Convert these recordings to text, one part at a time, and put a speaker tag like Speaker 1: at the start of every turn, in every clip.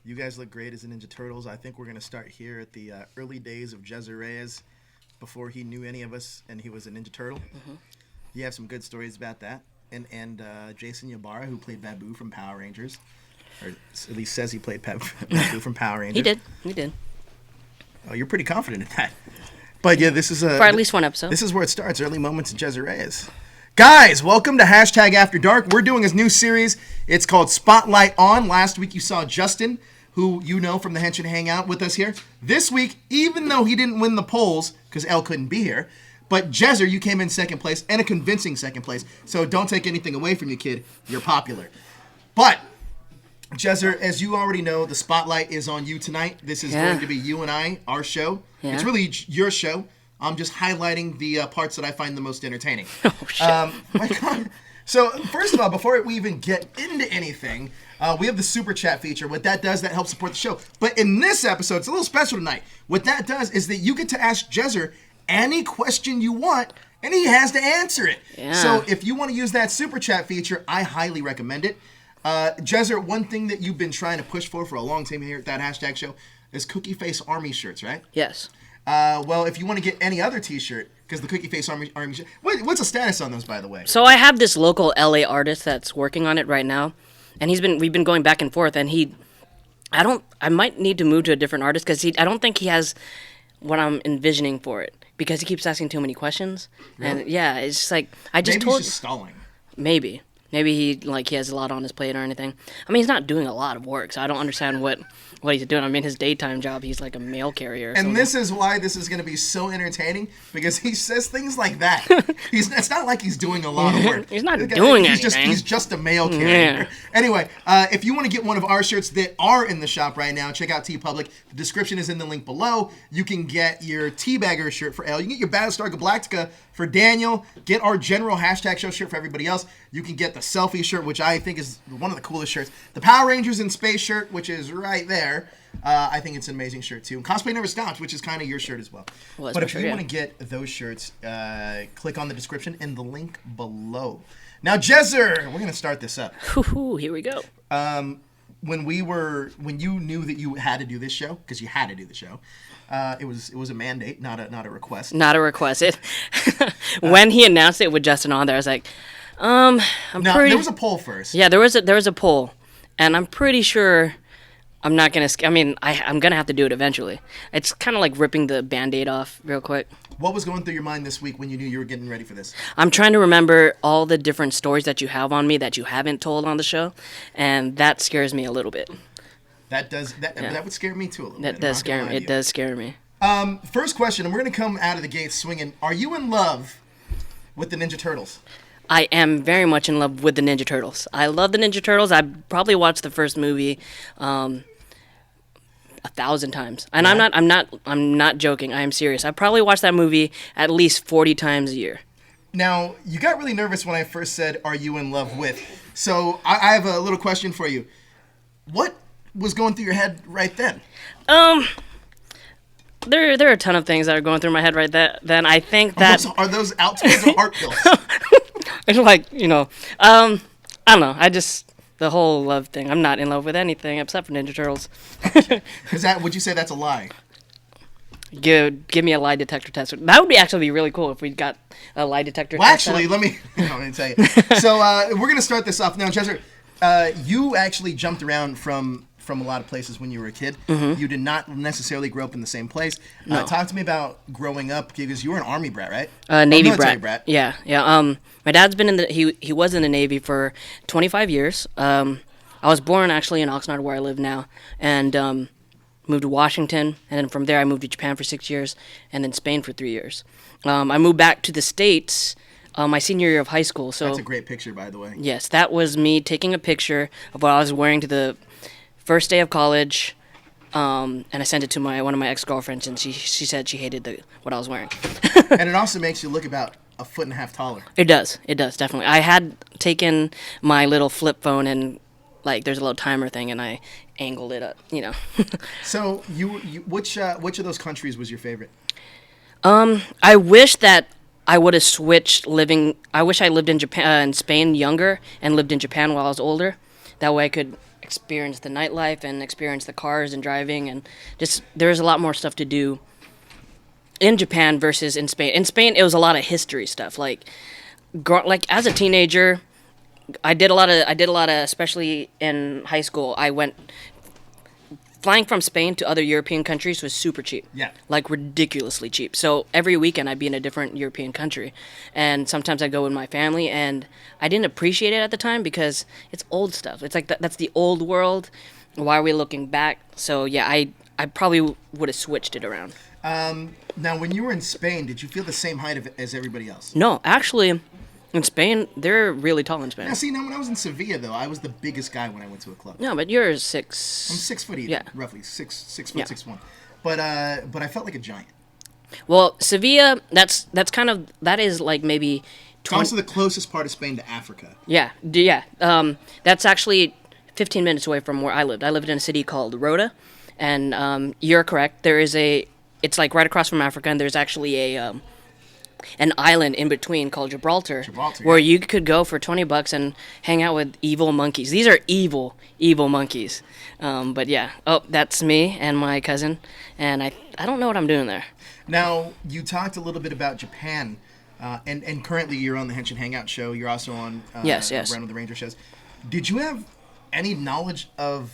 Speaker 1: You guys look great as the Ninja Turtles. I think we're going to start here at the early days of Jezzer Reyes, before he knew any of us and he was a Ninja Turtle. Mm-hmm. You have some good stories about that. And Jason Ybarra, who played Babu from Power Rangers, or at least says he played Babu from Power Rangers.
Speaker 2: He did.
Speaker 1: Oh, you're pretty confident in that. But yeah, this is
Speaker 2: for at least one episode.
Speaker 1: This is where it starts. Early moments of Jezzer Reyes. Guys, welcome to After Dark. We're doing a new series. It's called Spotlight On. Last week you saw Justin, who you know from the Henshin Hangout, with us here. This week, even though he didn't win the polls, because Elle couldn't be here, but Jezzer, you came in second place, and a convincing second place. So don't take anything away from you, kid. You're popular. But, Jezzer, as you already know, the spotlight is on you tonight. This is going to be you and I, our show. Yeah. It's really your show. I'm just highlighting the parts that I find the most entertaining.
Speaker 2: Oh, shit.
Speaker 1: My God. So, first of all, before we even get into anything, we have the Super Chat feature. What that does, that helps support the show. But in this episode, it's a little special tonight. What that does is that you get to ask Jezzer any question you want, and he has to answer it. Yeah. So, if you want to use that Super Chat feature, I highly recommend it. Jezzer, one thing that you've been trying to push for a long time here at that hashtag show is Cookie Face Army shirts, right?
Speaker 2: Yes.
Speaker 1: Well, if you want to get any other T-shirt, because the Cookie Face Army shirt, what's the status on those, by the way?
Speaker 2: So I have this local LA artist that's working on it right now, and we've been going back and forth, and I might need to move to a different artist because I don't think he has what I'm envisioning for it, because he keeps asking too many questions. Really? And yeah, it's just like
Speaker 1: maybe he's just stalling.
Speaker 2: Maybe he has a lot on his plate or anything. I mean, he's not doing a lot of work, so I don't understand what he's doing. I mean, his daytime job, he's like a mail carrier.
Speaker 1: And something. This is why this is going to be so entertaining, because he says things like that. It's not like he's doing a lot of work.
Speaker 2: He's not doing
Speaker 1: anything. He's just a mail carrier. Yeah. Anyway, if you want to get one of our shirts that are in the shop right now, check out TeePublic. The description is in the link below. You can get your Teabagger shirt for Elle. You can get your Battlestar Galactica for Daniel. Get our general hashtag show shirt for everybody else. You can get the selfie shirt, which I think is one of the coolest shirts. The Power Rangers in Space shirt, which is right there. I think it's an amazing shirt too. And Cosplay Never Stops, which is kind of your shirt as well. But if you want to get those shirts, click on the description and the link below. Now, Jezzer, we're going to start this up.
Speaker 2: Here we go.
Speaker 1: When you knew that you had to do this show, because you had to do the show, it was a mandate, not a request.
Speaker 2: Not a request. When he announced it with Justin on there, I was like,
Speaker 1: there was a poll first.
Speaker 2: Yeah, there was a poll, and I'm pretty sure I'm not gonna. I'm gonna have to do it eventually. It's kind of like ripping the Band-Aid off real quick.
Speaker 1: What was going through your mind this week when you knew you were getting ready for this?
Speaker 2: I'm trying to remember all the different stories that you have on me that you haven't told on the show, and that scares me a little bit.
Speaker 1: That would scare me too a little bit.
Speaker 2: That does scare me. It does scare me.
Speaker 1: First question, and we're gonna come out of the gate swinging. Are you in love with the Ninja Turtles?
Speaker 2: I am very much in love with the Ninja Turtles. I love the Ninja Turtles. I probably watched the first movie 1,000 times, and yeah. I'm not joking. I am serious. I probably watched that movie at least 40 times a year.
Speaker 1: Now, you got really nervous when I first said, "Are you in love with?" So I have a little question for you. What was going through your head right then?
Speaker 2: There are a ton of things that are going through my head right then. I think that
Speaker 1: are those Altoids or heart pills?
Speaker 2: It's like, I don't know. The whole love thing. I'm not in love with anything except for Ninja Turtles.
Speaker 1: Would you say that's a lie?
Speaker 2: Give me a lie detector test. That would actually be really cool if we got a lie detector
Speaker 1: test.
Speaker 2: Well,
Speaker 1: actually, let me tell you. So we're going to start this off. Now, Jezzer, you actually jumped around from a lot of places when you were a kid. Mm-hmm. You did not necessarily grow up in the same place. No. Talk to me about growing up, because you were an Army brat, right?
Speaker 2: Navy brat. Yeah. My dad's been he was in the Navy for 25 years. I was born actually in Oxnard, where I live now, and moved to Washington, and then from there I moved to Japan for 6 years, and then Spain for 3 years. I moved back to the States my senior year of high school. So
Speaker 1: that's a great picture, by the way.
Speaker 2: Yes, that was me taking a picture of what I was wearing to the first day of college, and I sent it to one of my ex-girlfriends, and she said she hated what I was wearing.
Speaker 1: And it also makes you look about a foot and a half taller.
Speaker 2: It does, definitely. I had taken my little flip phone, and there's a little timer thing, and I angled it up,
Speaker 1: So which of those countries was your favorite?
Speaker 2: I wish that I would have switched living. I wish I lived in Japan, in Spain younger, and lived in Japan while I was older. That way I could experience the nightlife and experience the cars and driving, and just there's a lot more stuff to do in Japan versus in Spain. In Spain, it was a lot of history stuff. Like as a teenager, I did a lot of, especially in high school. I went flying from Spain to other European countries was super cheap.
Speaker 1: Yeah.
Speaker 2: Like ridiculously cheap. So every weekend I'd be in a different European country. And sometimes I'd go with my family, and I didn't appreciate it at the time because it's old stuff. It's like that's the old world. Why are we looking back? So yeah, I probably would have switched it around.
Speaker 1: Now, when you were in Spain, did you feel the same height as everybody else?
Speaker 2: No, actually, in Spain, they're really tall in Spain.
Speaker 1: Now, see, when I was in Sevilla, though, I was the biggest guy when I went to a club.
Speaker 2: No, but you're 6.
Speaker 1: I'm 6 foot even,
Speaker 2: yeah.
Speaker 1: roughly 6 foot 6'1". But I felt like a giant.
Speaker 2: Well, Sevilla, that is like maybe.
Speaker 1: It's also the closest part of Spain to Africa.
Speaker 2: Yeah. That's actually 15 minutes away from where I lived. I lived in a city called Rota, and you're correct. It's like right across from Africa, and there's actually an island in between called Gibraltar, where you could go for $20 and hang out with evil monkeys. These are evil monkeys. But yeah, that's me and my cousin, and I don't know what I'm doing there.
Speaker 1: Now, you talked a little bit about Japan, and currently you're on the Henshin Hangout show. You're also on
Speaker 2: yes.
Speaker 1: Round of the Ranger shows. Did you have any knowledge of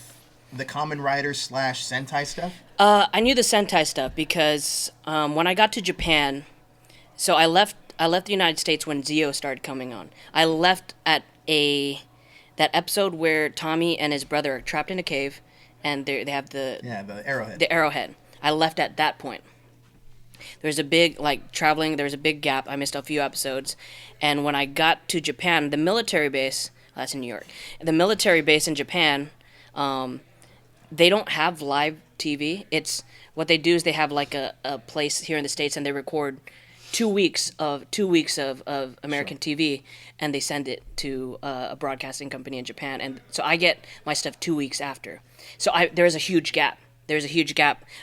Speaker 1: the Kamen Rider / Sentai stuff?
Speaker 2: I knew the Sentai stuff because when I got to Japan. So I left the United States when Zio started coming on. I left at that episode where Tommy and his brother are trapped in a cave, and they have the
Speaker 1: arrowhead.
Speaker 2: The arrowhead. I left at that point. There's a big traveling. There was a big gap. I missed a few episodes, and when I got to Japan, the military base. That's in New York. The military base in Japan, they don't have live TV. It's what they do is they have like a place here in the States, and they record 2 weeks of American TV, and they send it to a broadcasting company in Japan, and so I get my stuff 2 weeks after. So there's a huge gap.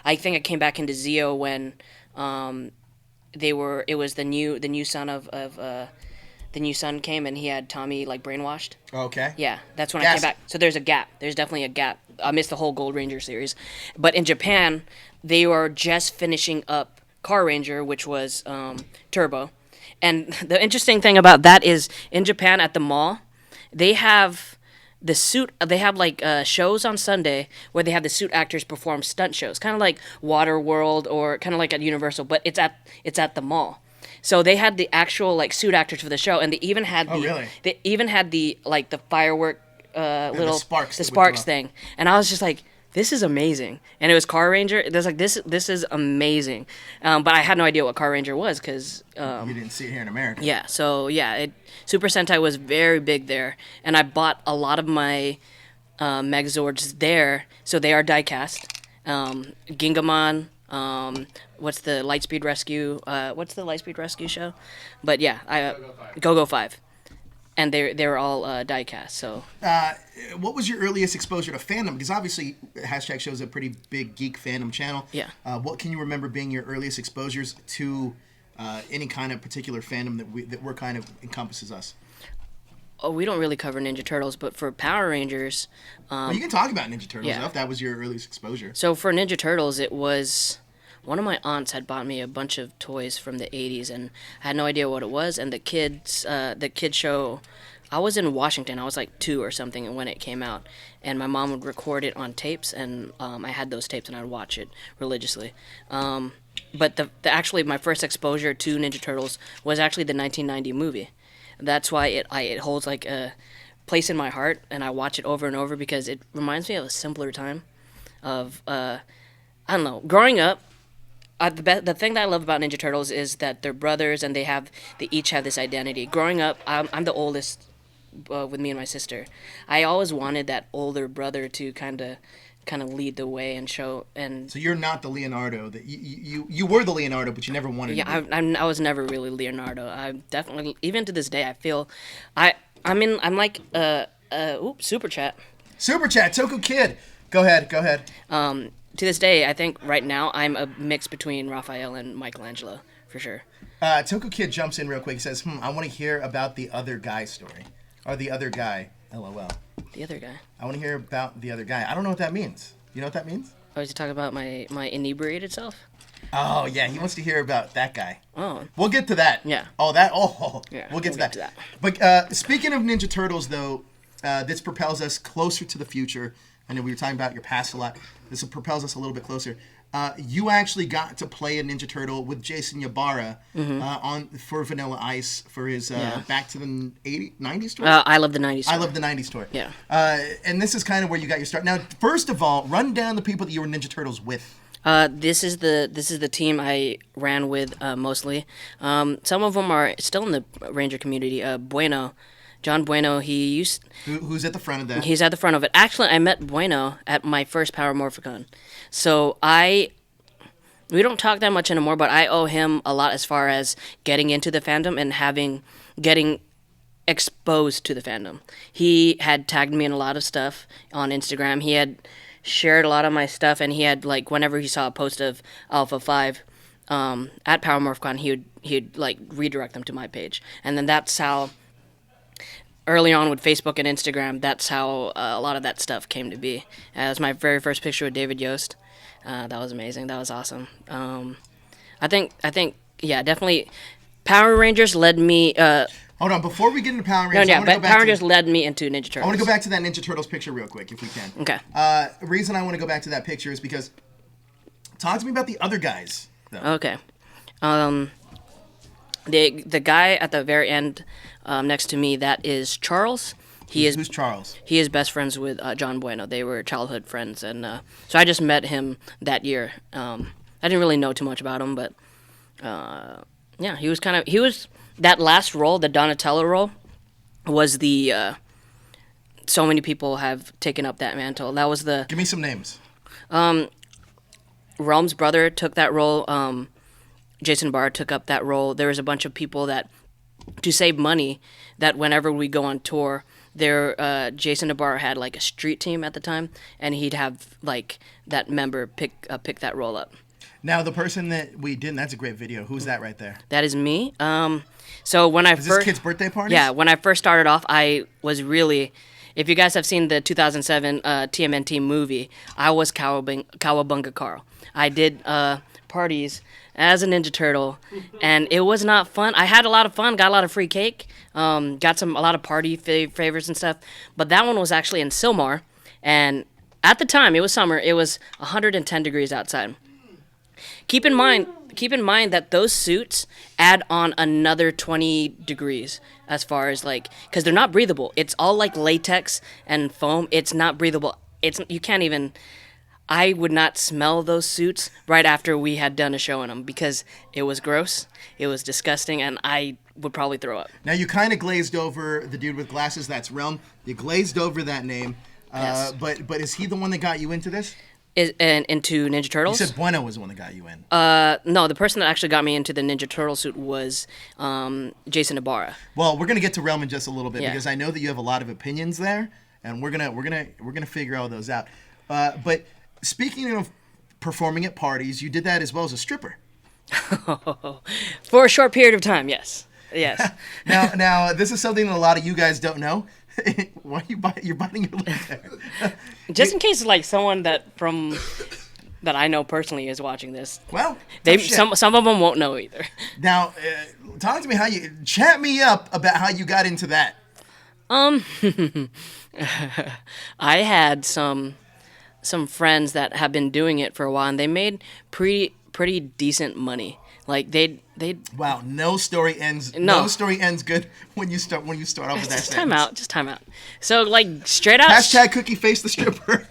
Speaker 2: I think I came back into Zio when it was the new son of the new son came, and he had Tommy brainwashed.
Speaker 1: Okay.
Speaker 2: Yeah, that's when I came back. So there's a gap. There's definitely a gap. I missed the whole Gold Ranger series, but in Japan, they were just finishing up Car Ranger, which was Turbo. And the interesting thing about that is in Japan at the mall, they have shows on Sunday where they have the suit actors perform stunt shows, kind of like Waterworld or kind of like at Universal, but it's at the mall. So they had the actual suit actors for the show, and they even had the firework little the sparks thing. And I was just like, this is amazing. And it was Car Ranger. It was like, this is amazing. But I had no idea what Car Ranger was because...
Speaker 1: you didn't see it here in America.
Speaker 2: Yeah, so yeah, Super Sentai was very big there. And I bought a lot of my Megazords there. So they are die-cast. Gingamon, what's the Lightspeed Rescue show? But yeah, Go-Go 5. And they were all die-cast, so...
Speaker 1: what was your earliest exposure to fandom? Because obviously, Hashtag shows a pretty big geek fandom channel.
Speaker 2: Yeah.
Speaker 1: What can you remember being your earliest exposures to any kind of particular fandom that we're kind of encompasses us?
Speaker 2: Oh, we don't really cover Ninja Turtles, but for Power Rangers...
Speaker 1: well, you can talk about Ninja Turtles, if that was your earliest exposure.
Speaker 2: So for Ninja Turtles, it was... One of my aunts had bought me a bunch of toys from the 80s, and I had no idea what it was. And the kids show, I was in Washington. I was like 2 or something when it came out. And my mom would record it on tapes, and I had those tapes, and I'd watch it religiously. But actually, my first exposure to Ninja Turtles was actually the 1990 movie. That's why it holds a place in my heart, and I watch it over and over because it reminds me of a simpler time of, I don't know, growing up. The thing that I love about Ninja Turtles is that they're brothers and they each have this identity. Growing up, I'm the oldest with me and my sister. I always wanted that older brother to kind of lead the way and show. And so
Speaker 1: you're not the Leonardo that you were the Leonardo, but you never wanted.
Speaker 2: Yeah, I was never really Leonardo. I definitely, even to this day, I feel I'm like super chat.
Speaker 1: Super chat, Toku Kid. Go ahead.
Speaker 2: To this day, I think right now I'm a mix between Raphael and Michelangelo, for sure.
Speaker 1: Toku Kid jumps in real quick. He says, I want to hear about the other guy story. Or the other guy. LOL.
Speaker 2: The other guy.
Speaker 1: I want to hear about the other guy. I don't know what that means. You know what that means?
Speaker 2: Oh, is he talking about my inebriated self?
Speaker 1: Oh, yeah. He wants to hear about that guy.
Speaker 2: Oh.
Speaker 1: We'll get to that.
Speaker 2: Yeah.
Speaker 1: Oh, that. Oh,
Speaker 2: yeah.
Speaker 1: We'll get to that. But speaking of Ninja Turtles, though, this propels us closer to the future. I know we were talking about your past a lot. This propels us a little bit closer. You actually got to play a Ninja Turtle with Jason Ybarra for Vanilla Ice for his Back to the 90s tour?
Speaker 2: I Love the 90s tour.
Speaker 1: I Love the 90s tour.
Speaker 2: Yeah.
Speaker 1: And this is kind of where you got your start. Now, first of all, run down the people that you were Ninja Turtles with.
Speaker 2: This is the team I ran with mostly. Some of them are still in the Ranger community. Bueno. John Bueno,
Speaker 1: who's at the front of that?
Speaker 2: He's at the front of it. Actually, I met Bueno at my first Power Morphicon. So we don't talk that much anymore, but I owe him a lot as far as getting into the fandom and getting exposed to the fandom. He had tagged me in a lot of stuff on Instagram. He had shared a lot of my stuff, and he had, like, whenever he saw a post of Alpha 5 at Power Morphicon, he'd like redirect them to my page. And then that's how, early on with Facebook and Instagram, that's how a lot of that stuff came to be. That was my very first picture with David Yost. That was amazing. That was awesome. I think, yeah, definitely. Power Rangers led me.
Speaker 1: Hold on, before we get into Power Rangers,
Speaker 2: Power Rangers led me into Ninja Turtles.
Speaker 1: I want to go back to that Ninja Turtles picture real quick, if we can.
Speaker 2: Okay.
Speaker 1: The reason I want to go back to that picture is because, talk to me about the other guys, though.
Speaker 2: Okay. The guy at the very end next to me, that is Charles.
Speaker 1: Who's Charles?
Speaker 2: He is best friends with John Bueno. They were childhood friends, and so I just met him that year. I didn't really know too much about him, but yeah, he was that last role, the Donatello role, was the so many people have taken up that mantle. That was the.
Speaker 1: Give me some names.
Speaker 2: Realm's brother took that role. Jason Barr took up that role. There was a bunch of people that, to save money, that whenever we go on tour, Jason Barr had like a street team at the time, and he'd have like that member pick that role up.
Speaker 1: Now, the person that we didn't, that's a great video. Who's that right there?
Speaker 2: That is me. So when
Speaker 1: Is this kid's birthday party?
Speaker 2: Yeah, when I first started off, I was really, if you guys have seen the 2007 TMNT movie, I was Cowabunga Carl. I did parties as a Ninja Turtle, and it was not fun. I had a lot of fun, got a lot of free cake, got a lot of party favors and stuff, but that one was actually in Sylmar, and at the time, it was summer, it was 110 degrees outside. Keep in mind that those suits add on another 20 degrees as far as like, because they're not breathable. It's all like latex and foam. It's not breathable. You can't even. I would not smell those suits right after we had done a show in them because it was gross, it was disgusting, and I would probably throw up.
Speaker 1: Now, you kind of glazed over the dude with glasses. That's Realm. You glazed over that name.
Speaker 2: Yes.
Speaker 1: But is he the one that got you into this?
Speaker 2: Into Ninja Turtles?
Speaker 1: You said Bueno was the one that got you in.
Speaker 2: No, the person that actually got me into the Ninja Turtle suit was Jason Ibarra.
Speaker 1: Well, we're gonna get to Realm in just a little bit
Speaker 2: Yeah.
Speaker 1: because I know that you have a lot of opinions there, and we're gonna figure all those out. But speaking of performing at parties, you did that as well as a stripper.
Speaker 2: For a short period of time, yes. Yes.
Speaker 1: Now, this is something that a lot of you guys don't know. Why you're biting your lip there?
Speaker 2: Just in case, like, someone that I know personally is watching this.
Speaker 1: Well,
Speaker 2: some of them won't know either.
Speaker 1: Now, talk to me chat me up about how you got into that.
Speaker 2: I had some friends that have been doing it for a while, and they made pretty decent money. Like they.
Speaker 1: Wow, no story ends good when you start off with that.
Speaker 2: Just time out. So like straight out.
Speaker 1: Hashtag Cookie Face the stripper.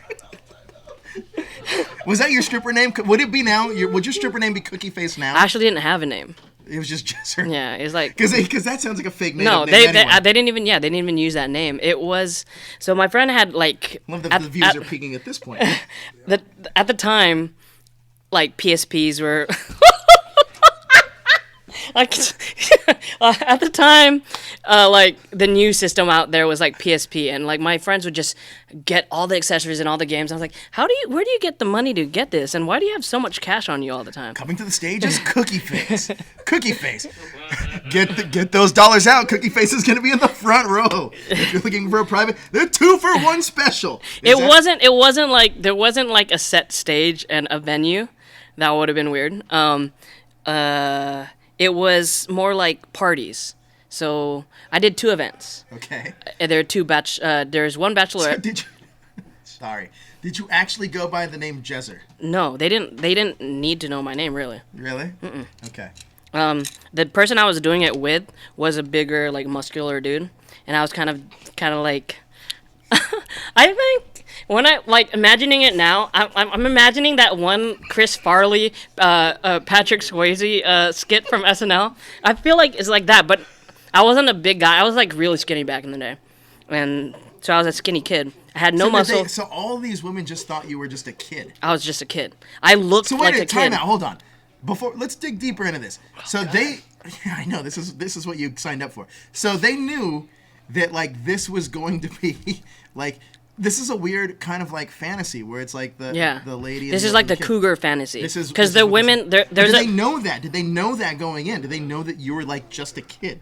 Speaker 1: Was that your stripper name? Would it be now? Would your stripper name be Cookie Face now?
Speaker 2: I actually didn't have a name.
Speaker 1: It was just Jezzer.
Speaker 2: Yeah, it was like
Speaker 1: because that sounds like a fake name.
Speaker 2: No,
Speaker 1: they
Speaker 2: didn't even use that name. It was so my friend had like.
Speaker 1: Love that the views are peaking at this point.
Speaker 2: At the time, like PSPs were. Like at the time, like the new system out there was like PSP, and like my friends would just get all the accessories and all the games. I was like, where do you get the money to get this, and why do you have so much cash on you all the time?
Speaker 1: Coming to the stage is Cookie Face. Cookie Face. Get those dollars out. Cookie Face is going to be in the front row. If you're looking for a private, they're 2-for-1 special.
Speaker 2: It wasn't like there wasn't like a set stage and a venue. That would have been weird. It was more like parties. So I did 2 events.
Speaker 1: Okay.
Speaker 2: There are 2 there's one bachelorette.
Speaker 1: Did you actually go by the name Jezzer?
Speaker 2: No, they didn't need to know my name, really.
Speaker 1: Really? Mm-mm. Okay.
Speaker 2: The person I was doing it with was a bigger, like, muscular dude, and I was kind of like, I think when I like imagining it now, I'm imagining that one Chris Farley, Patrick Swayze skit from SNL. I feel like it's like that, but I wasn't a big guy. I was like really skinny back in the day, and so I was a skinny kid. I had no muscle.
Speaker 1: So all these women just thought you were just a kid.
Speaker 2: I was just a kid. I looked like a kid.
Speaker 1: Time out. Hold on. Let's dig deeper into this. So I know this is what you signed up for. So they knew that like this was going to be like this is a weird kind of like fantasy where it's like the lady.
Speaker 2: This is like the cougar fantasy.
Speaker 1: This is
Speaker 2: because the women. Did
Speaker 1: they know that? Did they know that going in? Did they know that you were like just a kid?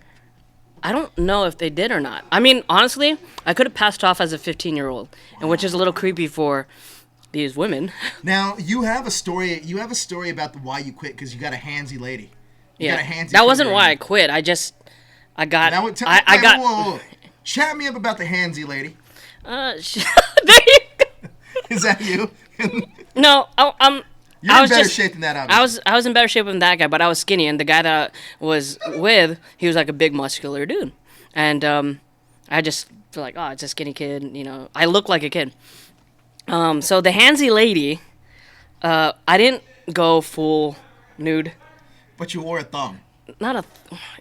Speaker 2: I don't know if they did or not. I mean, honestly, I could have passed off as a 15-year-old, and which is a little creepy for these women.
Speaker 1: Now you have a story. You have a story about why you quit because you got a handsy lady.
Speaker 2: That wasn't why I quit. I got.
Speaker 1: Whoa. Chat me up about the handsy lady.
Speaker 2: There you go.
Speaker 1: Is that you?
Speaker 2: No,
Speaker 1: You're in better shape than that, obviously.
Speaker 2: I was in better shape than that guy, but I was skinny, and the guy that I was with, he was like a big muscular dude, and I just feel like, oh, it's a skinny kid, you know. I look like a kid. So the handsy lady, I didn't go full nude.
Speaker 1: But you wore a thong.
Speaker 2: Not a,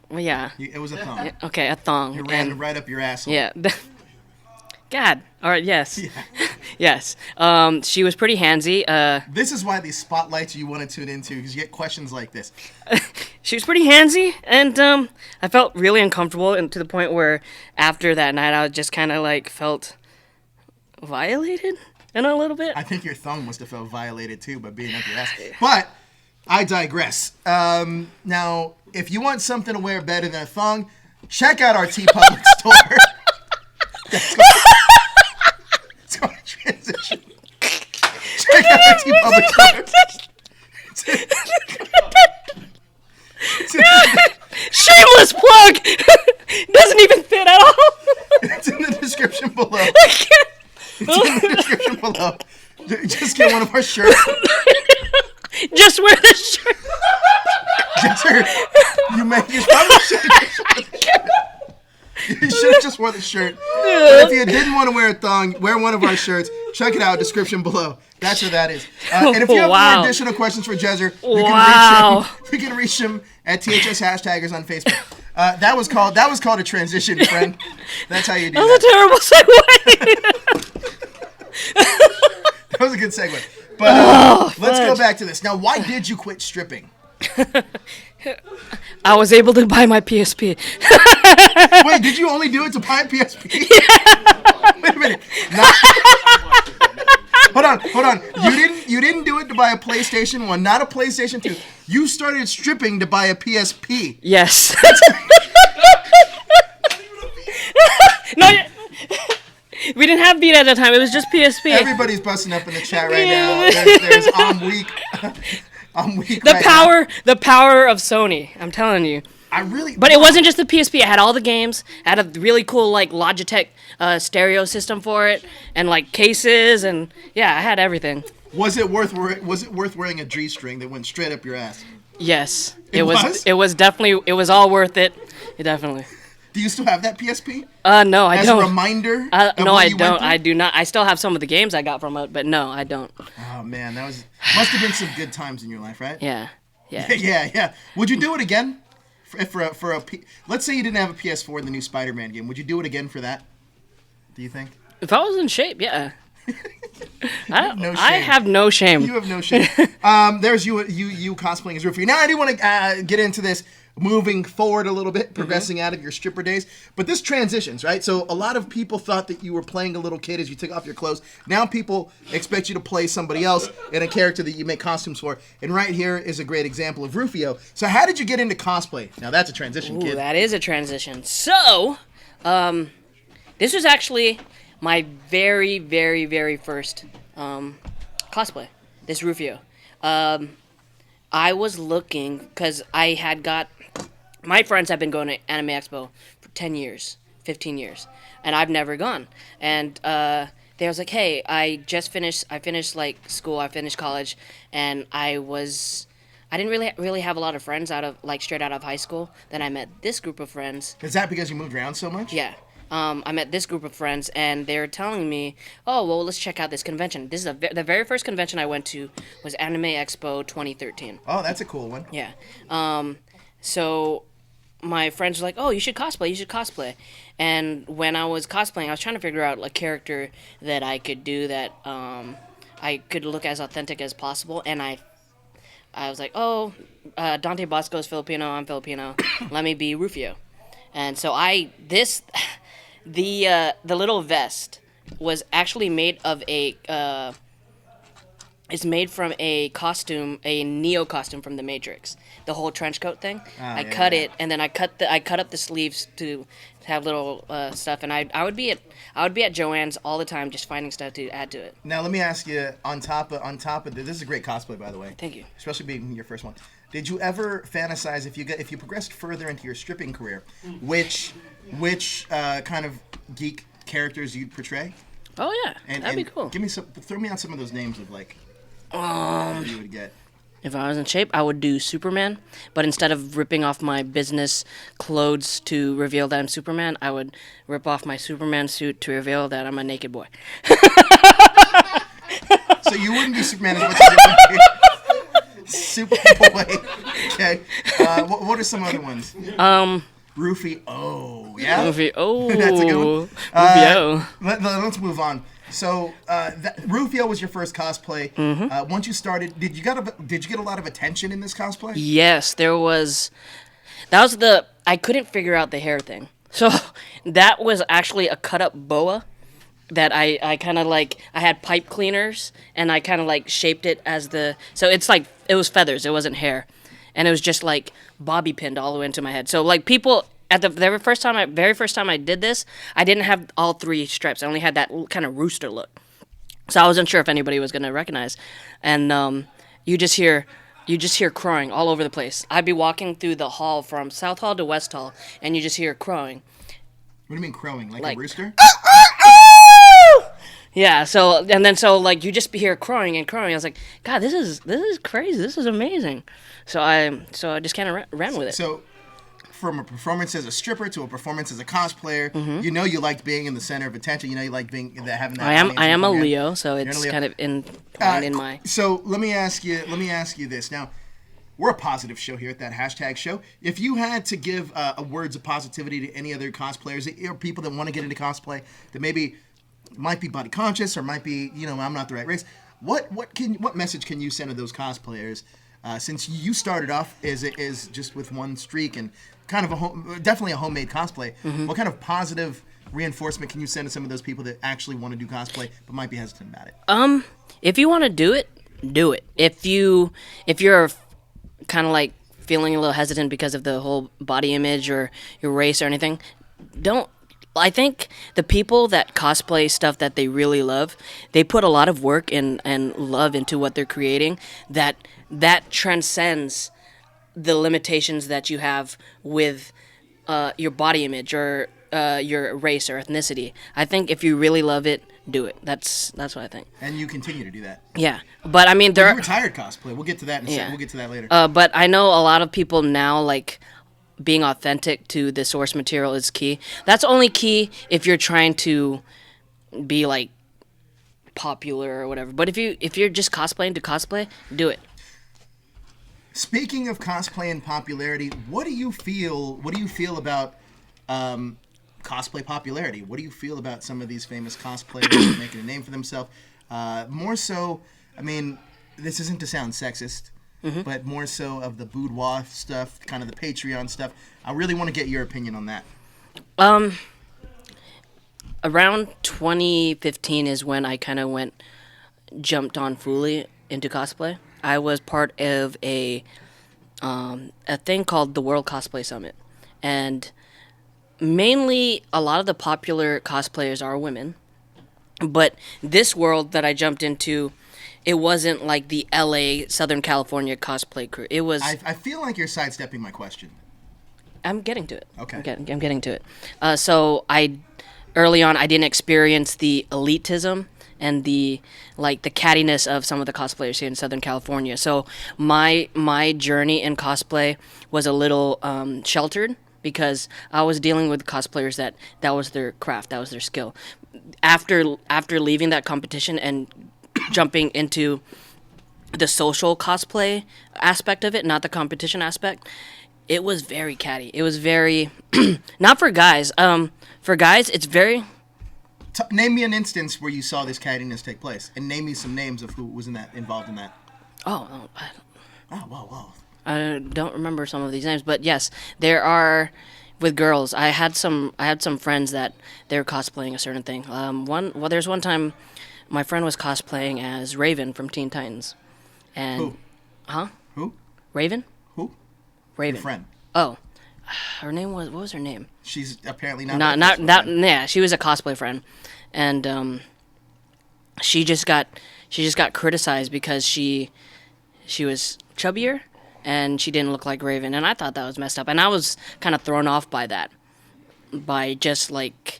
Speaker 2: well, yeah.
Speaker 1: It was a thong.
Speaker 2: Okay, a thong.
Speaker 1: It ran right up your asshole.
Speaker 2: Yeah. God. All right. Yes.
Speaker 1: Yeah.
Speaker 2: Yes. She was pretty handsy.
Speaker 1: This is why these spotlights you want to tune into because you get questions like this.
Speaker 2: She was pretty handsy, and I felt really uncomfortable, and to the point where after that night, I just kind of like felt violated in a little bit.
Speaker 1: I think your thumb must have felt violated too by being up your ass. But I digress. Now, if you want something to wear better than a thong, check out our TeePublic store. It's going to transition. Check out our TeePublic store.
Speaker 2: Shameless plug. Doesn't even fit at all.
Speaker 1: It's in the description below. It's in the description below. Just get one of our shirts.
Speaker 2: Just wear this shirt.
Speaker 1: You should have just wore the shirt. But if you didn't want to wear a thong, wear one of our shirts. Check it out, description below. That's what that is. And if you have more additional questions for Jezzer, you can reach him at THS Hashtaggers on Facebook. That was called a transition, friend. That's how you do that.
Speaker 2: That was a terrible segue.
Speaker 1: That was a good segue. But let's go back to this. Now, why did you quit stripping?
Speaker 2: I was able to buy my PSP.
Speaker 1: Wait, did you only do it to buy a PSP?
Speaker 2: Yeah.
Speaker 1: Wait a minute. Hold on. You didn't do it to buy a PlayStation 1, not a PlayStation 2. You started stripping to buy a PSP.
Speaker 2: Yes. No, we didn't have Vita at the time. It was just PSP.
Speaker 1: Everybody's busting up in the chat right now. There's I'm weak. I'm weak.
Speaker 2: The power of Sony. I'm telling you. But it wasn't just the PSP. I had all the games. I had a really cool like Logitech stereo system for it, and like cases, and yeah, I had everything.
Speaker 1: Was it worth wearing a G-string that went straight up your ass?
Speaker 2: Yes, it was. It was definitely. It was all worth it. Definitely.
Speaker 1: Do you still have that PSP?
Speaker 2: No, I don't.
Speaker 1: As a reminder?
Speaker 2: No, I don't. I do not. I still have some of the games I got from it, but no, I don't.
Speaker 1: Oh man, must have been some good times in your life, right?
Speaker 2: Yeah.
Speaker 1: Yeah. Would you do it again? Let's say you didn't have a PS4 in the new Spider-Man game. Would you do it again for that? Do you think?
Speaker 2: If I was in shape, yeah.
Speaker 1: I
Speaker 2: have no shame.
Speaker 1: You have no shame. There's you cosplaying as Rufy. Now I do want to get into this. moving forward a little bit, progressing out of your stripper days. But this transitions, right? So a lot of people thought that you were playing a little kid as you took off your clothes. Now people expect you to play somebody else in a character that you make costumes for. And right here is a great example of Rufio. So how did you get into cosplay? Now that's a transition, kid.
Speaker 2: That is a transition. So, this was actually my very, very, very first cosplay. This Rufio. I was looking because I had got. My friends have been going to Anime Expo for 10 years, 15 years, and I've never gone. And they was like, hey, I finished like school, I finished college, and I didn't really have a lot of friends straight out of high school. Then I met this group of friends.
Speaker 1: Is that because you moved around so much?
Speaker 2: Yeah. I met this group of friends, and they were telling me, oh, well, let's check out this convention. This is the very first convention I went to was Anime Expo 2013.
Speaker 1: Oh, that's a cool one.
Speaker 2: Yeah. So my friends were like, oh, you should cosplay. And when I was cosplaying, I was trying to figure out a character that I could do that I could look as authentic as possible. And I was like, oh, Dante Bosco is Filipino, I'm Filipino. Let me be Rufio. And so the little vest was actually made of it's made from a costume, a Neo costume from The Matrix. The whole trench coat thing. I cut it, and then I cut up the sleeves to have little stuff. And I would be at Joann's all the time, just finding stuff to add to it.
Speaker 1: Now let me ask you, on top of this is a great cosplay, by the way.
Speaker 2: Thank you.
Speaker 1: Especially being your first one. Did you ever fantasize if you progressed further into your stripping career, which kind of geek characters you'd portray?
Speaker 2: Oh yeah, that'd be cool.
Speaker 1: Throw me out some of those names of that you would get.
Speaker 2: If I was in shape, I would do Superman, but instead of ripping off my business clothes to reveal that I'm Superman, I would rip off my Superman suit to reveal that I'm a naked boy.
Speaker 1: So you wouldn't be Superman as much as you would be Superboy. Okay. What are some other ones? Rufy. Oh, yeah?
Speaker 2: Rufy. Oh.
Speaker 1: That's a good one. Let's move on. So, Rufio was your first cosplay. Mm-hmm. Once you started, did you get a lot of attention in this cosplay?
Speaker 2: Yes, there was. I couldn't figure out the hair thing. So, that was actually a cut-up boa that I kind of I had pipe cleaners, and I kind of shaped it as so it's it was feathers, it wasn't hair. And it was just bobby pinned all the way into my head. So, people. At the very first time I did this, I didn't have all three stripes. I only had that kind of rooster look. So I wasn't sure if anybody was going to recognize. And you just hear crowing all over the place. I'd be walking through the hall from South Hall to West Hall, and you just hear crowing.
Speaker 1: What do you mean crowing? Like a rooster?
Speaker 2: Yeah, so you just hear crowing and crowing. I was like, God, this is crazy. This is amazing. So I just kind of ran with it.
Speaker 1: So from a performance as a stripper to a performance as a cosplayer,
Speaker 2: mm-hmm.
Speaker 1: you liked being in the center of attention. You liked having that.
Speaker 2: I am a Leo, so it's kind of in my.
Speaker 1: So let me ask you this. Now, we're a positive show here at that hashtag show. If you had to give words of positivity to any other cosplayers or people that want to get into cosplay that maybe might be body conscious or might be I'm not the right race, what message can you send to those cosplayers? Since you started off as just with one streak and kind of definitely a homemade cosplay, mm-hmm. What kind of positive reinforcement can you send to some of those people that actually want to do cosplay but might be hesitant about it?
Speaker 2: If you want to do it, do it. If you're kind of feeling a little hesitant because of the whole body image or your race or anything, don't. I think the people that cosplay stuff that they really love, they put a lot of work and love into what they're creating that transcends the limitations that you have with your body image or your race or ethnicity. I think if you really love it, do it. That's what I think.
Speaker 1: And you continue to do that.
Speaker 2: Yeah, but I mean,
Speaker 1: you retired cosplay. We'll get to that in a second. We'll get to that later.
Speaker 2: But I know a lot of people now being authentic to the source material is key. That's only key if you're trying to be popular or whatever. But if you're just cosplaying to cosplay, do it.
Speaker 1: Speaking of cosplay and popularity, what do you feel about cosplay popularity? What do you feel about some of these famous cosplayers making a name for themselves? More so, I mean, this isn't to sound sexist, but more so of the boudoir stuff, kind of the Patreon stuff. I really want to get your opinion on that.
Speaker 2: Around 2015 is when I kind of jumped on fully into cosplay. I was part of a thing called the World Cosplay Summit, and mainly a lot of the popular cosplayers are women. But this world that I jumped into, it wasn't like the LA, Southern California cosplay crew. It was.
Speaker 1: I feel like you're sidestepping my question.
Speaker 2: I'm getting to it.
Speaker 1: Okay.
Speaker 2: I'm getting to it. Early on, I didn't experience the elitism and the cattiness of some of the cosplayers here in Southern California. So my journey in cosplay was a little sheltered because I was dealing with cosplayers that was their craft, that was their skill. After leaving that competition and jumping into the social cosplay aspect of it, not the competition aspect, it was very catty. It was very not for guys. For guys, it's very.
Speaker 1: Name me an instance where you saw this cattiness take place, and name me some names of who was involved in that.
Speaker 2: Oh,
Speaker 1: Wow.
Speaker 2: I don't remember some of these names, but yes, there are. With girls, I had some friends that they were cosplaying a certain thing. There's one time, my friend was cosplaying as Raven from Teen Titans, and
Speaker 1: Who?
Speaker 2: Huh?
Speaker 1: Who?
Speaker 2: Raven?
Speaker 1: Who?
Speaker 2: Raven.
Speaker 1: Your friend.
Speaker 2: Oh, her name was. What was her name?
Speaker 1: She's apparently not.
Speaker 2: Not that. Yeah, she was a cosplay friend, and she just got criticized because she was chubbier and she didn't look like Raven, and I thought that was messed up, and I was kind of thrown off by that, by just like.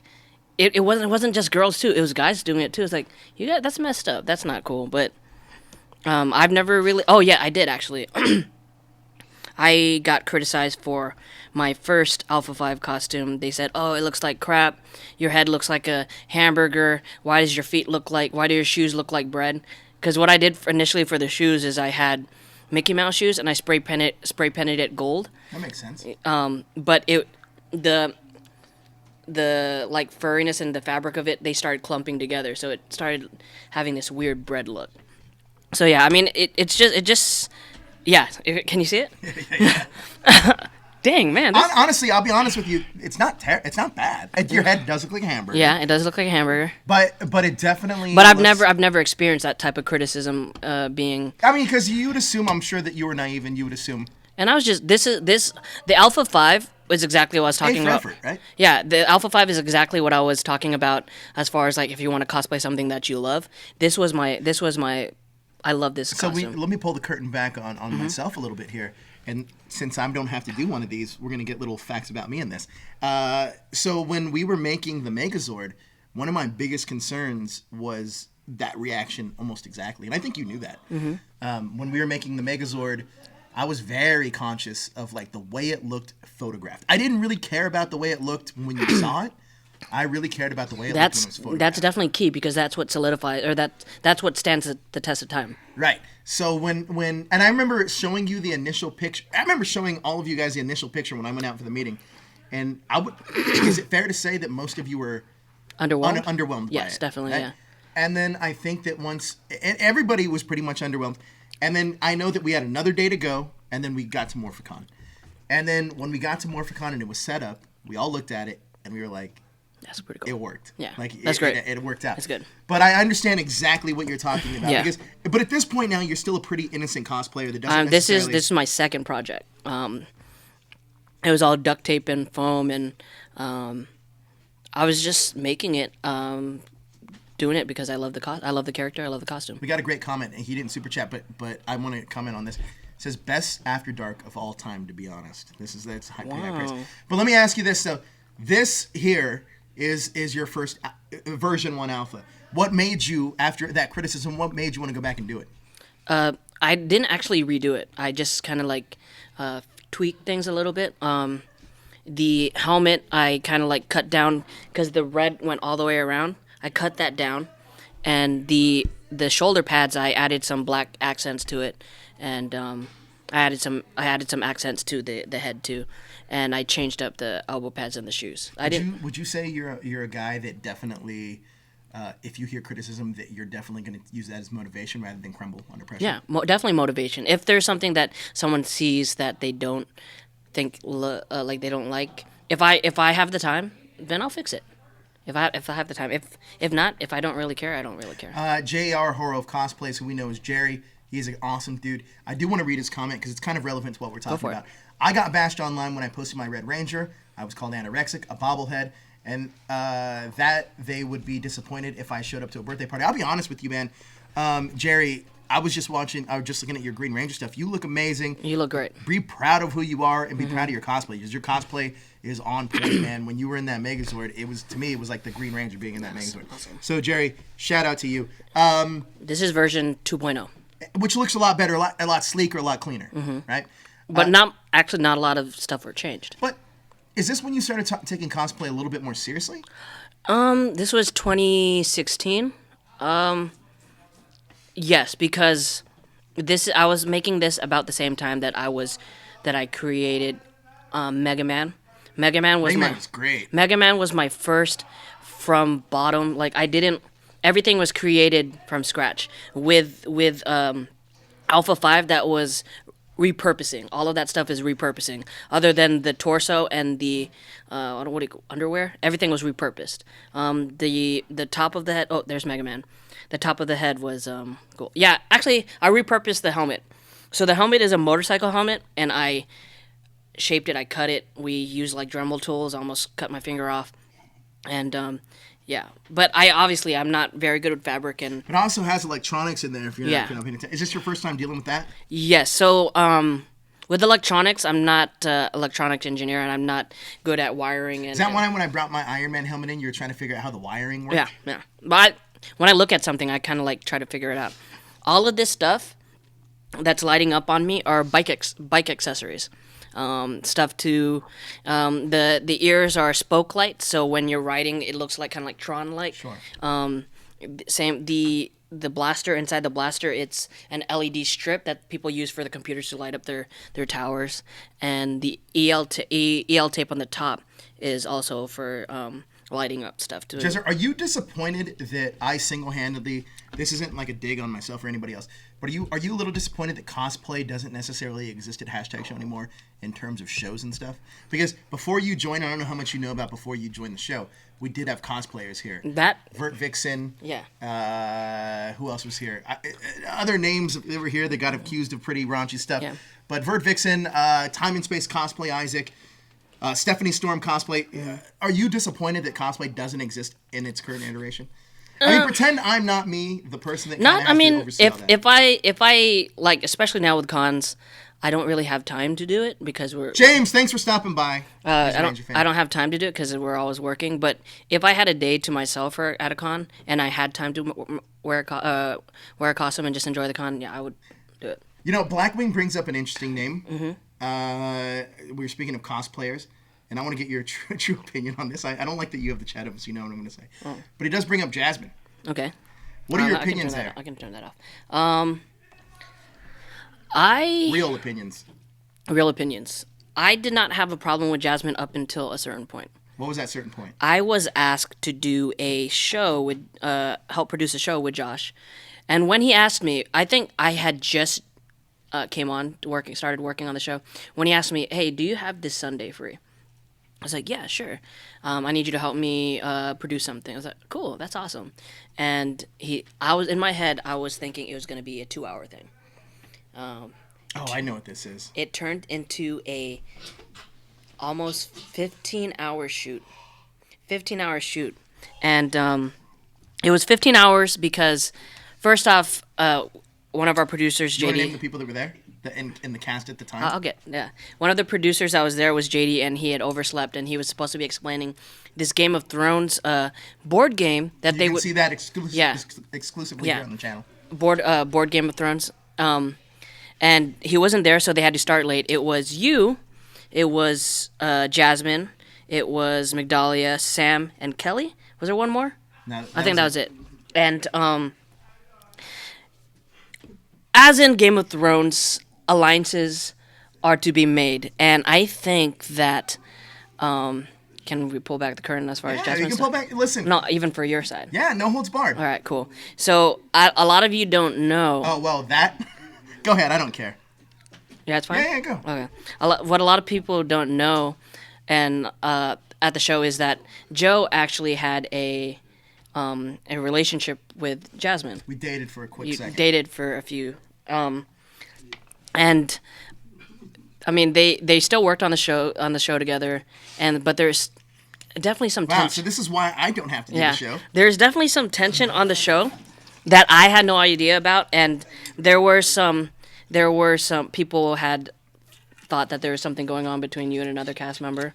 Speaker 2: It wasn't just girls too. It was guys doing it too. It's like that's messed up. That's not cool. But I've never really. Oh yeah, I did actually. I got criticized for my first Alpha 5 costume. They said, "Oh, it looks like crap. Your head looks like a hamburger. Why do your shoes look like bread?" Because what I did initially for the shoes is I had Mickey Mouse shoes and I spray painted it gold.
Speaker 1: That makes sense.
Speaker 2: But the like furriness and the fabric of it, they started clumping together, so it started having this weird bread look. So yeah, I mean it's just. Yeah, can you see it?
Speaker 1: Yeah.
Speaker 2: Dang, man.
Speaker 1: Honestly, I'll be honest with you. It's not bad. Your head does look like a hamburger.
Speaker 2: Yeah, it does look like a hamburger.
Speaker 1: But it definitely.
Speaker 2: But I've never experienced that type of criticism being.
Speaker 1: I mean, because you would assume. I'm sure that you were naive, and you would assume.
Speaker 2: And I was just the Alpha 5 was exactly what I was talking about.
Speaker 1: Effort, right?
Speaker 2: Yeah, the Alpha 5 is exactly what I was talking about as far as like if you want to cosplay something that you love. This was my. I love this costume.
Speaker 1: Let me pull the curtain back on myself a little bit here. And since I don't have to do one of these, we're going to get little facts about me in this. So when we were making the Megazord, one of my biggest concerns was that reaction almost exactly. And I think you knew that. Mm-hmm. When we were making the Megazord, I was very conscious of like the way it looked photographed. I didn't really care about the way it looked when you saw it. I really cared about the way it looked when it was photographed.
Speaker 2: That's definitely key because that's what solidifies, or that's what stands the test of time.
Speaker 1: Right. So when I remember showing you the initial picture. I remember showing all of you guys the initial picture when I went out for the meeting, and is it fair to say that most of you were
Speaker 2: underwhelmed?
Speaker 1: Underwhelmed.
Speaker 2: Yes,
Speaker 1: by it,
Speaker 2: definitely.
Speaker 1: right?
Speaker 2: Yeah.
Speaker 1: And then I think that everybody was pretty much underwhelmed, and then I know that we had another day to go, and then we got to Morphicon, and then when we got to Morphicon and it was set up, we all looked at it and we were like.
Speaker 2: That's pretty cool.
Speaker 1: It worked.
Speaker 2: Yeah,
Speaker 1: that's
Speaker 2: great.
Speaker 1: It worked out.
Speaker 2: That's good.
Speaker 1: But I understand exactly what you're talking about.
Speaker 2: Yeah.
Speaker 1: But at this point now, you're still a pretty innocent cosplayer that doesn't
Speaker 2: This
Speaker 1: necessarily...
Speaker 2: is my second project. It was all duct tape and foam, and I was just making it, doing it because I love I love the character, I love the costume.
Speaker 1: We got a great comment. He didn't super chat, but I want to comment on this. It says best After Dark of all time. To be honest, that's high praise. But let me ask you this though: this here. Is your first version 1 alpha. What made you, after that criticism, what made you want to go back and do it?
Speaker 2: I didn't actually redo it. I just kind of like tweaked things a little bit. The helmet, I kind of like cut down because the red went all the way around. I cut that down. And the shoulder pads, I added some black accents to it. And I added some accents to the head too. And I changed up the elbow pads and the shoes.
Speaker 1: Would you say you're a guy that definitely if you hear criticism, that you're definitely going to use that as motivation rather than crumble under pressure.
Speaker 2: Yeah, definitely motivation. If there's something that someone sees that they don't think like they don't like, if I have the time, then I'll fix it. If I have the time. If not, if I don't really care, I don't really care.
Speaker 1: J.R. Horror of Cosplays, who we know as Jerry, he's an awesome dude. I do want to read his comment because it's kind of relevant to what we're talking about. I got bashed online when I posted my Red Ranger. I was called anorexic, a bobblehead, and that they would be disappointed if I showed up to a birthday party. I'll be honest with you, man. Jerry, I was just looking at your Green Ranger stuff. You look amazing.
Speaker 2: You look great.
Speaker 1: Be proud of who you are and be proud of your cosplay, because your cosplay is on point, man. When you were in that Megazord, it was like the Green Ranger being in that Megazord. Awesome. So, Jerry, shout out to you.
Speaker 2: This is version 2.0.
Speaker 1: Which looks a lot better, a lot sleeker, a lot cleaner, right?
Speaker 2: But not a lot of stuff were changed.
Speaker 1: But is this when you started taking cosplay a little bit more seriously?
Speaker 2: This was 2016. Yes, because I was making this about the same time that I created Mega Man. Mega Man was
Speaker 1: great.
Speaker 2: Mega Man was my first from bottom. Like everything was created from scratch with Alpha 5 that was repurposing. All of that stuff is repurposing. Other than the torso and the underwear, everything was repurposed. The top of the head. Oh, there's Mega Man. The top of the head was cool. Yeah, actually, I repurposed the helmet. So the helmet is a motorcycle helmet, and I shaped it. I cut it. We used like Dremel tools. I almost cut my finger off, and yeah. But I'm not very good with fabric, and
Speaker 1: it also has electronics in there. If you're not paying attention. Is this your first time dealing with that?
Speaker 2: Yes. So with electronics, I'm not an electronics engineer, and I'm not good at wiring.
Speaker 1: Is that why when I brought my Iron Man helmet in, you were trying to figure out how the wiring worked?
Speaker 2: Yeah. But when I look at something, I kind of like try to figure it out. All of this stuff that's lighting up on me are bike accessories. Stuff to the ears are spoke lights, so when you're riding, it looks like kind of like Tron light.
Speaker 1: Sure.
Speaker 2: Same the blaster, inside the blaster, it's an LED strip that people use for the computers to light up their towers, and the EL tape on the top is also for lighting up stuff too.
Speaker 1: Jezzer, are you disappointed that I single-handedly, this isn't like a dig on myself or anybody else, but are you a little disappointed that cosplay doesn't necessarily exist at Hashtag Show anymore in terms of shows and stuff? Because before you joined, I don't know how much you know about before you joined the show, we did have cosplayers here. Vert Vixen.
Speaker 2: Yeah.
Speaker 1: Who else was here? Other names that were here that got accused of pretty raunchy stuff. Yeah. But Vert Vixen, Time and Space Cosplay Isaac, Stephanie Storm Cosplay. Are you disappointed that cosplay doesn't exist in its current iteration? I mean, pretend I'm not me, the person that
Speaker 2: not.
Speaker 1: Has
Speaker 2: I mean,
Speaker 1: to oversee all that.
Speaker 2: if I like, especially now with cons, I don't really have time to do it because we're.
Speaker 1: James, thanks for stopping by.
Speaker 2: I don't have time to do it because we're always working. But if I had a day to myself at a con and I had time to wear a costume and just enjoy the con, yeah, I would do it.
Speaker 1: You know, Blackwing brings up an interesting name.
Speaker 2: Mm-hmm.
Speaker 1: We were speaking of cosplayers, and I want to get your true opinion on this. I don't like that you have the chat of us, you know what I'm going to say. Oh. But he does bring up Jasmine.
Speaker 2: Okay.
Speaker 1: What are your opinions there?
Speaker 2: I can turn that off.
Speaker 1: Real opinions.
Speaker 2: Real opinions. I did not have a problem with Jasmine up until a certain point.
Speaker 1: What was that certain point?
Speaker 2: I was asked to do a show with, help produce a show with Josh. And when he asked me, I think I had just started working on the show. When he asked me, hey, do you have this Sunday free? I was like, yeah, sure. I need you to help me produce something. I was like, cool, that's awesome. And in my head, I was thinking it was going to be a 2-hour thing.
Speaker 1: I know what this is.
Speaker 2: It turned into a almost 15-hour shoot. 15-hour shoot. And it was 15 hours because, first off, one of our producers, JD.
Speaker 1: You want to name the people that were there? In the cast at the time?
Speaker 2: One of the producers that was there was JD, and he had overslept, and he was supposed to be explaining this Game of Thrones board game that they would
Speaker 1: see that exclusively here on the channel.
Speaker 2: Board Game of Thrones. And he wasn't there, so they had to start late. It was you, it was Jasmine, it was Migdalia, Sam, and Kelly. Was there one more?
Speaker 1: No,
Speaker 2: I think that was it. And as in Game of Thrones, alliances are to be made, and I think that can we pull back the curtain as far as
Speaker 1: Yeah,
Speaker 2: Jasmine?
Speaker 1: you can pull back. Listen.
Speaker 2: No, even for your side.
Speaker 1: Yeah, no holds barred.
Speaker 2: All right, cool. So a lot of you don't know.
Speaker 1: Oh well, that. Go ahead. I don't care.
Speaker 2: Yeah, it's fine.
Speaker 1: Yeah, go.
Speaker 2: Okay. What a lot of people don't know, and at the show is that Joe actually had a relationship with Jasmine.
Speaker 1: We dated for a quick second.
Speaker 2: Dated for a few, and I mean they still worked on the show together, but there's definitely some
Speaker 1: Wow,
Speaker 2: tension.
Speaker 1: so this is why I don't have to do the show.
Speaker 2: There's definitely some tension on the show that I had no idea about, and there were some people had thought that there was something going on between you and another cast member.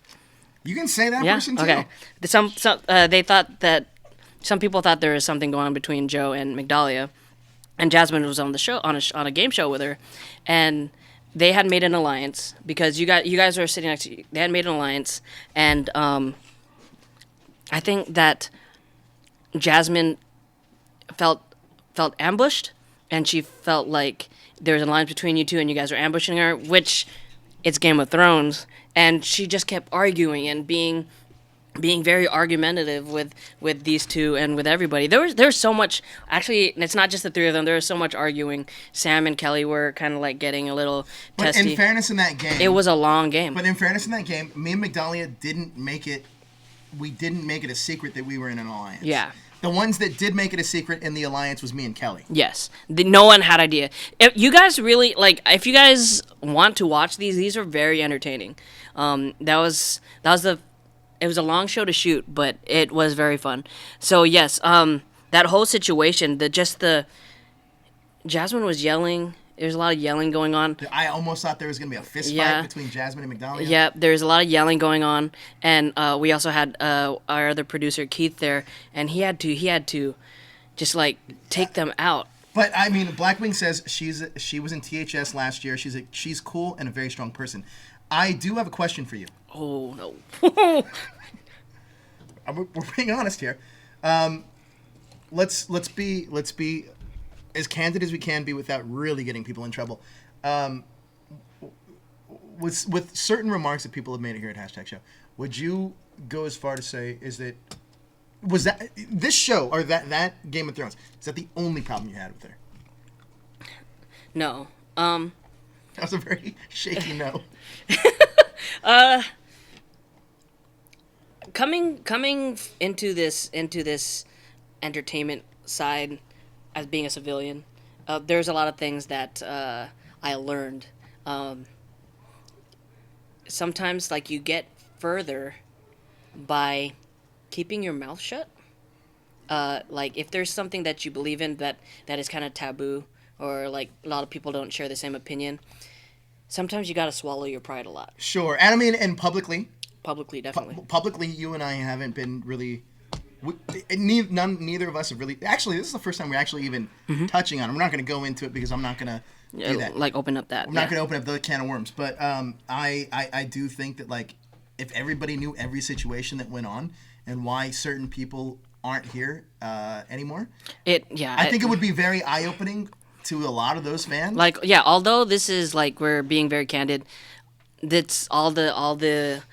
Speaker 1: You can say that person too.
Speaker 2: Okay. They thought that some people thought there was something going on between Joe and Migdalia, and Jasmine was on the show on a game show with her, and they had made an alliance because you guys were sitting next to. They had made an alliance, and I think that Jasmine felt ambushed, and she felt like there was an alliance between you two, and you guys were ambushing her, which it's Game of Thrones, and she just kept arguing and being very argumentative with these two and with everybody. There was so much. Actually, it's not just the three of them. There was so much arguing. Sam and Kelly were kind of like getting a little testy.
Speaker 1: But in fairness, in that game,
Speaker 2: it was a long game.
Speaker 1: But in fairness, in that game, me and Migdalia didn't make it. We didn't make it a secret that we were in an alliance.
Speaker 2: Yeah.
Speaker 1: The ones that did make it a secret in the alliance was me and Kelly.
Speaker 2: Yes. No one had idea. If you guys really if you guys want to watch these are very entertaining. It was a long show to shoot, but it was very fun. So yes, that whole situation, Jasmine was yelling. There's a lot of yelling going on.
Speaker 1: I almost thought there was going to be a fist fight between Jasmine and Migdalia.
Speaker 2: Yeah, there's a lot of yelling going on, and we also had our other producer Keith there, and he had to just like take them out.
Speaker 1: But I mean, Blackwing says she was in THS last year. She's cool and a very strong person. I do have a question for you.
Speaker 2: Oh no.
Speaker 1: We're being honest here. Let's be as candid as we can be without really getting people in trouble. With certain remarks that people have made here at Hashtag Show, would you go as far to say was that this show or that Game of Thrones, is that the only problem you had with her?
Speaker 2: No.
Speaker 1: That was a very shaky no.
Speaker 2: Coming into this entertainment side as being a civilian, there's a lot of things that I learned. Sometimes like you get further by keeping your mouth shut. Like if there's something that you believe in that is kind of taboo, or like a lot of people don't share the same opinion, sometimes you got to swallow your pride a lot.
Speaker 1: Sure. And I mean, and publicly,
Speaker 2: definitely.
Speaker 1: Publicly, you and I haven't been really. Neither of us have really. Actually, this is the first time we're actually even touching on it. We're not going to go into it because I'm not going to do that.
Speaker 2: Like open up that.
Speaker 1: I'm not going to open up the can of worms. But I do think that like if everybody knew every situation that went on and why certain people aren't here anymore, I think it would be very eye opening to a lot of those fans.
Speaker 2: Like although this is like we're being very candid, that's all the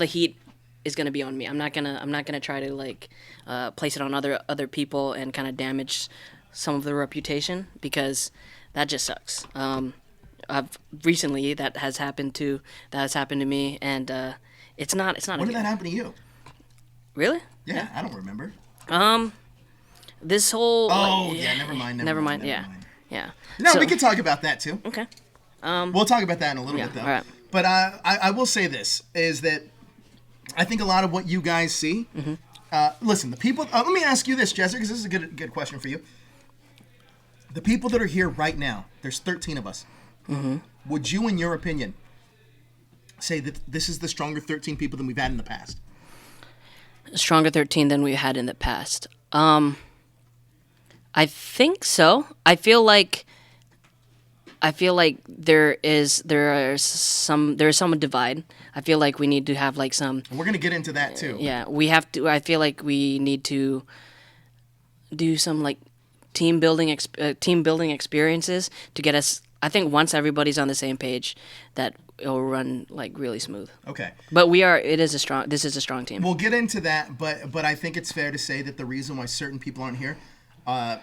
Speaker 2: heat is gonna be on me. I'm not gonna try to like place it on other people and kind of damage some of their reputation, because that just sucks. Recently that has happened to me, and it's not.
Speaker 1: When did that happen to you?
Speaker 2: Really?
Speaker 1: Yeah, I don't remember.
Speaker 2: This whole.
Speaker 1: Oh yeah, never mind.
Speaker 2: Yeah.
Speaker 1: No, we can talk about that too.
Speaker 2: Okay.
Speaker 1: We'll talk about that in a little bit though.
Speaker 2: All right.
Speaker 1: But I will say this is that I think a lot of what you guys see. Listen, the people. Let me ask you this, Jezzer, because this is a good question for you. The people that are here right now, there's 13 of us. Would you, in your opinion, say that this is the stronger 13 people than we've had in the past?
Speaker 2: Stronger 13 than we had in the past. I think so. I feel like there is some divide. I feel like we need to have like some.
Speaker 1: And we're gonna get into that too.
Speaker 2: Yeah, we have to. I feel like we need to do some like team building experiences to get us I think once everybody's on the same page, that it'll run like really smooth.
Speaker 1: Okay.
Speaker 2: But this is a strong team.
Speaker 1: We'll get into that, but I think it's fair to say that the reason why certain people aren't here, I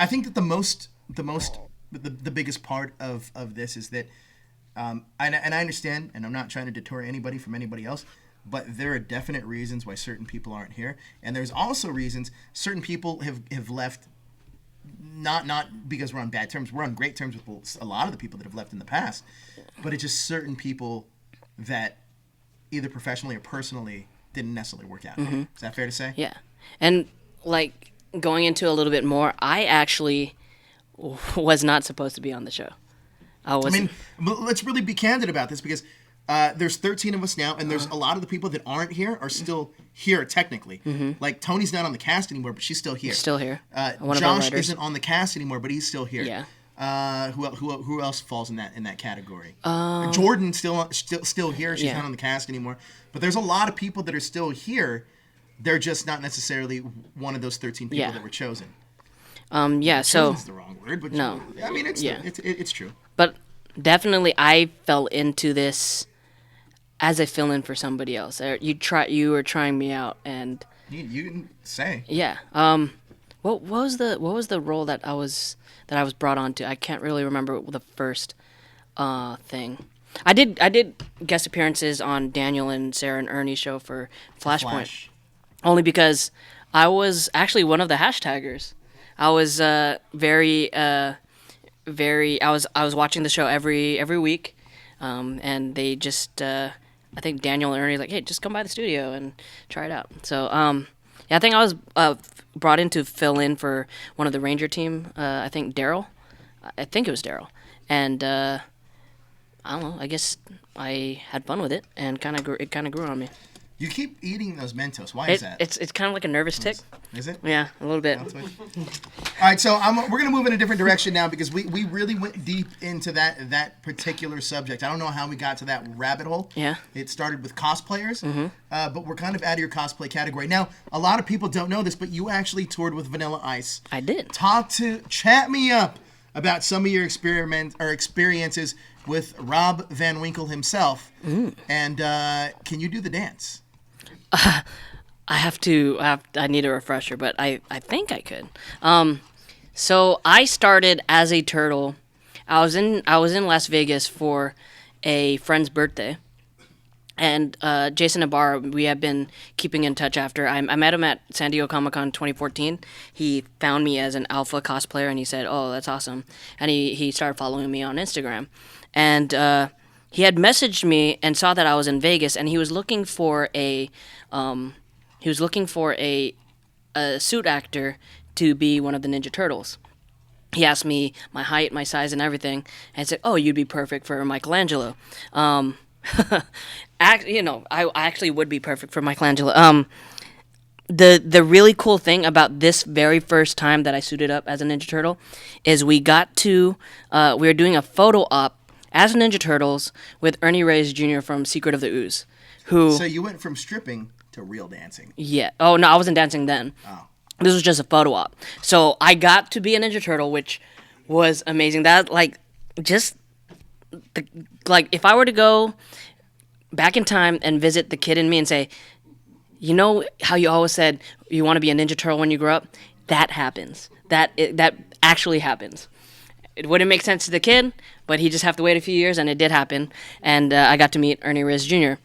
Speaker 1: think that the biggest part of this is that, and I understand, and I'm not trying to deter anybody from anybody else, but there are definite reasons why certain people aren't here, and there's also reasons certain people have left. Not because we're on bad terms. We're on great terms with a lot of the people that have left in the past, but it's just certain people that either professionally or personally didn't necessarily work out. Mm-hmm. Is that fair to say?
Speaker 2: Yeah. And like going into a little bit more, I actually was not supposed to be on the show.
Speaker 1: I mean, let's really be candid about this because there's 13 of us now, and there's a lot of the people that aren't here are still here technically. Mm-hmm. Like Tony's not on the cast anymore, but she's still here.
Speaker 2: Still here.
Speaker 1: Josh isn't on the cast anymore, but he's still here.
Speaker 2: Yeah.
Speaker 1: Who else falls in that category? Jordan's still here. She's not on the cast anymore. But there's a lot of people that are still here. They're just not necessarily one of those 13 people that were chosen.
Speaker 2: So
Speaker 1: chosen's the wrong word, but
Speaker 2: no.
Speaker 1: I mean it's true.
Speaker 2: But definitely, I fell into this as a fill-in for somebody else. You were trying me out, and
Speaker 1: you didn't say.
Speaker 2: Yeah. What was the role that I was brought on to? I can't really remember the first thing. I did guest appearances on Daniel and Sarah and Ernie's show for Flashpoint, only because I was actually one of the hashtaggers. I was I was watching the show every week, and they just I think Daniel and Ernie were like, hey, just come by the studio and try it out. So I think I was brought in to fill in for one of the Ranger team. I think Daryl. I think it was Daryl, and I don't know. I guess I had fun with it, and it kind of grew on me.
Speaker 1: You keep eating those Mentos. Why is that?
Speaker 2: It's kind of like a nervous tick.
Speaker 1: Is it?
Speaker 2: Yeah, a little bit.
Speaker 1: All right, so we're going to move in a different direction now because we really went deep into that particular subject. I don't know how we got to that rabbit hole.
Speaker 2: Yeah.
Speaker 1: It started with cosplayers, but we're kind of out of your cosplay category. Now, a lot of people don't know this, but you actually toured with Vanilla Ice.
Speaker 2: I did.
Speaker 1: Chat me up about some of your experiences with Rob Van Winkle himself. And can you do the dance?
Speaker 2: I need a refresher, but I think I could. So I started as a turtle. I was in Las Vegas for a friend's birthday, and Jason Ibarra, we have been keeping in touch after. I met him at San Diego Comic-Con 2014. He found me as an alpha cosplayer, and he said, "Oh, that's awesome," and he started following me on Instagram, and he had messaged me and saw that I was in Vegas, and he was looking for a suit actor to be one of the Ninja Turtles. He asked me my height, my size, and everything, and I said, "Oh, you'd be perfect for Michelangelo." I actually would be perfect for Michelangelo. The really cool thing about this very first time that I suited up as a Ninja Turtle is we were doing a photo op as Ninja Turtles with Ernie Reyes Jr. from Secret of the Ooze.
Speaker 1: So you went from stripping to real dancing.
Speaker 2: Yeah. Oh, no, I wasn't dancing then.
Speaker 1: Oh.
Speaker 2: This was just a photo op. So I got to be a Ninja Turtle, which was amazing. That, if I were to go back in time and visit the kid in me and say, you know how you always said you want to be a Ninja Turtle when you grow up? That happens. That actually happens. It wouldn't make sense to the kid, but he just have to wait a few years, and it did happen. And I got to meet Ernie Reyes Jr.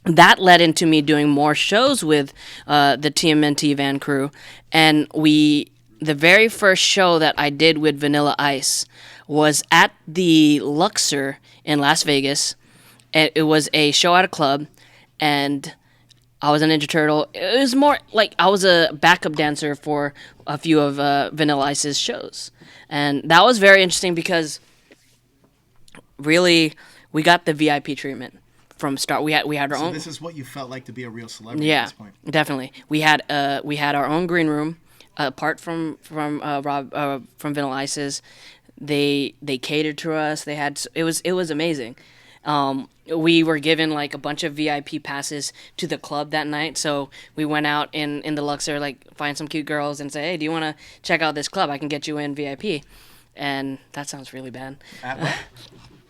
Speaker 2: That led into me doing more shows with the TMNT Van crew. And the very first show that I did with Vanilla Ice was at the Luxor in Las Vegas. It was a show at a club, and I was a Ninja Turtle. It was more like I was a backup dancer for a few of Vanilla Ice's shows. And that was very interesting because really we got the VIP treatment from start. We had our own.
Speaker 1: So this is what you felt like to be a real celebrity at this point.
Speaker 2: Yeah, definitely. We had our own green room apart from Rob from Vanilla Ice's. They catered to us. It was amazing. We were given like a bunch of VIP passes to the club that night, so we went out in the Luxor, like find some cute girls and say, hey, do you want to check out this club? I can get you in VIP. and that sounds really bad.
Speaker 1: What?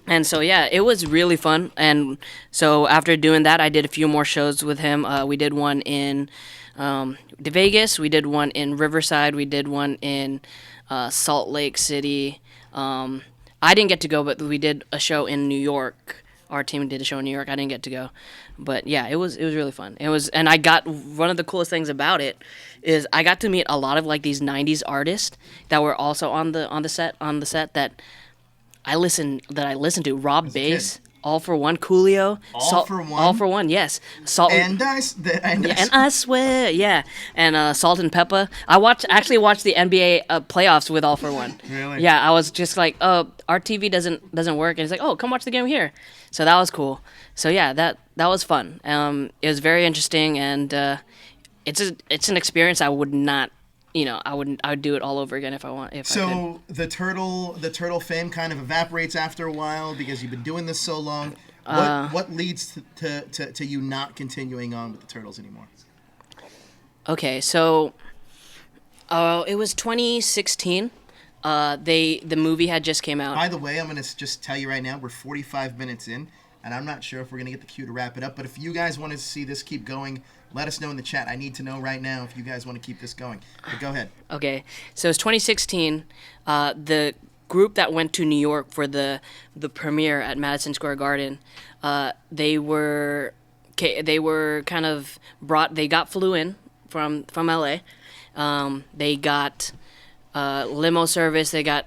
Speaker 2: And so yeah, it was really fun. And so after doing that, I did a few more shows with him. We did one in Vegas. We did one in Riverside. We did one in Salt Lake City. I didn't get to go, but we did a show in New York. Our team did a show in New York. I didn't get to go, but yeah, it was really fun. And I got one of the coolest things about it is I got to meet a lot of like these '90s artists that were also on the set that I listened to. Rob Bass, All For One, Coolio,
Speaker 1: All For One?
Speaker 2: All For One, yes. Salt
Speaker 1: And
Speaker 2: I swear, yeah, and Salt and Pepper. I actually watched the NBA playoffs with All For One.
Speaker 1: Really?
Speaker 2: Yeah, I was just like, oh, our TV doesn't work, and he's like, oh, come watch the game here. So that was cool. So yeah, that was fun. It was very interesting, and it's an experience I would not. I would do it all over again if I want. I could.
Speaker 1: So the turtle fame kind of evaporates after a while because you've been doing this so long. What leads to you not continuing on with the turtles anymore?
Speaker 2: Okay, so it was 2016. The movie had just came out.
Speaker 1: By the way, I'm gonna just tell you right now, we're 45 minutes in, and I'm not sure if we're gonna get the cue to wrap it up. But if you guys want to see this keep going, let us know in the chat. I need to know right now if you guys want to keep this going. But go ahead.
Speaker 2: Okay, so it's 2016. The group that went to New York for the premiere at Madison Square Garden, they were kind of brought. They flew in from LA. They got limo service. They got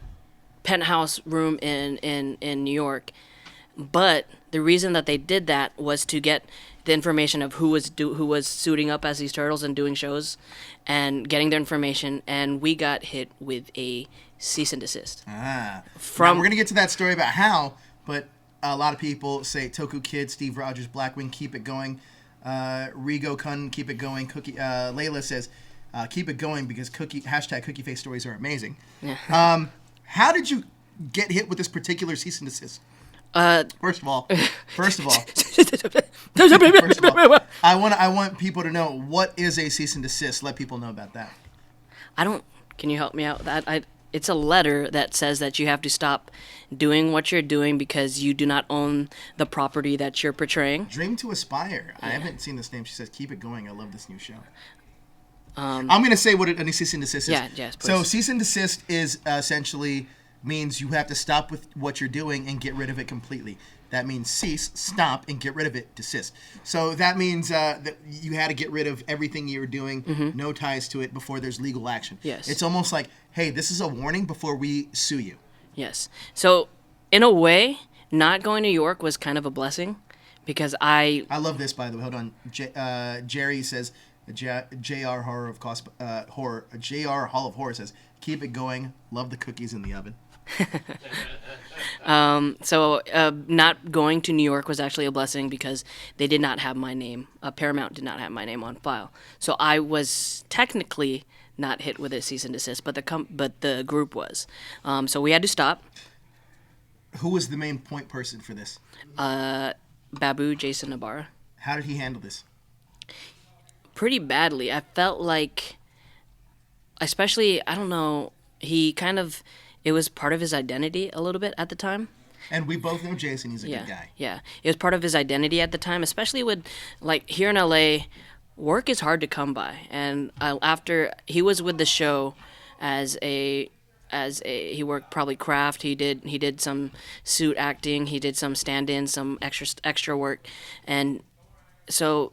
Speaker 2: penthouse room in New York. But the reason that they did that was to get the information of who was suiting up as these turtles and doing shows and getting their information, and we got hit with a cease and desist.
Speaker 1: Now we're going to get to that story about how, but a lot of people say Toku Kid, Steve Rogers, Blackwing, keep it going. Rigo Kun, keep it going. Layla says, keep it going because hashtag cookie face stories are amazing.
Speaker 2: Yeah.
Speaker 1: How did you get hit with this particular cease and desist? First of all, I want people to know, what is a cease and desist. Let people know about that.
Speaker 2: Can you help me out with that? It's a letter that says that you have to stop doing what you're doing because you do not own the property that you're portraying.
Speaker 1: Dream to Aspire. Yeah. I haven't seen this name. She says, keep it going. I love this new show. I'm going to say what a cease and desist is.
Speaker 2: Yeah, yes, please.
Speaker 1: So cease and desist is essentially means you have to stop with what you're doing and get rid of it completely. That means cease, stop, and get rid of it, desist. So that means that you had to get rid of everything you were doing, no ties to it, before there's legal action.
Speaker 2: Yes.
Speaker 1: It's almost like, hey, this is a warning before we sue you.
Speaker 2: Yes. So, in a way, not going to New York was kind of a blessing because I
Speaker 1: love this, by the way. Hold on. Jerry says, JR Horror of Horror. JR Hall of Horror says, keep it going. Love the cookies in the oven.
Speaker 2: So not going to New York was actually a blessing because they did not have my name. Paramount did not have my name on file. So I was technically not hit with a cease and desist, but the group was. So we had to stop.
Speaker 1: Who was the main point person for this?
Speaker 2: Babu Jason Nabarra.
Speaker 1: How did he handle this?
Speaker 2: Pretty badly. I felt like, especially, I don't know, it was part of his identity a little bit at the time.
Speaker 1: And we both know Jason. He's a good guy.
Speaker 2: Yeah. It was part of his identity at the time, especially with, like, here in LA, work is hard to come by. And after he was with the show he worked probably craft. He did some suit acting. He did some stand-in, some extra work. And so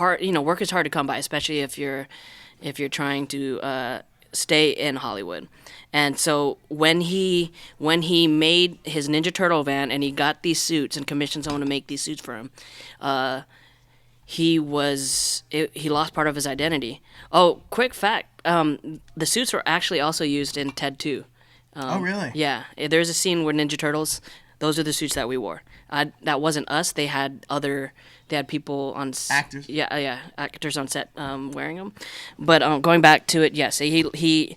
Speaker 2: work is hard to come by, especially if you're trying to stay in Hollywood. And so when he made his Ninja Turtle van and he got these suits and commissioned someone to make these suits for him, he lost part of his identity. Oh, quick fact: the suits were actually also used in Ted 2.
Speaker 1: Oh, really?
Speaker 2: Yeah, there's a scene where Ninja Turtles. Those are the suits that we wore. That wasn't us. They had people on
Speaker 1: actors.
Speaker 2: Yeah, actors on set wearing them. But going back to it, yes, he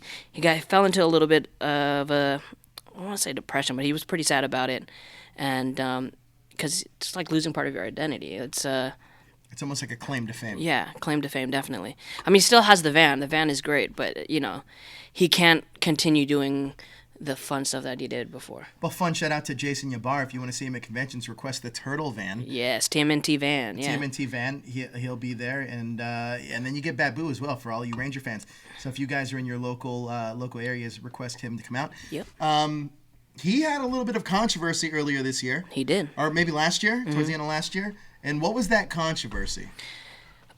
Speaker 2: fell into a little bit of I don't want to say depression, but he was pretty sad about it, and because it's like losing part of your identity. It's
Speaker 1: almost like a claim to fame.
Speaker 2: Yeah, claim to fame, definitely. I mean, he still has the van. The van is great, but he can't continue doing the fun stuff that he did before.
Speaker 1: Well, fun shout out to Jason Yabar. If you want to see him at conventions, request the Turtle Van.
Speaker 2: Yes, TMNT Van. Yeah.
Speaker 1: TMNT Van. He'll be there, and then you get Babu as well for all you Ranger fans. So if you guys are in your local areas, request him to come out.
Speaker 2: Yep.
Speaker 1: He had a little bit of controversy earlier this year.
Speaker 2: He did.
Speaker 1: Or maybe last year, towards the end of last year. And what was that controversy?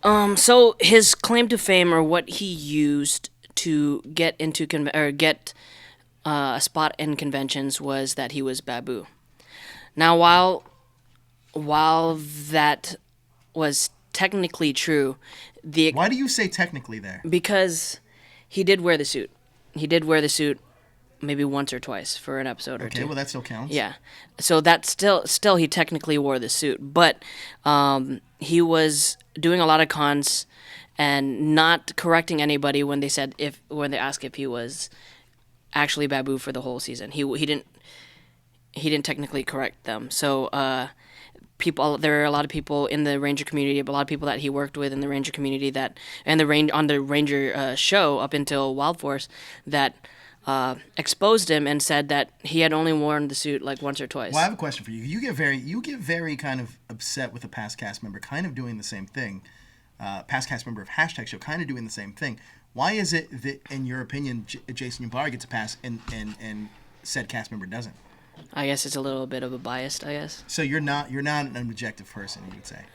Speaker 2: So his claim to fame, or what he used to get into a spot in conventions, was that he was Babu. Now, while that was technically true,
Speaker 1: why do you say technically there?
Speaker 2: Because he did wear the suit. He did wear the suit maybe once or twice for an episode or two.
Speaker 1: Okay, well, that still counts.
Speaker 2: Yeah. So that still he technically wore the suit, but he was doing a lot of cons and not correcting anybody when they asked if he was actually Babu for the whole season. He didn't technically correct them. So there are a lot of people in the Ranger community, a lot of people that he worked with in the Ranger community on the Ranger show up until Wild Force that exposed him and said that he had only worn the suit like once or twice.
Speaker 1: Well, I have a question for you. You get very kind of upset with a past cast member kind of doing the same thing. Past cast member of Hashtag Show kind of doing the same thing. Why is it that, in your opinion, Jason Yabar gets a pass and said cast member doesn't?
Speaker 2: I guess it's a little bit of a bias, I guess.
Speaker 1: So you're not an objective person, you would say.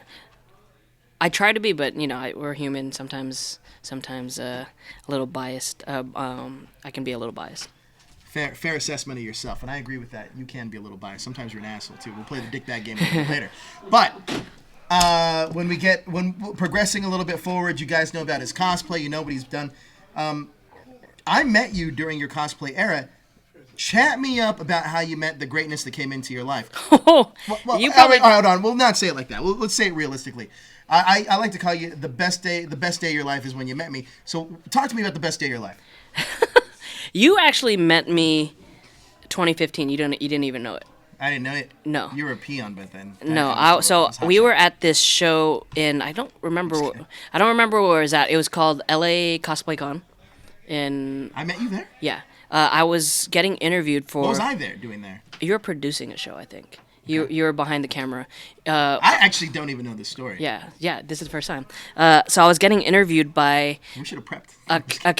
Speaker 2: I try to be, but we're human. Sometimes a little biased. I can be a little biased.
Speaker 1: Fair assessment of yourself, and I agree with that. You can be a little biased. Sometimes you're an asshole too. We'll play the dick bag game a little bit later. But when we're progressing a little bit forward, you guys know about his cosplay. You know what he's done. I met you during your cosplay era. Chat me up about how you met the greatness that came into your life.
Speaker 2: You probably...
Speaker 1: Hold on. We'll not say it like that. Let's say it realistically. I like to call you the best day. The best day of your life is when you met me. So talk to me about the best day of your life.
Speaker 2: You actually met me 2015. You didn't even know it.
Speaker 1: I didn't know it.
Speaker 2: No.
Speaker 1: You were a peon, but then.
Speaker 2: No. We were at this show in I don't remember where it was at. It was called LA Cosplay Con.
Speaker 1: I met you there?
Speaker 2: Yeah. I was getting interviewed for...
Speaker 1: What was I doing there?
Speaker 2: You were producing a show, I think. You were behind the camera.
Speaker 1: I actually don't even know this story.
Speaker 2: Yeah. This is the first time. So I was getting interviewed by...
Speaker 1: We should have prepped.
Speaker 2: a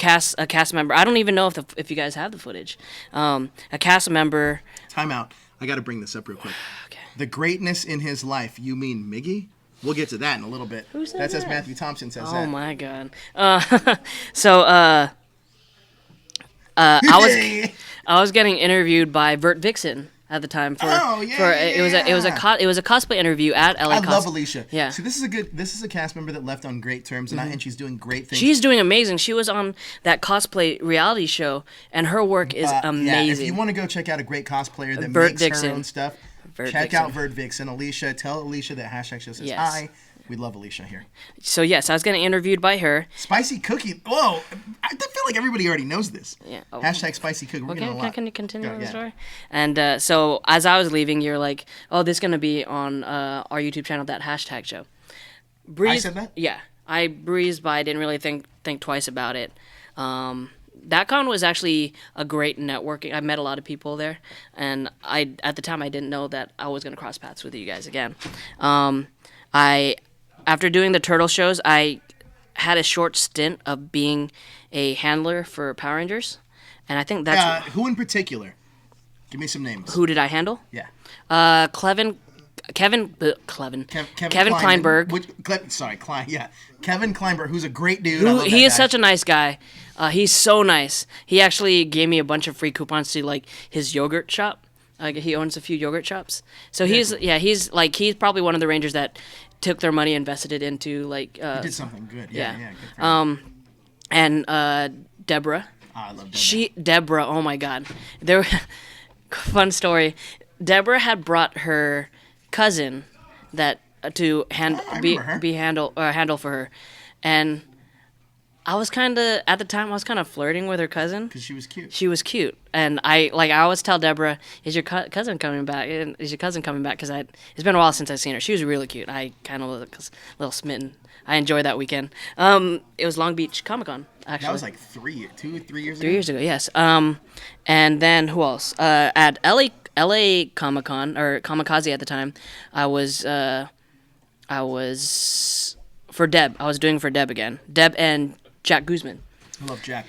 Speaker 2: cast member. I don't even know if you guys have the footage. A cast member...
Speaker 1: Time out. I got to bring this up real quick.
Speaker 2: Okay.
Speaker 1: The greatness in his life. You mean Miggy? We'll get to that in a little bit.
Speaker 2: Who said
Speaker 1: that? Says
Speaker 2: that?
Speaker 1: Matthew Thompson says
Speaker 2: that.
Speaker 1: that.
Speaker 2: Oh my God. I was getting interviewed by Vert Vixen at the time it was a cosplay interview at LA.
Speaker 1: I love Alicia.
Speaker 2: Yeah.
Speaker 1: See, this is a cast member that left on great terms, and she's doing great things.
Speaker 2: She's doing amazing. She was on that cosplay reality show, and her work is amazing.
Speaker 1: Yeah, if you want to go check out a great cosplayer that
Speaker 2: Vert
Speaker 1: makes
Speaker 2: Vixen.
Speaker 1: her own stuff, check out Vert Vixen. Alicia, tell Alicia that Hashtag Show says hi. We love Alicia here.
Speaker 2: So yes, I was getting interviewed by her.
Speaker 1: Spicy cookie. Whoa, I feel like everybody already knows this.
Speaker 2: Yeah. Oh.
Speaker 1: Hashtag spicy cookie. We're gonna
Speaker 2: Can you continue the story? And so as I was leaving, you're like, "Oh, this is gonna be on our YouTube channel, that Hashtag Show."
Speaker 1: I said that.
Speaker 2: Yeah, I breezed by. Didn't really think twice about it. That con was actually a great networking. I met a lot of people there, and at the time I didn't know that I was gonna cross paths with you guys again. After doing the Turtle shows, I had a short stint of being a handler for Power Rangers, and I think that's...
Speaker 1: who in particular? Give me some names.
Speaker 2: Who did I handle?
Speaker 1: Yeah.
Speaker 2: Kevin Kleinberg.
Speaker 1: Kevin Kleinberg, who's a great dude.
Speaker 2: He is such a nice guy. He's so nice. He actually gave me a bunch of free coupons to like his yogurt shop. He owns a few yogurt shops. So he's probably one of the Rangers that took their money, invested it into like.
Speaker 1: He did something good. Yeah. Good
Speaker 2: and Deborah.
Speaker 1: Oh, I love Deborah.
Speaker 2: Deborah. Oh my God, fun story. Deborah had brought her cousin to handle for her, and I was kind of at the time. I was kind of flirting with her cousin.
Speaker 1: Because she was cute.
Speaker 2: She was cute, and I always tell Deborah, "Is your cousin coming back? Is your cousin coming back?" Because it's been a while since I've seen her. She was really cute. I kind of was a little smitten. I enjoyed that weekend. It was Long Beach Comic Con. Actually,
Speaker 1: That was like 3 years ago.
Speaker 2: 3 years ago. Yes. And then who else? At LA Comic Con or Kamikaze at the time, I was for Deb. I was doing for Deb again. Deb and Jack Guzman.
Speaker 1: I love Jack.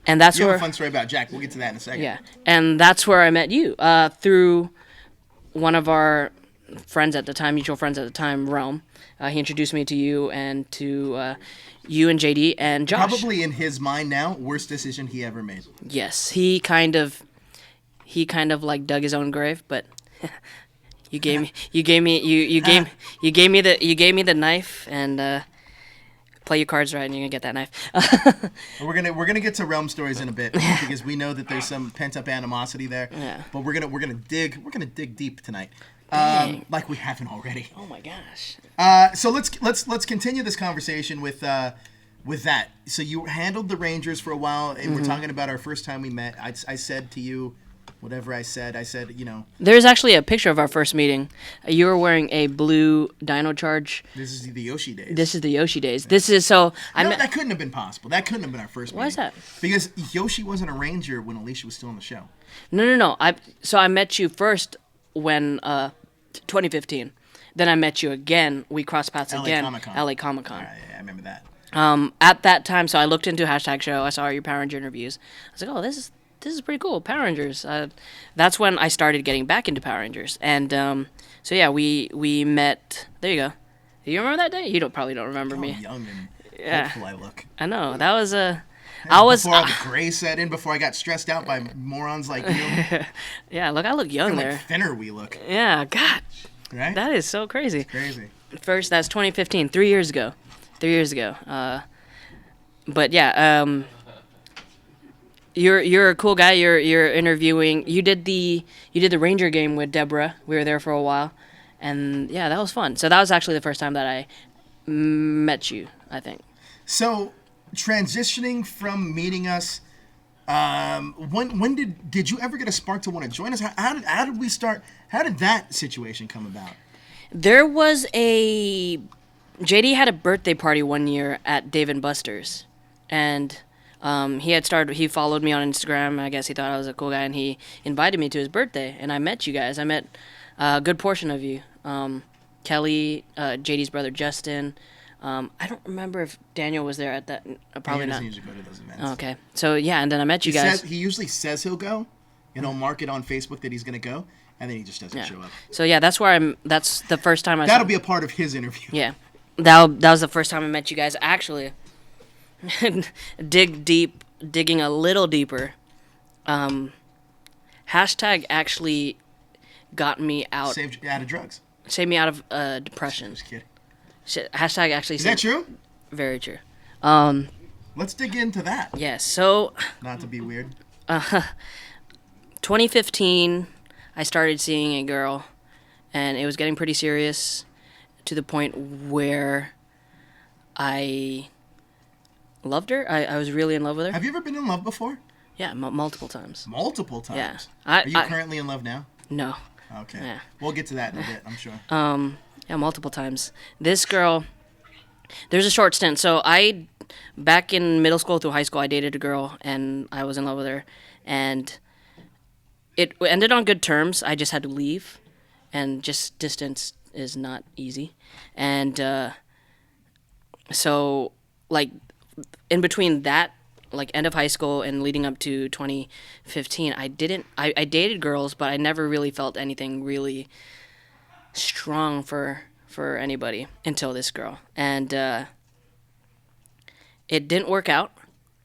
Speaker 2: And that's
Speaker 1: You
Speaker 2: where
Speaker 1: have a fun story about Jack. We'll get to that in a second.
Speaker 2: yeah, and that's where I met you through one of our friends at the time, mutual friends at the time, Rome. He introduced me to you and to you and JD and Josh.
Speaker 1: Probably in his mind now, worst decision he ever made.
Speaker 2: Yes, he kind of like dug his own grave, but you gave me the knife and play your cards right and you're gonna get that knife.
Speaker 1: We're gonna get to realm stories in a bit because we know that there's some pent up animosity there.
Speaker 2: Yeah.
Speaker 1: But we're gonna dig deep tonight, like we haven't already.
Speaker 2: Oh my gosh.
Speaker 1: So let's continue this conversation with that. So you handled the Rangers for a while, and we're talking about our first time we met. I said to you, whatever I said,
Speaker 2: There's actually a picture of our first meeting. You were wearing a blue Dino Charge.
Speaker 1: This is the Yoshi days.
Speaker 2: This is the Yoshi days. This is so.
Speaker 1: That couldn't have been possible. That couldn't have been our first meeting.
Speaker 2: Why is that?
Speaker 1: Because Yoshi wasn't a Ranger when Alicia was still on the show.
Speaker 2: No. I met you first when 2015. Then I met you again. We crossed paths again. LA Comic Con.
Speaker 1: Yeah, I remember that.
Speaker 2: At that time, so I looked into #show. I saw your Power Ranger interviews. I was like, oh, this is pretty cool. Power Rangers. That's when I started getting back into Power Rangers. And so yeah, we met. There you go. Do you remember that day? You probably don't remember me.
Speaker 1: Young and hopeful I look.
Speaker 2: I know that was a.
Speaker 1: Before all the gray set in, before I got stressed out by morons like you.
Speaker 2: Yeah, look, I look young there.
Speaker 1: Like thinner we look.
Speaker 2: Yeah, God.
Speaker 1: Right?
Speaker 2: That is so crazy.
Speaker 1: It's crazy.
Speaker 2: First, that's 2015, 3 years ago. 3 years ago. But yeah, you're a cool guy. You're interviewing. You did the Ranger game with Deborah. We were there for a while, and yeah, that was fun. So that was actually the first time that I met you, I think.
Speaker 1: So transitioning from meeting us, when did you ever get a spark to want to join us? How did we start? How did that situation come about?
Speaker 2: There was JD had a birthday party one year at Dave & Buster's, and he followed me on Instagram. I guess he thought I was a cool guy, and he invited me to his birthday, and I met you guys. I met a good portion of you. Kelly, JD's brother Justin. I don't remember if Daniel was there at that. Probably not.
Speaker 1: He doesn't usually go to those events.
Speaker 2: Okay. So yeah, and then I met you guys.
Speaker 1: He usually says he'll go, and he'll mark it on Facebook that he's going to go, and then he just doesn't show up.
Speaker 2: So yeah, that's the first time
Speaker 1: That'll be a part of his interview.
Speaker 2: Yeah. That was the first time I met you guys. Actually, digging a little deeper. Hashtag actually got me out.
Speaker 1: Saved you out of drugs.
Speaker 2: Saved me out of depression.
Speaker 1: Just kidding.
Speaker 2: Hashtag actually.
Speaker 1: Is that true?
Speaker 2: Very true.
Speaker 1: Let's dig into that.
Speaker 2: Yes. So.
Speaker 1: Not to be weird.
Speaker 2: 2015, I started seeing a girl, and it was getting pretty serious. To the point where I loved her. I was really in love with her.
Speaker 1: Have you ever been in love before?
Speaker 2: Yeah, multiple times.
Speaker 1: Multiple times?
Speaker 2: Yeah.
Speaker 1: Are you currently in love now?
Speaker 2: No.
Speaker 1: Okay.
Speaker 2: Yeah.
Speaker 1: We'll get to that in a bit, I'm sure.
Speaker 2: Yeah, multiple times. This girl, there's a short stint. So back in middle school through high school, I dated a girl, and I was in love with her. And it ended on good terms. I just had to leave, and just distance is not easy. And so like in between that, like end of high school and leading up to 2015, I dated girls, but I never really felt anything really strong for anybody until this girl. And it didn't work out.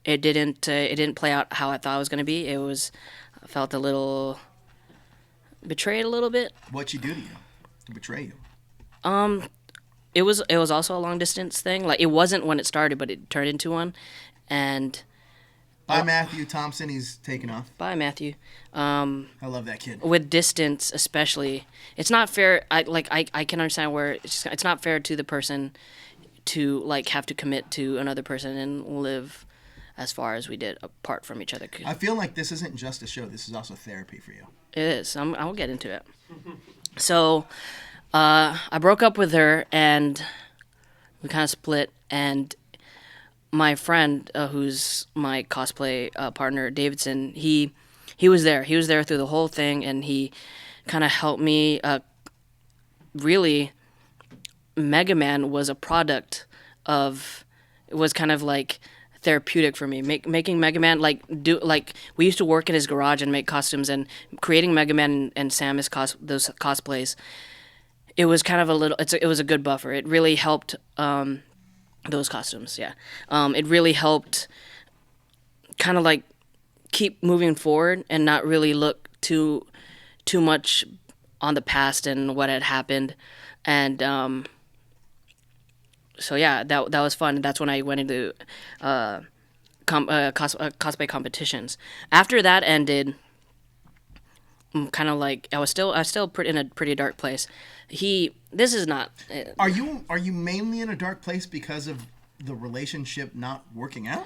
Speaker 2: It didn't play out how I thought it was going to be. I felt a little betrayed a little bit.
Speaker 1: What'd she do to you to betray you?
Speaker 2: It was also a long distance thing. Like, it wasn't when it started, but it turned into one. And
Speaker 1: bye, Matthew Thompson. He's taken off.
Speaker 2: Bye, Matthew.
Speaker 1: I love that kid.
Speaker 2: With distance, especially, it's not fair. I can understand where it's not fair to the person to commit to another person and live as far as we did apart from each other.
Speaker 1: I feel like this isn't just a show. This is also therapy for you.
Speaker 2: It is. I'll get into it. So, I broke up with her, and we kind of split. And my friend, who's my cosplay partner, Davidson, he was there. He was there through the whole thing, and he kind of helped me. Really, Mega Man was a product of. It was kind of like therapeutic for me. Making Mega Man we used to work in his garage and make costumes, and creating Mega Man and Samus those cosplays. It was kind of it was a good buffer. It really helped those costumes. Yeah, it really helped kind of like keep moving forward and not really look too much on the past and what had happened, and so yeah, that was fun. That's when I went into cosplay competitions. After that ended, kind of like I was still in a pretty dark place. This is not.
Speaker 1: Are you mainly in a dark place because of the relationship not working out?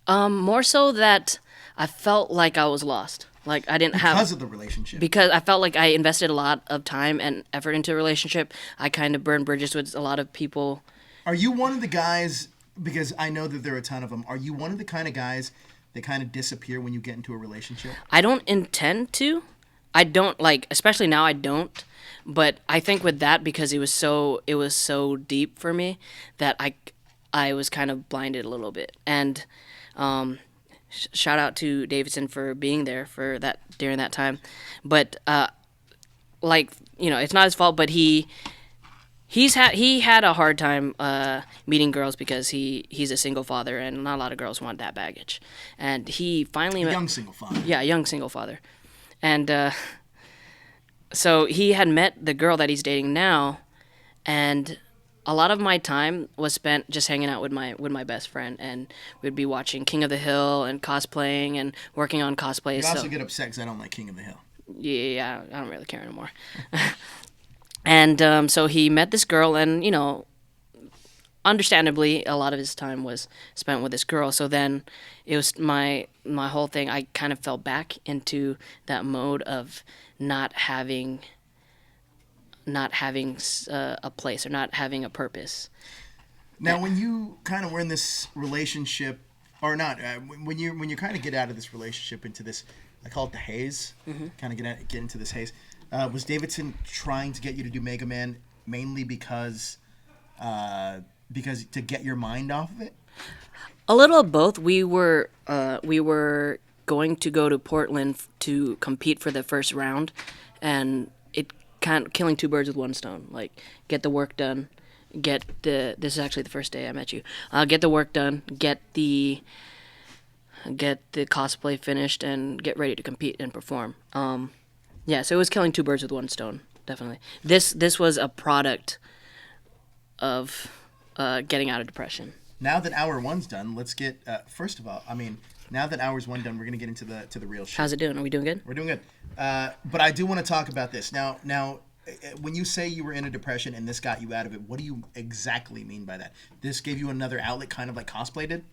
Speaker 2: More so that I felt like I was lost. Like I didn't have
Speaker 1: because of the relationship.
Speaker 2: Because I felt like I invested a lot of time and effort into a relationship. I kind of burned bridges with a lot of people.
Speaker 1: Are you one of the guys, because I know that there are a ton of them, are you one of the kind of guys that kind of disappear when you get into a relationship?
Speaker 2: I don't intend to. I don't, especially now I don't. But I think with that, because it was so deep for me that I was kind of blinded a little bit. And shout out to Davidson for being there for that during that time. But it's not his fault, but he had a hard time meeting girls because he's a single father, and not a lot of girls want that baggage. And he finally
Speaker 1: young single father.
Speaker 2: Yeah, young single father. And so he had met the girl that he's dating now, and a lot of my time was spent just hanging out with my best friend, and we'd be watching King of the Hill and cosplaying and working on cosplays.
Speaker 1: You also get upset because I don't like King of the Hill.
Speaker 2: Yeah, I don't really care anymore. And so he met this girl, and understandably, a lot of his time was spent with this girl. So then it was my whole thing. I kind of fell back into that mode of not having a place or not having a purpose.
Speaker 1: Now, when you kind of were in this relationship, or not, when you kind of get out of this relationship into this, I call it the haze, kind of get into this haze. Was Davidson trying to get you to do Mega Man mainly because to get your mind off of it?
Speaker 2: A little of both. We were going to go to Portland to compete for the first round, and it kind of killing two birds with one stone. Like, get the work done. This is actually the first day I met you. Get the work done. Get the cosplay finished, and get ready to compete and perform. Yeah, so it was killing two birds with one stone, definitely. This was a product of getting out of depression.
Speaker 1: Now that hour one's done, let's get first of all, now that hour's one done, we're gonna get into the real shit.
Speaker 2: How's it doing? Are we doing good?
Speaker 1: We're doing good. But I do want to talk about this. Now, when you say you were in a depression and this got you out of it, what do you exactly mean by that? This gave you another outlet, kind of like cosplay did?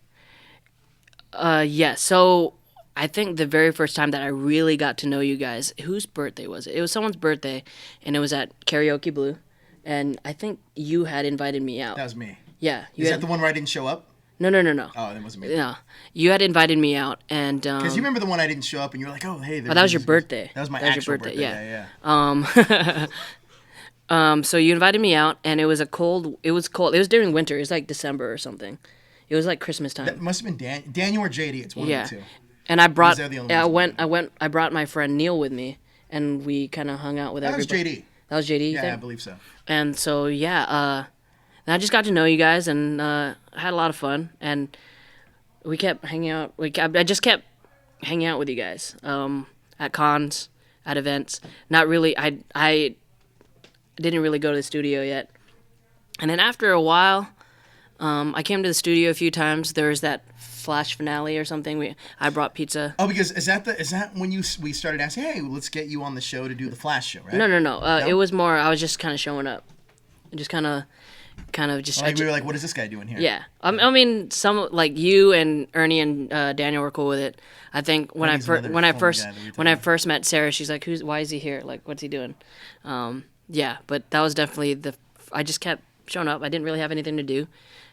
Speaker 2: Yeah, so I think the very first time that I really got to know you guys, whose birthday was it? It was someone's birthday, and it was at Karaoke Blue, and I think you had invited me out.
Speaker 1: That was me.
Speaker 2: Yeah.
Speaker 1: Is that the one where I didn't show up?
Speaker 2: No.
Speaker 1: Oh, that wasn't me.
Speaker 2: No. You had invited me out, and...
Speaker 1: Because you remember the one I didn't show up, and you were like, oh, hey...
Speaker 2: that was your birthday.
Speaker 1: That was my actual birthday. Yeah.
Speaker 2: So you invited me out, and it was cold. It was during winter. It was like December or something. It was like Christmas time.
Speaker 1: That must have been Daniel or JD. It's one of the two.
Speaker 2: And I brought I brought my friend Neil with me, and we kind of hung out with everybody.
Speaker 1: That was JD.
Speaker 2: That was JD.
Speaker 1: Yeah, I believe so.
Speaker 2: And so and I just got to know you guys, and had a lot of fun, and we kept hanging out. I just kept hanging out with you guys at cons, at events. Not really. I didn't really go to the studio yet, and then after a while, I came to the studio a few times. There was that Flash finale or something. I brought pizza.
Speaker 1: Oh, because is that when we started asking, hey, let's get you on the show to do the Flash show, right?
Speaker 2: No. It was more, I was just kind of showing up. Just kind of kind of just.
Speaker 1: Like we were like, what is this guy doing here?
Speaker 2: Yeah, I mean, some like you and Ernie and Daniel were cool with it. I think when I first met Sarah, she's like, why is he here? Like, what's he doing? Yeah, but that was definitely I just kept showing up. I didn't really have anything to do.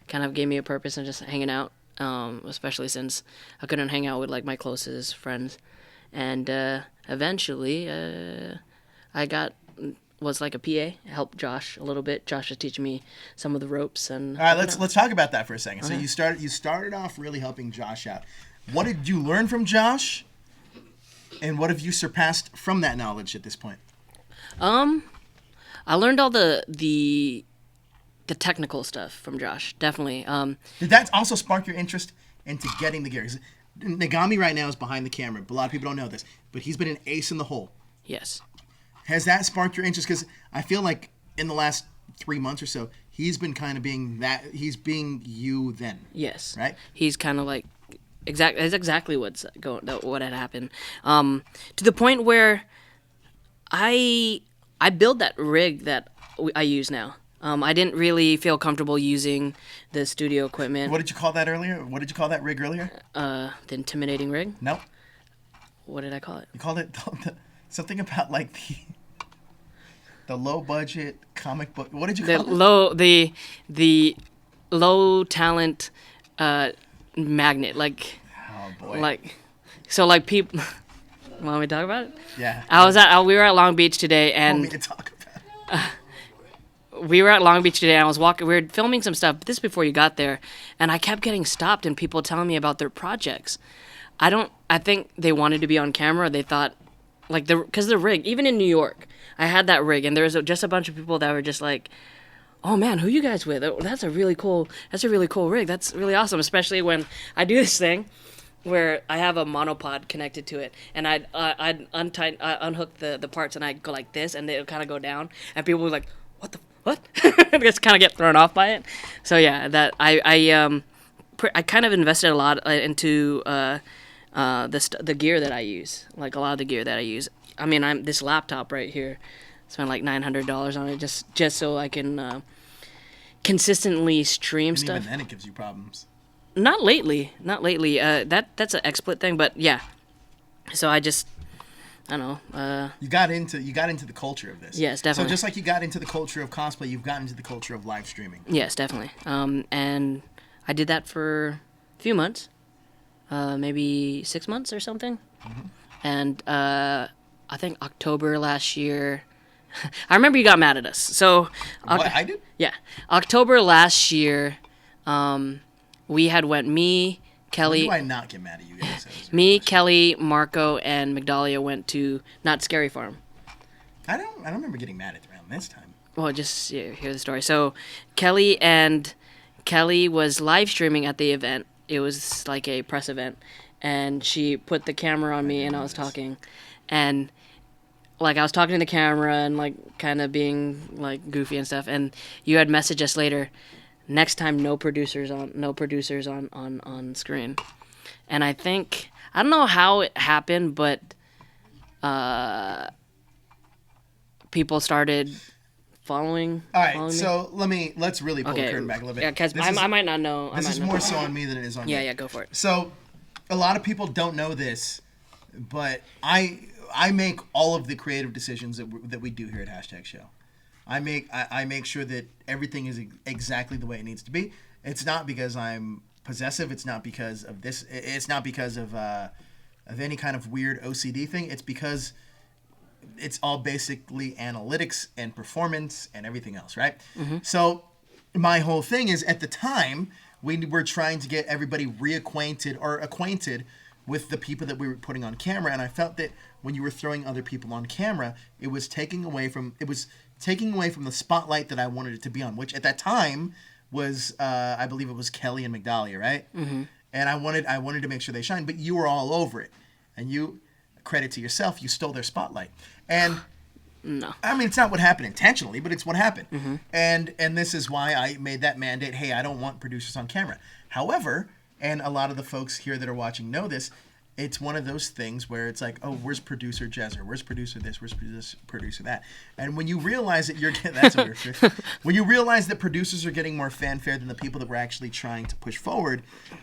Speaker 2: Kind of gave me a purpose and just hanging out. Especially since I couldn't hang out with like my closest friends, and eventually I was like a PA, helped Josh a little bit. Josh was teaching me some of the ropes and.
Speaker 1: All right, let's talk about that for a second. Okay. So you started off really helping Josh out. What did you learn from Josh, and what have you surpassed from that knowledge at this point?
Speaker 2: I learned all the technical stuff from Josh, definitely.
Speaker 1: Did that also spark your interest into getting the gear? 'Cause Nagami right now is behind the camera, but a lot of people don't know this, but he's been an ace in the hole.
Speaker 2: Yes.
Speaker 1: Has that sparked your interest? Because I feel like in the last 3 months or so, he's been kind of he's being you then.
Speaker 2: Yes.
Speaker 1: Right?
Speaker 2: He's kind of like, that's exactly what had happened. To the point where I build that rig that I use now. I didn't really feel comfortable using the studio equipment.
Speaker 1: What did you call that earlier? What did you call that rig earlier?
Speaker 2: The intimidating rig?
Speaker 1: No.
Speaker 2: What did I call it?
Speaker 1: You called it something about like the low budget comic book. What did you call it? The low talent magnet. Like, oh boy.
Speaker 2: Like, so like people. Want me to talk about it?
Speaker 1: Yeah.
Speaker 2: We were at Long Beach today, and.
Speaker 1: Want me to talk about it?
Speaker 2: We were at Long Beach today, and I was walking. We were filming some stuff. But this before you got there, and I kept getting stopped, and people telling me about their projects. I think they wanted to be on camera. They thought, like because the rig, even in New York, I had that rig, and there was just a bunch of people that were just like, "Oh man, who you guys with? Oh, that's a really cool rig. That's really awesome." Especially when I do this thing where I have a monopod connected to it, and I'd unhook the parts, and I'd go like this, and they'd kind of go down, and people were like, "What?" I just kind of get thrown off by it. So yeah, that I kind of invested a lot into the gear that I use, like a lot of the gear that I use. I mean, this laptop right here, spent like $900 on it just so I can consistently stream stuff.
Speaker 1: Even then, it gives you problems.
Speaker 2: Not lately. That's an XSplit thing, but yeah. So I don't know.
Speaker 1: You got into the culture of this.
Speaker 2: Yes, definitely.
Speaker 1: So just like you got into the culture of cosplay, you've gotten into the culture of live streaming.
Speaker 2: Yes, definitely. And I did that for a few months, maybe 6 months or something. Mm-hmm. And I think October last year. I remember you got mad at us. So
Speaker 1: what I did?
Speaker 2: Yeah, October last year. We had went Kelly.
Speaker 1: Why do I not get mad at you guys?
Speaker 2: Me, Kelly, Marco, and Migdalia went to Not Scary Farm.
Speaker 1: I don't remember getting mad at around this time.
Speaker 2: Well, just hear the story. So Kelly was live streaming at the event. It was like a press event, and she put the camera on me, and I was talking, and like I was talking to the camera and like kind of being like goofy and stuff. And you had messaged us later. Next time, no producers on screen. And I don't know how it happened, but people started following.
Speaker 1: All right, so let's really pull the curtain back a little bit.
Speaker 2: Yeah, because I might not know.
Speaker 1: This is more so on me than it is on you.
Speaker 2: Yeah, go for it.
Speaker 1: So, a lot of people don't know this, but I make all of the creative decisions that we do here at Hashtag Show. I make sure that everything is exactly the way it needs to be. It's not because I'm possessive. It's not because of this. It's not because of any kind of weird OCD thing. It's because it's all basically analytics and performance and everything else, right? Mm-hmm. So my whole thing is, at the time, we were trying to get everybody acquainted with the people that we were putting on camera, and I felt that when you were throwing other people on camera, it was taking away from the spotlight that I wanted it to be on, which at that time was, I believe it was Kelly and Migdalia, right? Mm-hmm. And I wanted to make sure they shined, but you were all over it. And you, credit to yourself, you stole their spotlight. And
Speaker 2: no,
Speaker 1: I mean, it's not what happened intentionally, but it's what happened.
Speaker 2: Mm-hmm.
Speaker 1: And this is why I made that mandate. Hey, I don't want producers on camera. However, and a lot of the folks here that are watching know this, it's one of those things where it's like, oh, where's producer Jezzer? Where's producer this? Where's producer that? And when you realize that that's a weird trick. When you realize that producers are getting more fanfare than the people that we're actually trying to push forward,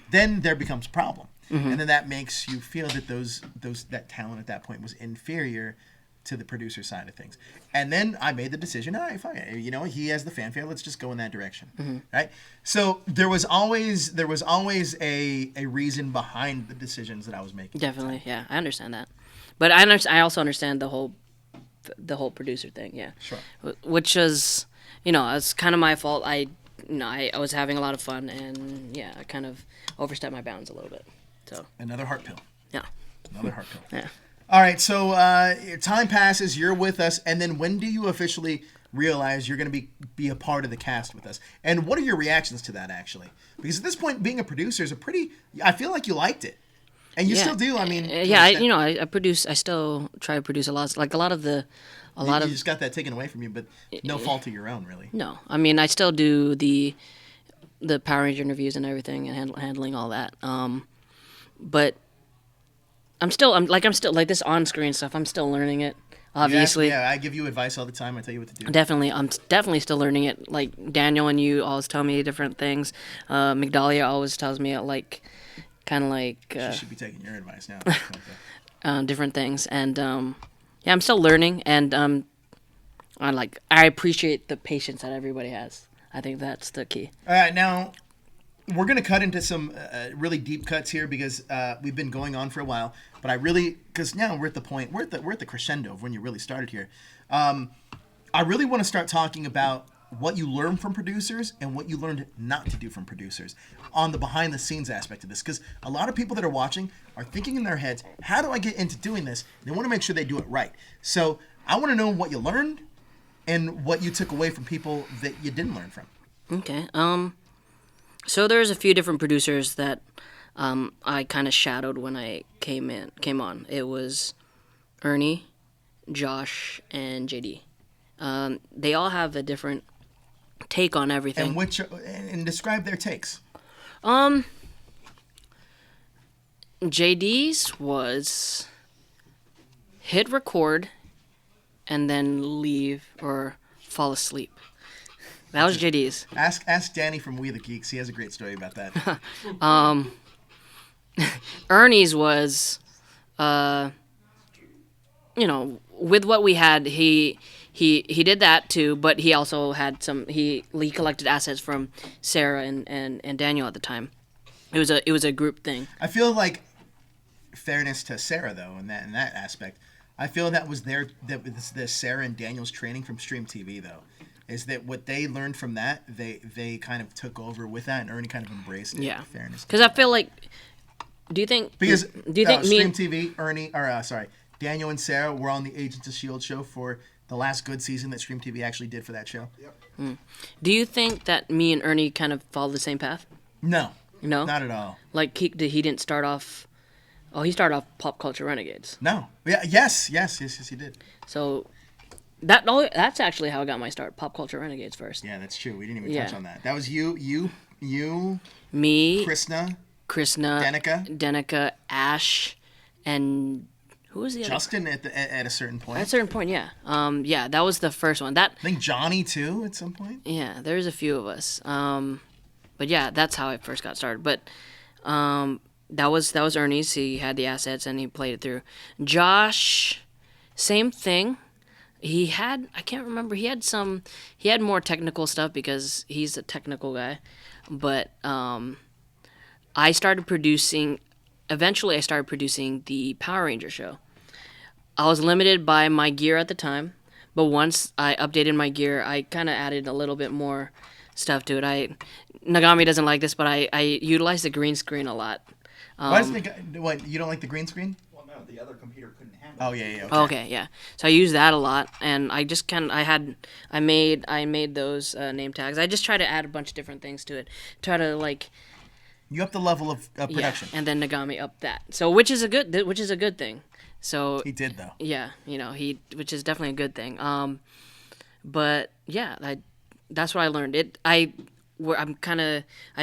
Speaker 1: then there becomes a problem. And then that makes you feel that that talent at that point was inferior to the producer side of things. And then I made the decision, all right, fine. You know, he has the fanfare. Let's just go in that direction. Right? So there was always a reason behind the decisions that I was making.
Speaker 2: Definitely. Yeah, I understand that. But I also understand the whole producer thing. Yeah.
Speaker 1: Sure.
Speaker 2: Which is, you know, it's kind of my fault. I was having a lot of fun, and yeah, I kind of overstepped my bounds a little bit. So
Speaker 1: another heart pill.
Speaker 2: Yeah.
Speaker 1: Another heart pill.
Speaker 2: Yeah.
Speaker 1: All right, so time passes, you're with us, and then when do you officially realize you're going to be a part of the cast with us? And what are your reactions to that, actually? Because at this point, being a producer is I feel like you liked it. And you still do, I mean...
Speaker 2: I produce, I still try to produce a lot of... You
Speaker 1: just got that taken away from you, but no fault of your own, really.
Speaker 2: No, I mean, I still do the Power Ranger interviews and everything, and handling all that. But... I'm still like this on-screen stuff. I'm still learning it, obviously.
Speaker 1: Yeah, I give you advice all the time. I tell you what to do.
Speaker 2: Definitely, I'm definitely still learning it. Like Daniel and you always tell me different things. Migdalia always tells me
Speaker 1: she should be taking your advice now.
Speaker 2: Different things, and I'm still learning, and I appreciate the patience that everybody has. I think that's the key.
Speaker 1: All right, now. We're going to cut into some really deep cuts here because we've been going on for a while. But because now we're at the point, we're at the crescendo of when you really started here. I really want to start talking about what you learned from producers and what you learned not to do from producers on the behind the scenes aspect of this. Because a lot of people that are watching are thinking in their heads, how do I get into doing this? They want to make sure they do it right. So I want to know what you learned and what you took away from people that you didn't learn from.
Speaker 2: Okay. So there's a few different producers that I kind of shadowed when I came on. It was Ernie, Josh, and JD. They all have a different take on everything.
Speaker 1: And describe their takes.
Speaker 2: JD's was hit record and then leave or fall asleep. That was JD's.
Speaker 1: Ask Danny from We the Geeks. He has a great story about that.
Speaker 2: Ernie's was, with what we had, he did that too, but he also had he collected assets from Sarah and Daniel at the time. It was a group thing.
Speaker 1: I feel like fairness to Sarah though in that aspect. I feel that was the Sarah and Daniel's training from Stream TV though. Is that what they learned from that? They kind of took over with that, and Ernie kind of embraced it.
Speaker 2: Yeah,
Speaker 1: fairness.
Speaker 2: Because I feel like, do you think
Speaker 1: Stream TV, Daniel and Sarah were on the Agents of S.H.I.E.L.D. show for the last good season that Stream TV actually did for that show.
Speaker 3: Yep.
Speaker 2: Do you think that me and Ernie kind of followed the same path?
Speaker 1: No,
Speaker 2: not
Speaker 1: at all.
Speaker 2: Like he didn't start off. Oh, he started off Pop Culture Renegades.
Speaker 1: No, yes, he did.
Speaker 2: So. That's actually how I got my start. Pop Culture Renegades first.
Speaker 1: Yeah, that's true. We didn't even touch on that. That was you,
Speaker 2: me,
Speaker 1: Krishna,
Speaker 2: Danica, Ash, and who was the other?
Speaker 1: Justin at a certain point.
Speaker 2: At a certain point, yeah. That was the first one. I
Speaker 1: think Johnny too at some point.
Speaker 2: Yeah, there's a few of us. But yeah, that's how I first got started. But that was Ernie's. He had the assets and he played it through. Josh, same thing. He had, I can't remember, he had more technical stuff because he's a technical guy. But I started producing the Power Ranger show. I was limited by my gear at the time, but once I updated my gear, I kind of added a little bit more stuff to it. Nagami doesn't like this, but I utilized the green screen a lot.
Speaker 1: Why does you don't like the green screen?
Speaker 3: The other computer couldn't handle it.
Speaker 1: Oh yeah.
Speaker 2: Okay, yeah. So I used that a lot, and I just I made those name tags. I just try to add a bunch of different things to it. Try to
Speaker 1: you up the level of production.
Speaker 2: Yeah, and then Nagami upped that. So which is a good thing. So
Speaker 1: he did though.
Speaker 2: Yeah, which is definitely a good thing. But yeah, that's what I learned. I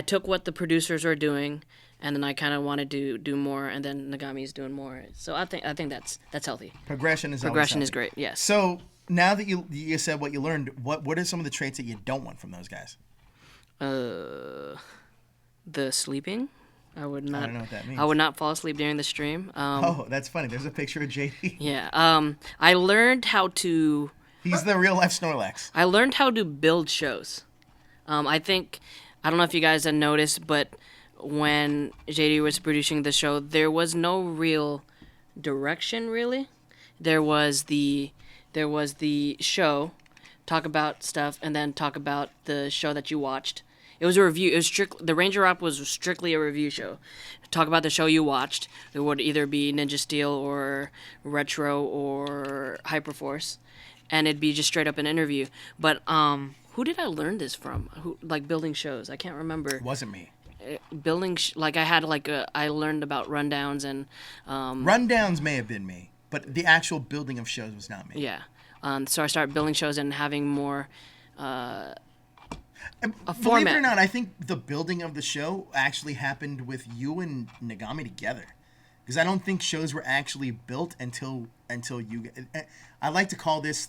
Speaker 2: took what the producers are doing and then I kind of wanted to do more, and then Nagami is doing more. So I think that's healthy.
Speaker 1: Progression is
Speaker 2: Great. Yes.
Speaker 1: So now that you said what you learned, what are some of the traits that you don't want from those guys?
Speaker 2: The sleeping. I would not.
Speaker 1: I don't know what that means.
Speaker 2: I would not fall asleep during the stream.
Speaker 1: Oh, that's funny. There's a picture of JD.
Speaker 2: Yeah. I learned how to.
Speaker 1: He's the real life Snorlax.
Speaker 2: I learned how to build shows. I don't know if you guys had noticed, but when JD was producing the show, there was no real direction, really. There was the show, talk about stuff, and then talk about the show that you watched. It was a review. It was the Ranger Rap was strictly a review show. Talk about the show you watched. It would either be Ninja Steel or Retro or Hyperforce, and it'd be just straight up an interview. But who did I learn this from? Who like building shows? I can't remember.
Speaker 1: It wasn't me.
Speaker 2: I learned about rundowns and
Speaker 1: Rundowns may have been me, but the actual building of shows was not me.
Speaker 2: yeah. So I started building shows and having more a
Speaker 1: Believe
Speaker 2: format.
Speaker 1: it or not, I think the building of the show actually happened with you and Nagami together, because I don't think shows were actually built until you. I like to call this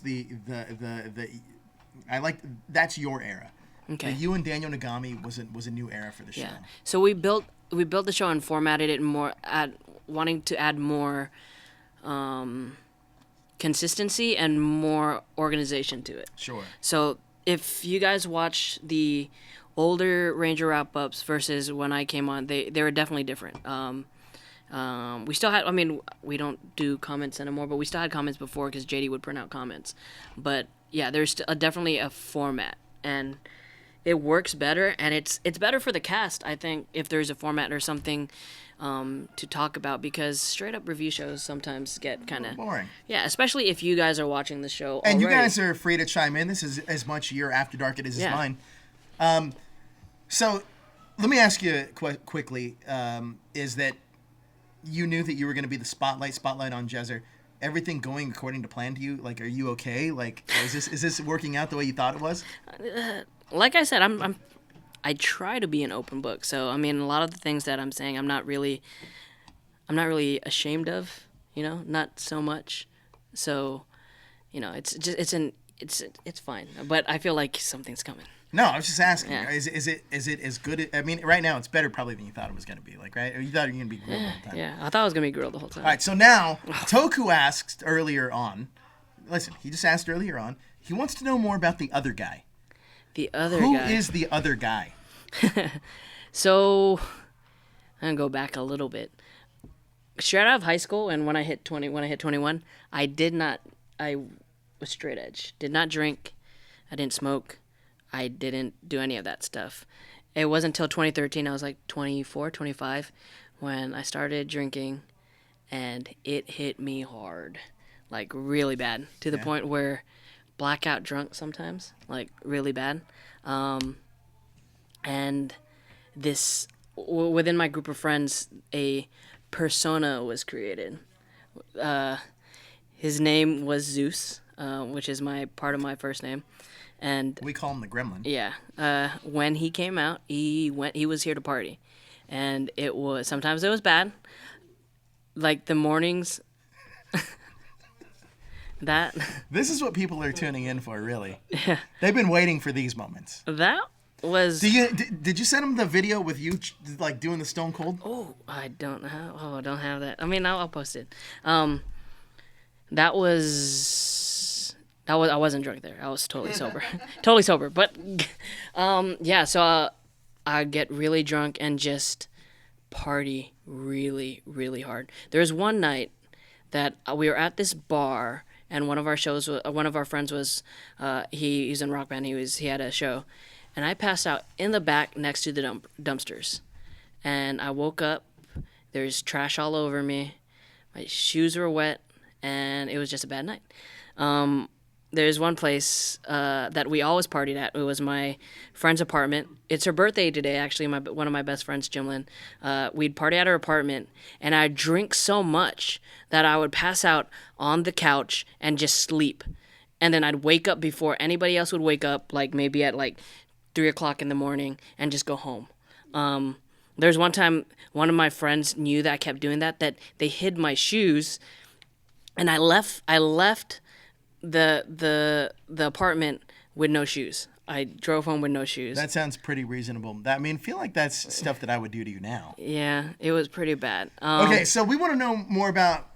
Speaker 1: that's your era.
Speaker 2: Okay.
Speaker 1: The you and Daniel Nagami was a new era for the show.
Speaker 2: Yeah. So we built the show and formatted it more wanting to add more consistency and more organization to it.
Speaker 1: Sure.
Speaker 2: So if you guys watch the older Ranger wrap-ups versus when I came on, they were definitely different. We still had, we don't do comments anymore, but we still had comments before because JD would print out comments. But yeah, there's definitely a format, and it works better, and it's better for the cast, I think, if there's a format or something to talk about, because straight up review shows sometimes get kind of
Speaker 1: boring.
Speaker 2: Yeah, especially if you guys are watching the show
Speaker 1: And
Speaker 2: already.
Speaker 1: you guys are free to chime in. This is as much your After Dark it is as mine. So let me ask you quickly, is that you knew that you were going to be the spotlight on Jezzer? Everything going according to plan to you? Like, are you okay? Like, is this working out the way you thought it was?
Speaker 2: Like I said, I try to be an open book. So a lot of the things that I'm saying, I'm not really ashamed of. Not so much. So, it's fine. But I feel like something's coming.
Speaker 1: No, I was just asking.
Speaker 2: Yeah.
Speaker 1: Is it as good? Right now it's better probably than you thought it was going to be. Like, right? Or you thought you were going to be grilled all the time.
Speaker 2: Yeah, I thought I was gonna be grilled the whole time.
Speaker 1: All right. So now Toku asked earlier on. Listen, he just asked earlier on. He wants to know more about the other guy.
Speaker 2: The other
Speaker 1: Who
Speaker 2: guy.
Speaker 1: is the other guy?
Speaker 2: So, I'm gonna go back a little bit. Straight out of high school, and when I hit 21, I was straight edge. Did not drink. I didn't smoke. I didn't do any of that stuff. It wasn't until 2013, I was like 24, 25, when I started drinking, and it hit me hard. Like, really bad. To the point where blackout drunk sometimes. Like, really bad. And this, within my group of friends, a persona was created. His name was Zeus, which is part of my first name. And
Speaker 1: We call him the Gremlin.
Speaker 2: yeah, when he came out, he was here to party, and sometimes it was bad, like the mornings.
Speaker 1: This is what people are tuning in for, really. Yeah. They've been waiting for these moments.
Speaker 2: That was.
Speaker 1: Did you send them the video with you like doing the Stone Cold?
Speaker 2: Oh, I don't have. Oh, I don't have that. I'll post it. That was. I wasn't drunk there. I was totally sober. Totally sober. But, yeah, so I get really drunk and just party really, really hard. There was one night that we were at this bar, and one of our friends was, he's in rock band, he had a show, and I passed out in the back next to the dumpsters. And I woke up, there's trash all over me, my shoes were wet, and it was just a bad night. There's one place that we always partied at. It was my friend's apartment. It's her birthday today, actually. One of my best friends, Jimlin. We'd party at her apartment, and I'd drink so much that I would pass out on the couch and just sleep. And then I'd wake up before anybody else would wake up, like maybe at like 3 o'clock in the morning, and just go home. There's one time one of my friends knew that I kept doing that they hid my shoes, and I left the apartment with no shoes. I drove home with no shoes.
Speaker 1: That sounds pretty reasonable. I mean, feel like that's stuff that I would do to you now.
Speaker 2: Yeah, it was pretty bad.
Speaker 1: Okay, so we want to know more about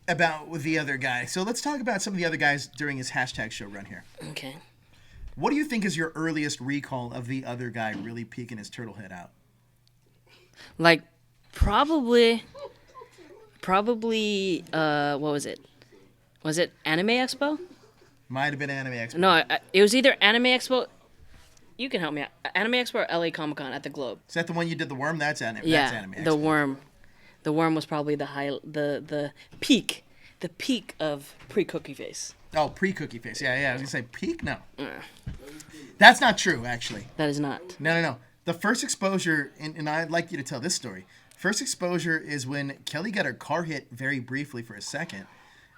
Speaker 1: the other guy. So let's talk about some of the other guys during his hashtag show run here.
Speaker 2: Okay.
Speaker 1: What do you think is your earliest recall of the other guy really peeking his turtle head out?
Speaker 2: Like, probably, what was it? Was it Anime Expo?
Speaker 1: Might have been Anime Expo.
Speaker 2: No, it was either Anime Expo. You can help me out. Anime Expo or LA Comic Con at the Globe.
Speaker 1: Is that the one you did the worm? That's Anime.
Speaker 2: Yeah,
Speaker 1: that's Anime Expo.
Speaker 2: the worm. The worm was probably the peak of pre-Cookie Face.
Speaker 1: Oh, pre-Cookie Face. Yeah. I was gonna say peak. No, that's not true. Actually,
Speaker 2: That is not.
Speaker 1: no. The first exposure, and I'd like you to tell this story. First exposure is when Kelly got her car hit very briefly for a second.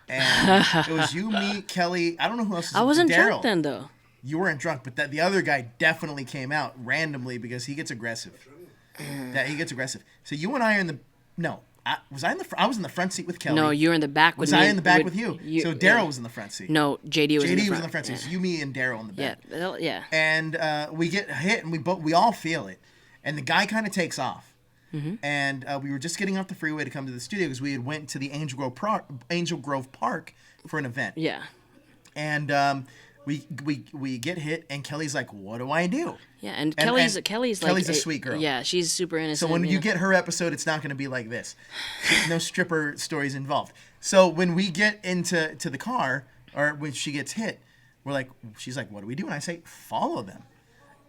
Speaker 1: And it was you, me, Kelly. I don't know who else.
Speaker 2: I wasn't
Speaker 1: Daryl.
Speaker 2: drunk then, though.
Speaker 1: You weren't drunk, but the other guy definitely came out randomly because he gets aggressive. He gets aggressive. So you and I are in the. No, I was in the front seat with Kelly.
Speaker 2: No, you were in the back with
Speaker 1: Was
Speaker 2: me.
Speaker 1: I in the back with you? So Daryl
Speaker 2: yeah.
Speaker 1: was in the front seat.
Speaker 2: No, JD was in the front.
Speaker 1: was in the front seat. So you, me, and Daryl in the back.
Speaker 2: Yeah.
Speaker 1: And we get hit, and we all feel it. And the guy kind of takes off. Mm-hmm. And we were just getting off the freeway to come to the studio because we had went to the Angel Grove Park for an event.
Speaker 2: Yeah.
Speaker 1: And we get hit, and Kelly's like, "What do I do?"
Speaker 2: Yeah, and Kelly's like
Speaker 1: a sweet girl.
Speaker 2: Yeah, she's super innocent.
Speaker 1: So when you get her episode, it's not going to be like this. No stripper stories involved. So when we get into the car, or when she gets hit, she's like, "What do we do?" And I say, "Follow them."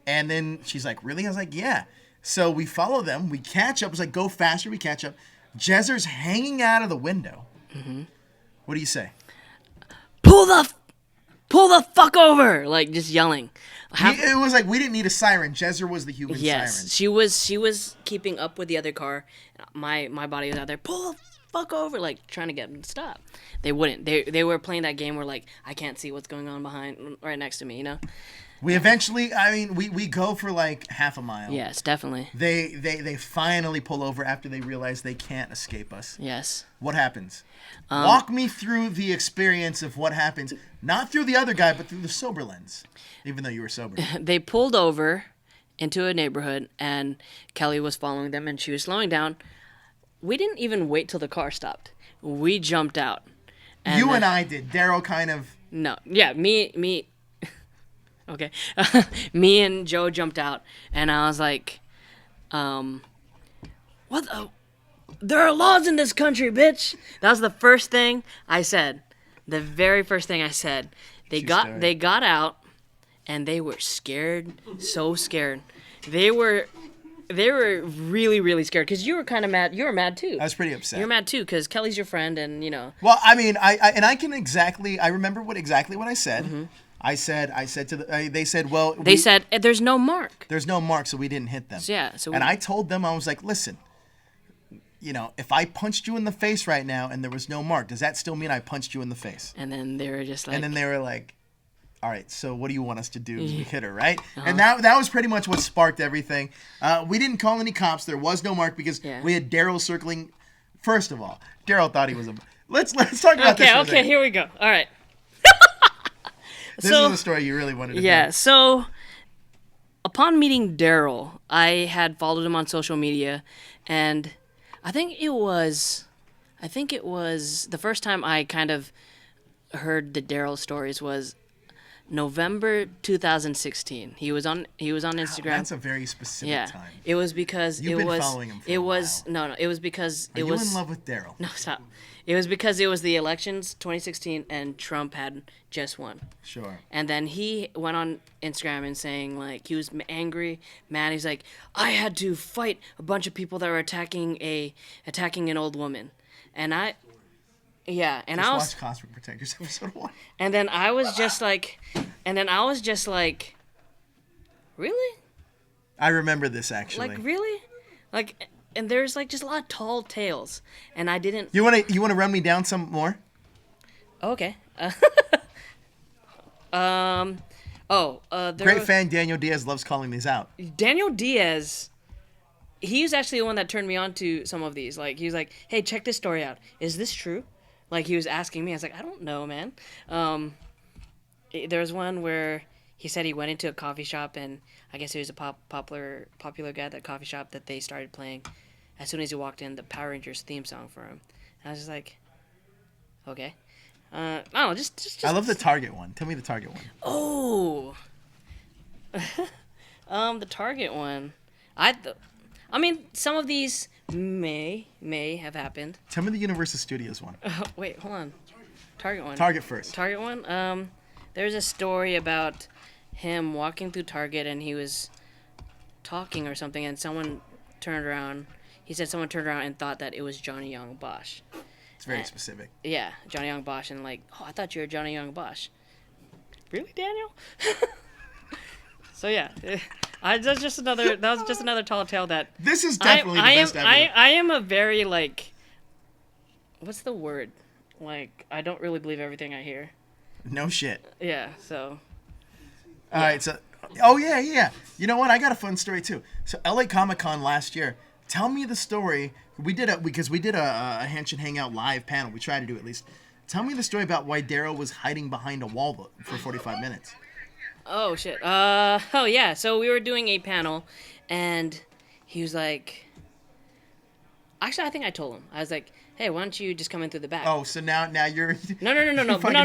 Speaker 1: And then she's like, "Really?" I was like, "Yeah." So we follow them. We catch up. It's like, go faster. We catch up. Jezzer's hanging out of the window. Mm-hmm. What do you say?
Speaker 2: Pull the fuck over! Like, just yelling.
Speaker 1: It was like we didn't need a siren. Jezzer was the human siren.
Speaker 2: Yes, she was keeping up with the other car. My body was out there. Pull the fuck over! Like, trying to get them to stop. They wouldn't. They were playing that game where, like, I can't see what's going on right next to me, you know?
Speaker 1: We eventually, we go for like half a mile.
Speaker 2: Yes, definitely.
Speaker 1: They finally pull over after they realize they can't escape us.
Speaker 2: Yes.
Speaker 1: What happens? Walk me through the experience of what happens, not through the other guy, but through the sober lens, even though you were sober.
Speaker 2: They pulled over into a neighborhood, and Kelly was following them, and she was slowing down. We didn't even wait till the car stopped. We jumped out.
Speaker 1: And I did. Daryl kind of...
Speaker 2: No. Yeah, me... Okay. Me and Joe jumped out, and I was like, what the... There are laws in this country, bitch! That was the first thing I said. The very first thing I said. They got out, and they were scared, so scared. They were really, really scared, because you were kind of mad. You were mad, too.
Speaker 1: I was pretty upset.
Speaker 2: You were mad, too, because Kelly's your friend, and, you know.
Speaker 1: Well, I mean, I remember exactly what I said. Mm-hmm. I said to they said, well...
Speaker 2: They said, there's no mark.
Speaker 1: There's no mark, so we didn't hit them. And I told them, I was like, listen, you know, if I punched you in the face right now and there was no mark, does that still mean I punched you in the face?
Speaker 2: And then they were just like...
Speaker 1: And then they were like, all right, so what do you want us to do? We hit her, right? Uh-huh. And that was pretty much what sparked everything. We didn't call any cops. There was no mark because we had Daryl circling. First of all, Daryl thought he was a... Let's talk about this for a second.
Speaker 2: Here we go. All right.
Speaker 1: This is the story you really wanted to
Speaker 2: hear.
Speaker 1: know.
Speaker 2: So upon meeting Daryl, I had followed him on social media, and I think it was the first time I kind of heard the Daryl stories was November 2016. He was on Instagram.
Speaker 1: That's a very specific time.
Speaker 2: It was because
Speaker 1: You've been following him for a while.
Speaker 2: It was because
Speaker 1: Are you in love with Daryl?
Speaker 2: No, stop. It was because it was the elections 2016 and Trump had just won. Sure. And then he went on Instagram and saying, like, he was angry, mad. He's like, I had to fight a bunch of people that were attacking an old woman. And I was
Speaker 1: watch Cosplay Protectors episode 1.
Speaker 2: And then I was just like, really?
Speaker 1: I remember this actually.
Speaker 2: Like, really? Like, and there's like just a lot of tall tales, and I didn't.
Speaker 1: You wanna run me down some more?
Speaker 2: Okay.
Speaker 1: Great fan Daniel Diaz loves calling these out.
Speaker 2: Daniel Diaz he's actually the one that turned me on to some of these. Like, he was like, hey, check this story out. Is this true? Like, he was asking me. I was like, I don't know, man. There was one where he said he went into a coffee shop, and I guess he was a popular guy at that coffee shop, that they started playing, as soon as he walked in, the Power Rangers theme song for him. And I was just like, okay. I don't know, just...
Speaker 1: I love the Target one. Tell me the Target one.
Speaker 2: Oh! The Target one. I mean, some of these may have happened.
Speaker 1: Tell me the Universal Studios one.
Speaker 2: Wait, hold on. Target one.
Speaker 1: Target first.
Speaker 2: Target one? There's a story about him walking through Target, and he was talking or something, and someone turned around. He said someone turned around and thought that it was Johnny Young Bosch.
Speaker 1: It's very specific.
Speaker 2: Yeah, Johnny Young Bosch, and like, oh, I thought you were Johnny Young Bosch. Really, Daniel? So yeah, that was just another tall tale that.
Speaker 1: This is definitely the best ever.
Speaker 2: I am a very, like, what's the word? Like, I don't really believe everything I hear.
Speaker 1: No shit.
Speaker 2: Yeah, so.
Speaker 1: All right, so. Oh yeah. You know what? I got a fun story too. So LA Comic-Con last year. Tell me the story. We did a Henshin Hangout live panel. We tried to do at least. Tell me the story about why Daryl was hiding behind a wall for 45 minutes.
Speaker 2: Oh shit. Oh yeah. So we were doing a panel, and he was like. Actually, I think I told him. I was like, "Hey, why don't you just come in through the back?"
Speaker 1: Oh, so now you're.
Speaker 2: No. No. Time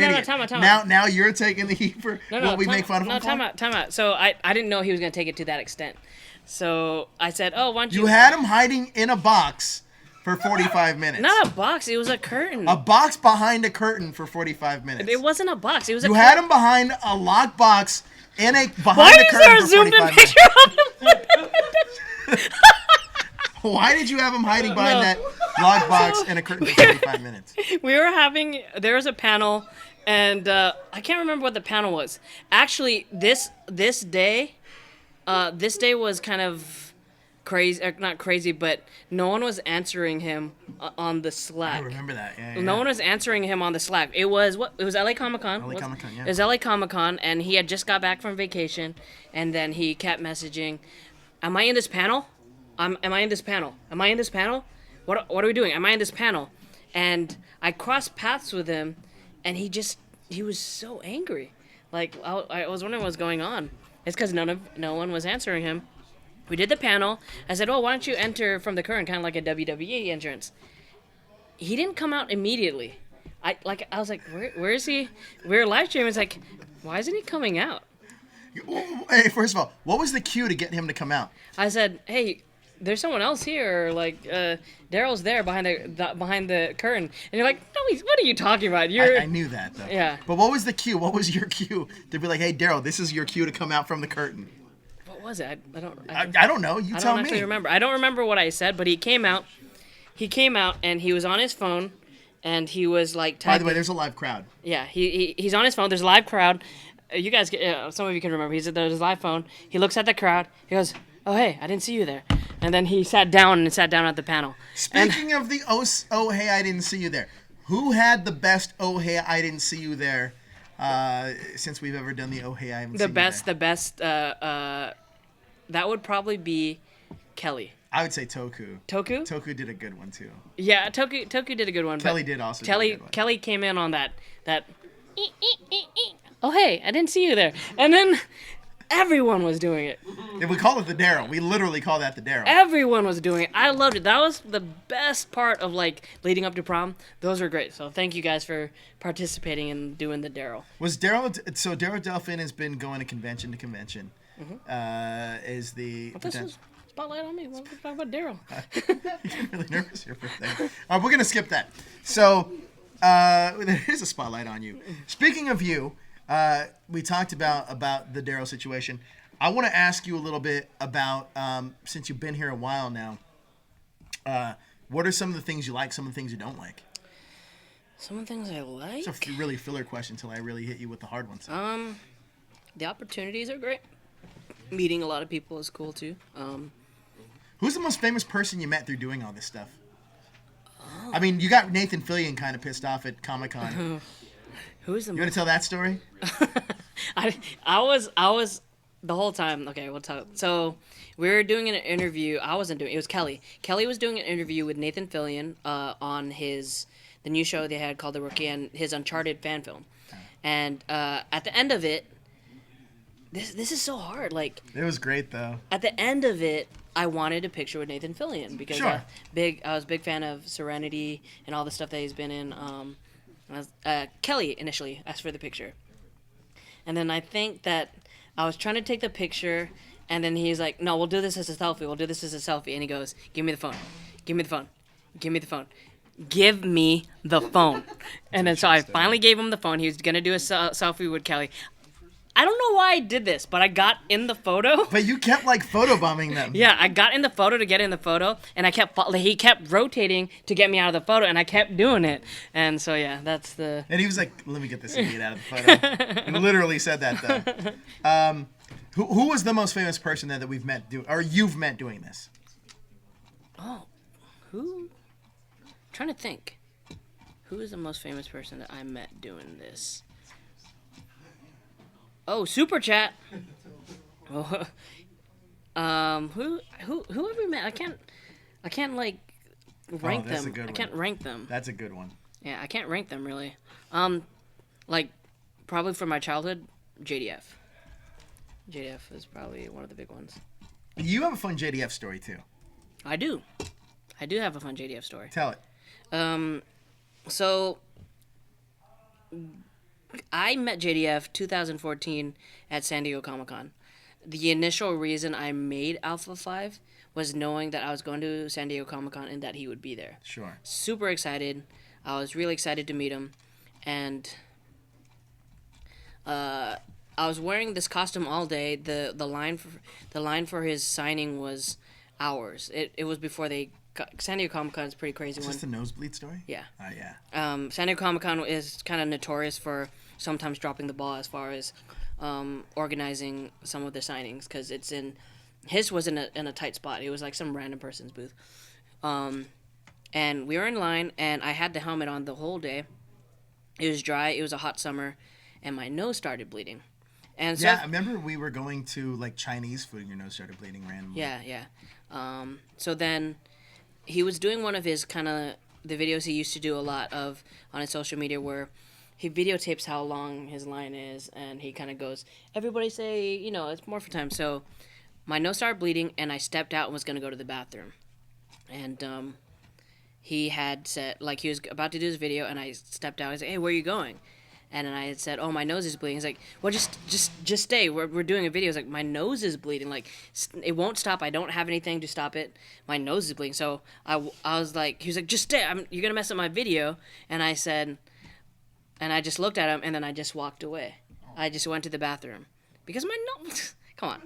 Speaker 2: out.
Speaker 1: Now you're taking the heat for what we make fun of him for?
Speaker 2: Time out. So I didn't know he was gonna take it to that extent. So I said, "Oh, why don't you?"
Speaker 1: You had him hiding in a box for 45 minutes.
Speaker 2: Not a box. It was a curtain.
Speaker 1: A box behind a curtain for 45 minutes.
Speaker 2: It wasn't a box. It was.
Speaker 1: You had him behind a locked box behind a curtain for 45 minutes.
Speaker 2: Why is there a zoomed in picture of him?
Speaker 1: Why did you have him hiding behind that locked box in a curtain for 45 minutes?
Speaker 2: There was a panel, and I can't remember what the panel was. Actually, this day was kind of crazy, not crazy, but no one was answering him on the Slack.
Speaker 1: I remember that. Yeah.
Speaker 2: No one was answering him on the Slack. It was LA Comic-Con.
Speaker 1: Yeah.
Speaker 2: It was LA Comic-Con, and he had just got back from vacation, and then he kept messaging, "Am I in this panel? Am I in this panel? Am I in this panel? What are we doing? Am I in this panel?" And I crossed paths with him, and he was so angry. Like, I was wondering what was going on. It's because no one was answering him. We did the panel. I said, "Oh, why don't you enter from the current, kind of like a WWE entrance?" He didn't come out immediately. I was like, where is he? We were live streaming. It's like, why isn't he coming out?
Speaker 1: Hey, first of all, what was the cue to get him to come out?
Speaker 2: I said, "Hey, there's someone else here." Like, Daryl's there behind the curtain, and you're like, "No, what are you talking about?"
Speaker 1: I knew that though.
Speaker 2: Yeah.
Speaker 1: But what was the cue? What was your cue to be like, "Hey, Daryl, this is your cue to come out from the curtain"?
Speaker 2: What was it? I
Speaker 1: don't know. You tell me.
Speaker 2: I don't actually remember. I don't remember what I said, but he came out. He came out, and he was on his phone, and he was like typing.
Speaker 1: By the way, there's a live crowd.
Speaker 2: Yeah, he's on his phone. There's a live crowd. You guys, some of you can remember. There's his live phone. He looks at the crowd. He goes, "Oh, hey, I didn't see you there." And then he sat down at the panel.
Speaker 1: Speaking of the oh, hey, I didn't see you there. Who had the best oh, hey, I didn't see you there since we've ever done the oh, hey, I haven't seen you there?
Speaker 2: The best, that would probably be Kelly.
Speaker 1: I would say Toku.
Speaker 2: Toku?
Speaker 1: Toku did a good one, too.
Speaker 2: Yeah, Toku did a good one.
Speaker 1: Kelly did also do a good one.
Speaker 2: Kelly came in on that "Oh, hey, I didn't see you there." And then everyone was doing it.
Speaker 1: If we call it the Daryl. We literally call that the Daryl.
Speaker 2: Everyone was doing it. I loved it. That was the best part of, like, leading up to prom. Those were great. So thank you guys for participating in doing the Daryl.
Speaker 1: So Daryl Delphin has been going to convention to convention.
Speaker 2: Mm-hmm.
Speaker 1: Is the potential...
Speaker 2: Spotlight on me. We'll talk about Daryl.
Speaker 1: You're getting really nervous here for a second. We're going to skip that. So there is a spotlight on you. Speaking of you, we talked about the Daryl situation. I want to ask you a little bit about, since you've been here a while now, what are some of the things you like, some of the things you don't like?
Speaker 2: Some of the things I like?
Speaker 1: It's a really filler question until I really hit you with the hard ones.
Speaker 2: The opportunities are great. Meeting a lot of people is cool, too.
Speaker 1: Who's the most famous person you met through doing all this stuff? Oh. I mean, you got Nathan Fillion kind of pissed off at Comic-Con.
Speaker 2: Who's the?
Speaker 1: You want to tell that story?
Speaker 2: I was the whole time. Okay, we'll talk. So we were doing an interview. I wasn't doing. It was Kelly. Kelly was doing an interview with Nathan Fillion on the new show they had called The Rookie and his Uncharted fan film. And at the end of it, this is so hard. Like
Speaker 1: It was great though.
Speaker 2: at the end of it, I wanted a picture with Nathan Fillion because
Speaker 1: Sure.
Speaker 2: I was a big fan of Serenity and all the stuff that he's been in. Kelly initially asked for the picture, and then I think that I was trying to take the picture, and then he's like, "No, we'll do this as a selfie. We'll do this as a selfie." And he goes, "Give me the phone. Give me the phone. Give me the phone. Give me the phone." And then so I finally gave him the phone. He was gonna do a selfie with Kelly. I don't know why I did this, but I got in the photo.
Speaker 1: But you kept like photobombing them.
Speaker 2: Yeah, I got in the photo to get in the photo, and he kept rotating to get me out of the photo, and I kept doing it. And so yeah, that's the.
Speaker 1: And he was like, "Let me get this idiot out of the photo." He literally said that though. Who was the most famous person that we've met or you've met doing this?
Speaker 2: Oh, who? I'm trying to think. Who is the most famous person that I met doing this? Oh, Super Chat. Oh, whoever we met, I can't like rank
Speaker 1: that's a
Speaker 2: them.
Speaker 1: good
Speaker 2: I
Speaker 1: one.
Speaker 2: can't rank them.
Speaker 1: That's a good one.
Speaker 2: Yeah, I can't rank them really. Like probably from my childhood, JDF. JDF is probably one of the big ones.
Speaker 1: You have a fun JDF story too.
Speaker 2: I do have a fun JDF story.
Speaker 1: Tell it.
Speaker 2: So I met JDF 2014 at San Diego Comic-Con. The initial reason I made Alpha 5 was knowing that I was going to San Diego Comic-Con and that he would be there.
Speaker 1: Sure.
Speaker 2: Super excited. I was really excited to meet him. And I was wearing this costume all day. The line for his signing was hours. It was before San Diego Comic-Con is a pretty crazy
Speaker 1: Is
Speaker 2: one.
Speaker 1: this the nosebleed story?
Speaker 2: Yeah.
Speaker 1: Oh, yeah.
Speaker 2: San Diego Comic-Con is kind of notorious for sometimes dropping the ball as far as organizing some of the signings because his was in a tight spot. It was like some random person's booth. And we were in line, and I had the helmet on the whole day. It was dry. It was a hot summer, and my nose started bleeding. And so
Speaker 1: Yeah, I remember we were going to like Chinese food and your nose started bleeding randomly.
Speaker 2: Yeah. So then he was doing one of his kind of the videos he used to do a lot of on his social media where he videotapes how long his line is and he kind of goes, everybody say, it's morphin time. So my nose started bleeding and I stepped out and was going to go to the bathroom. And he had said, like he was about to do his video and I stepped out. I said, hey, where are you going? And then I had said, oh, my nose is bleeding. He's like, well, just stay. We're doing a video. He's like, my nose is bleeding. Like, it won't stop. I don't have anything to stop it. My nose is bleeding. So I was like, he was like, just stay. You're going to mess up my video. And I said, and I just looked at him, and then I just walked away. I just went to the bathroom. Because my nose, come on.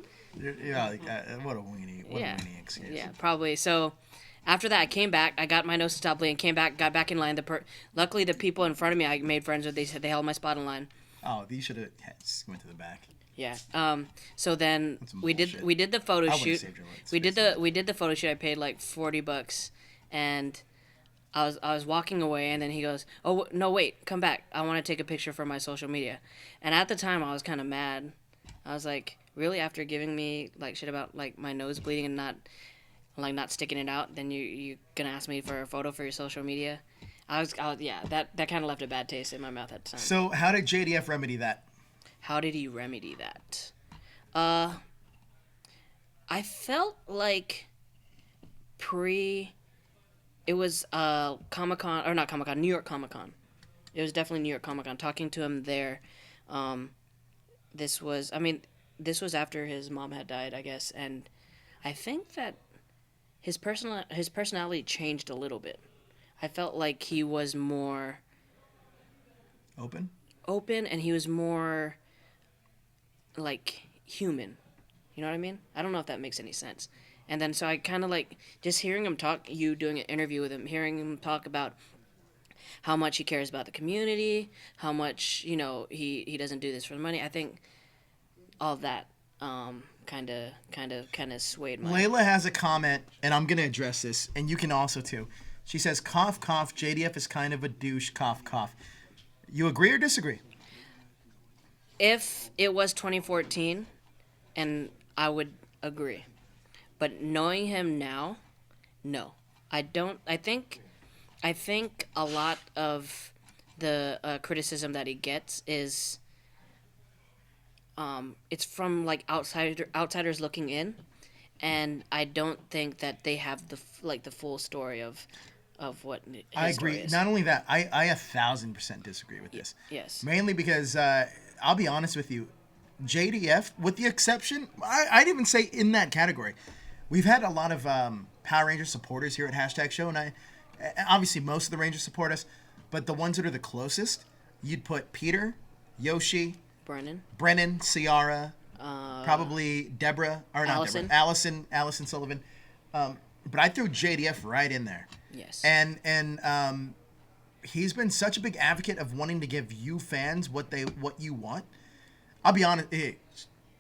Speaker 1: Yeah, like, what a weenie excuse.
Speaker 2: Yeah, probably. So after that, I came back. I got my nose to stop bleeding. Came back, got back in line. Luckily, the people in front of me I made friends with. They said they held my spot in line.
Speaker 1: Oh, these should have went to the back.
Speaker 2: Yeah. So then we did the photo
Speaker 1: I would've
Speaker 2: shoot.
Speaker 1: saved your lights.
Speaker 2: We did the photo shoot. I paid like $40, and I was walking away, and then he goes, "Oh no, wait, come back. I want to take a picture for my social media." And at the time, I was kind of mad. I was like, "Really? After giving me like shit about like my nose bleeding and not sticking it out, then you gonna ask me for a photo for your social media?" That kind of left a bad taste in my mouth at the time.
Speaker 1: So how did JDF remedy that?
Speaker 2: How did he remedy that? I felt like it was Comic-Con, or not Comic-Con, New York Comic-Con. It was definitely New York Comic-Con. Talking to him there, this was after his mom had died, I guess, and I think that his personality changed a little bit. I felt like he was more
Speaker 1: Open,
Speaker 2: and he was more like human. You know what I mean? I don't know if that makes any sense. And then so I kind of like just hearing him talk, you doing an interview with him, hearing him talk about how much he cares about the community, how much, he doesn't do this for the money. I think all of that kind of swayed my...
Speaker 1: Layla has a comment, and I'm going to address this, and you can also too. She says, cough, cough, JDF is kind of a douche, cough, cough. You agree or disagree?
Speaker 2: If it was 2014 and I would agree. But knowing him now, no, I don't. I think a lot of the criticism that he gets is, it's from like outsiders looking in, and I don't think that they have the full story of what his
Speaker 1: I
Speaker 2: story
Speaker 1: agree.
Speaker 2: is.
Speaker 1: Not only that, I 1,000% disagree with this.
Speaker 2: Yes.
Speaker 1: Mainly because I'll be honest with you, JDF, with the exception, I'd even say in that category, we've had a lot of Power Ranger supporters here at Hashtag Show, and obviously most of the Rangers support us, but the ones that are the closest, you'd put Peter, Yoshi, Brennan, Ciara, probably Deborah, or not
Speaker 2: Allison.
Speaker 1: Deborah, Allison Sullivan. But I threw JDF right in there.
Speaker 2: Yes.
Speaker 1: And he's been such a big advocate of wanting to give you fans what you want. I'll be honest. Hey,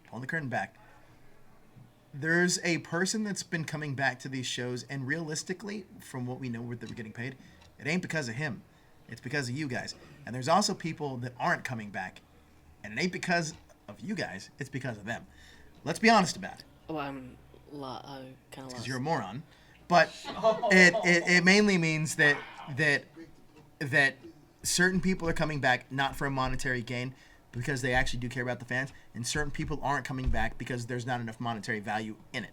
Speaker 1: hold the curtain back. There's a person that's been coming back to these shows, and realistically, from what we know, where they're getting paid, it ain't because of him. It's because of you guys. And there's also people that aren't coming back, and it ain't because of you guys. It's because of them. Let's be honest about it.
Speaker 2: Well, I'm kind of lost.
Speaker 1: Because you're a moron. But it mainly means that certain people are coming back not for a monetary gain, because they actually do care about the fans, and certain people aren't coming back because there's not enough monetary value in it.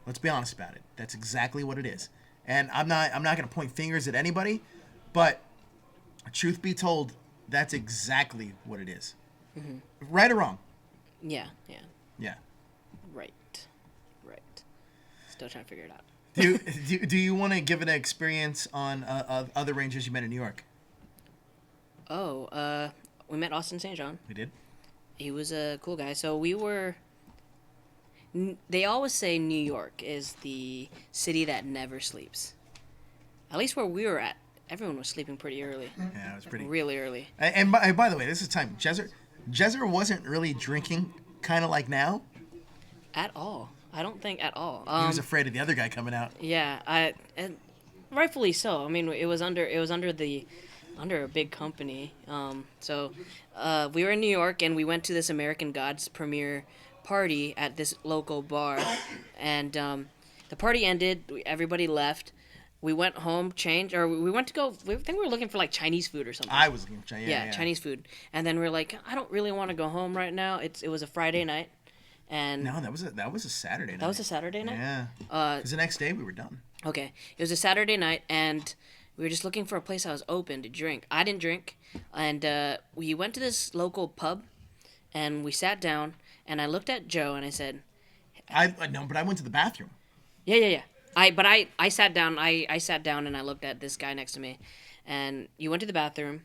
Speaker 1: Let's be honest about it. That's exactly what it is. And I'm not going to point fingers at anybody, but truth be told, that's exactly what it is. Mm-hmm. Right or wrong?
Speaker 2: Yeah. Right. Still trying to figure it out.
Speaker 1: Do you want to give an experience on other Rangers you met in New York?
Speaker 2: We met Austin St. John.
Speaker 1: We did.
Speaker 2: He was a cool guy. So we were. They always say New York is the city that never sleeps. At least where we were at, everyone was sleeping pretty early.
Speaker 1: Yeah, it was pretty
Speaker 2: really early.
Speaker 1: And by the way, this is time. Jezzer wasn't really drinking, kind of like now.
Speaker 2: At all. I don't think at all.
Speaker 1: He was afraid of the other guy coming out.
Speaker 2: Yeah, and rightfully so. I mean, it was under a big company. So we were in New York, and we went to this American Gods premiere party at this local bar, and the party ended. Everybody left. We went home, changed, or we went to go. I think we were looking for like Chinese food or something.
Speaker 1: I was looking for Chinese. Yeah,
Speaker 2: Chinese food, and then we were like, I don't really want to go home right now. It was a Friday night. And
Speaker 1: no, that was a Saturday night.
Speaker 2: That was a Saturday night?
Speaker 1: Yeah. Because the next day we were done.
Speaker 2: Okay. It was a Saturday night, and we were just looking for a place that was open to drink. I didn't drink, and we went to this local pub, and we sat down, and I looked at Joe, and I said...
Speaker 1: No, but I went to the bathroom.
Speaker 2: Yeah. I sat down. I sat down, and I looked at this guy next to me, and you went to the bathroom.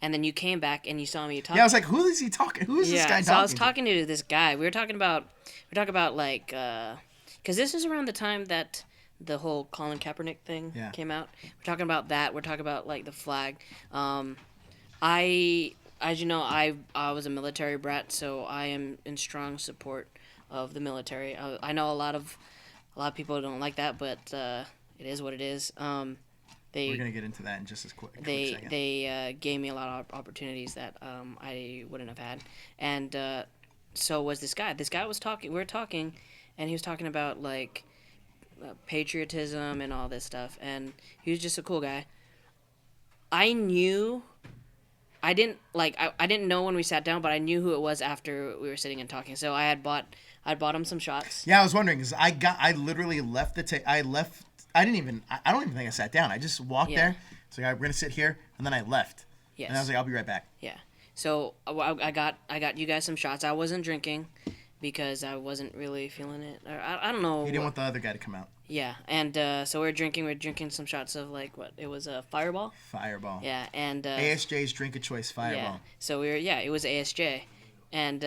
Speaker 2: And then you came back and you saw me talking.
Speaker 1: Yeah, I was like, who is he talking? Who is this guy talking to?
Speaker 2: So I was talking to this guy. We were talking about like, because this is around the time that the whole Colin Kaepernick thing came out. We're talking about that. We're talking about like the flag. As you know, I was a military brat, so I am in strong support of the military. I know a lot of people don't like that, but it is what it is.
Speaker 1: We're gonna get into that in just a quick second.
Speaker 2: They gave me a lot of opportunities that I wouldn't have had, and so was this guy. This guy was talking. We were talking, and he was talking about like patriotism and all this stuff, and he was just a cool guy. I didn't know when we sat down, but I knew who it was after we were sitting and talking. So I bought him some shots.
Speaker 1: Yeah, I was wondering because I literally left I don't even think I sat down. I just walked there. So we're gonna sit here, and then I left. Yes. And I was like, I'll be right back.
Speaker 2: Yeah. So I got you guys some shots. I wasn't drinking because I wasn't really feeling it. I don't know.
Speaker 1: You didn't want the other guy to come out.
Speaker 2: Yeah, and so we're drinking some shots of like what it was a Fireball.
Speaker 1: Fireball.
Speaker 2: Yeah, and
Speaker 1: ASJ's drink of choice Fireball.
Speaker 2: Yeah. So it was ASJ, and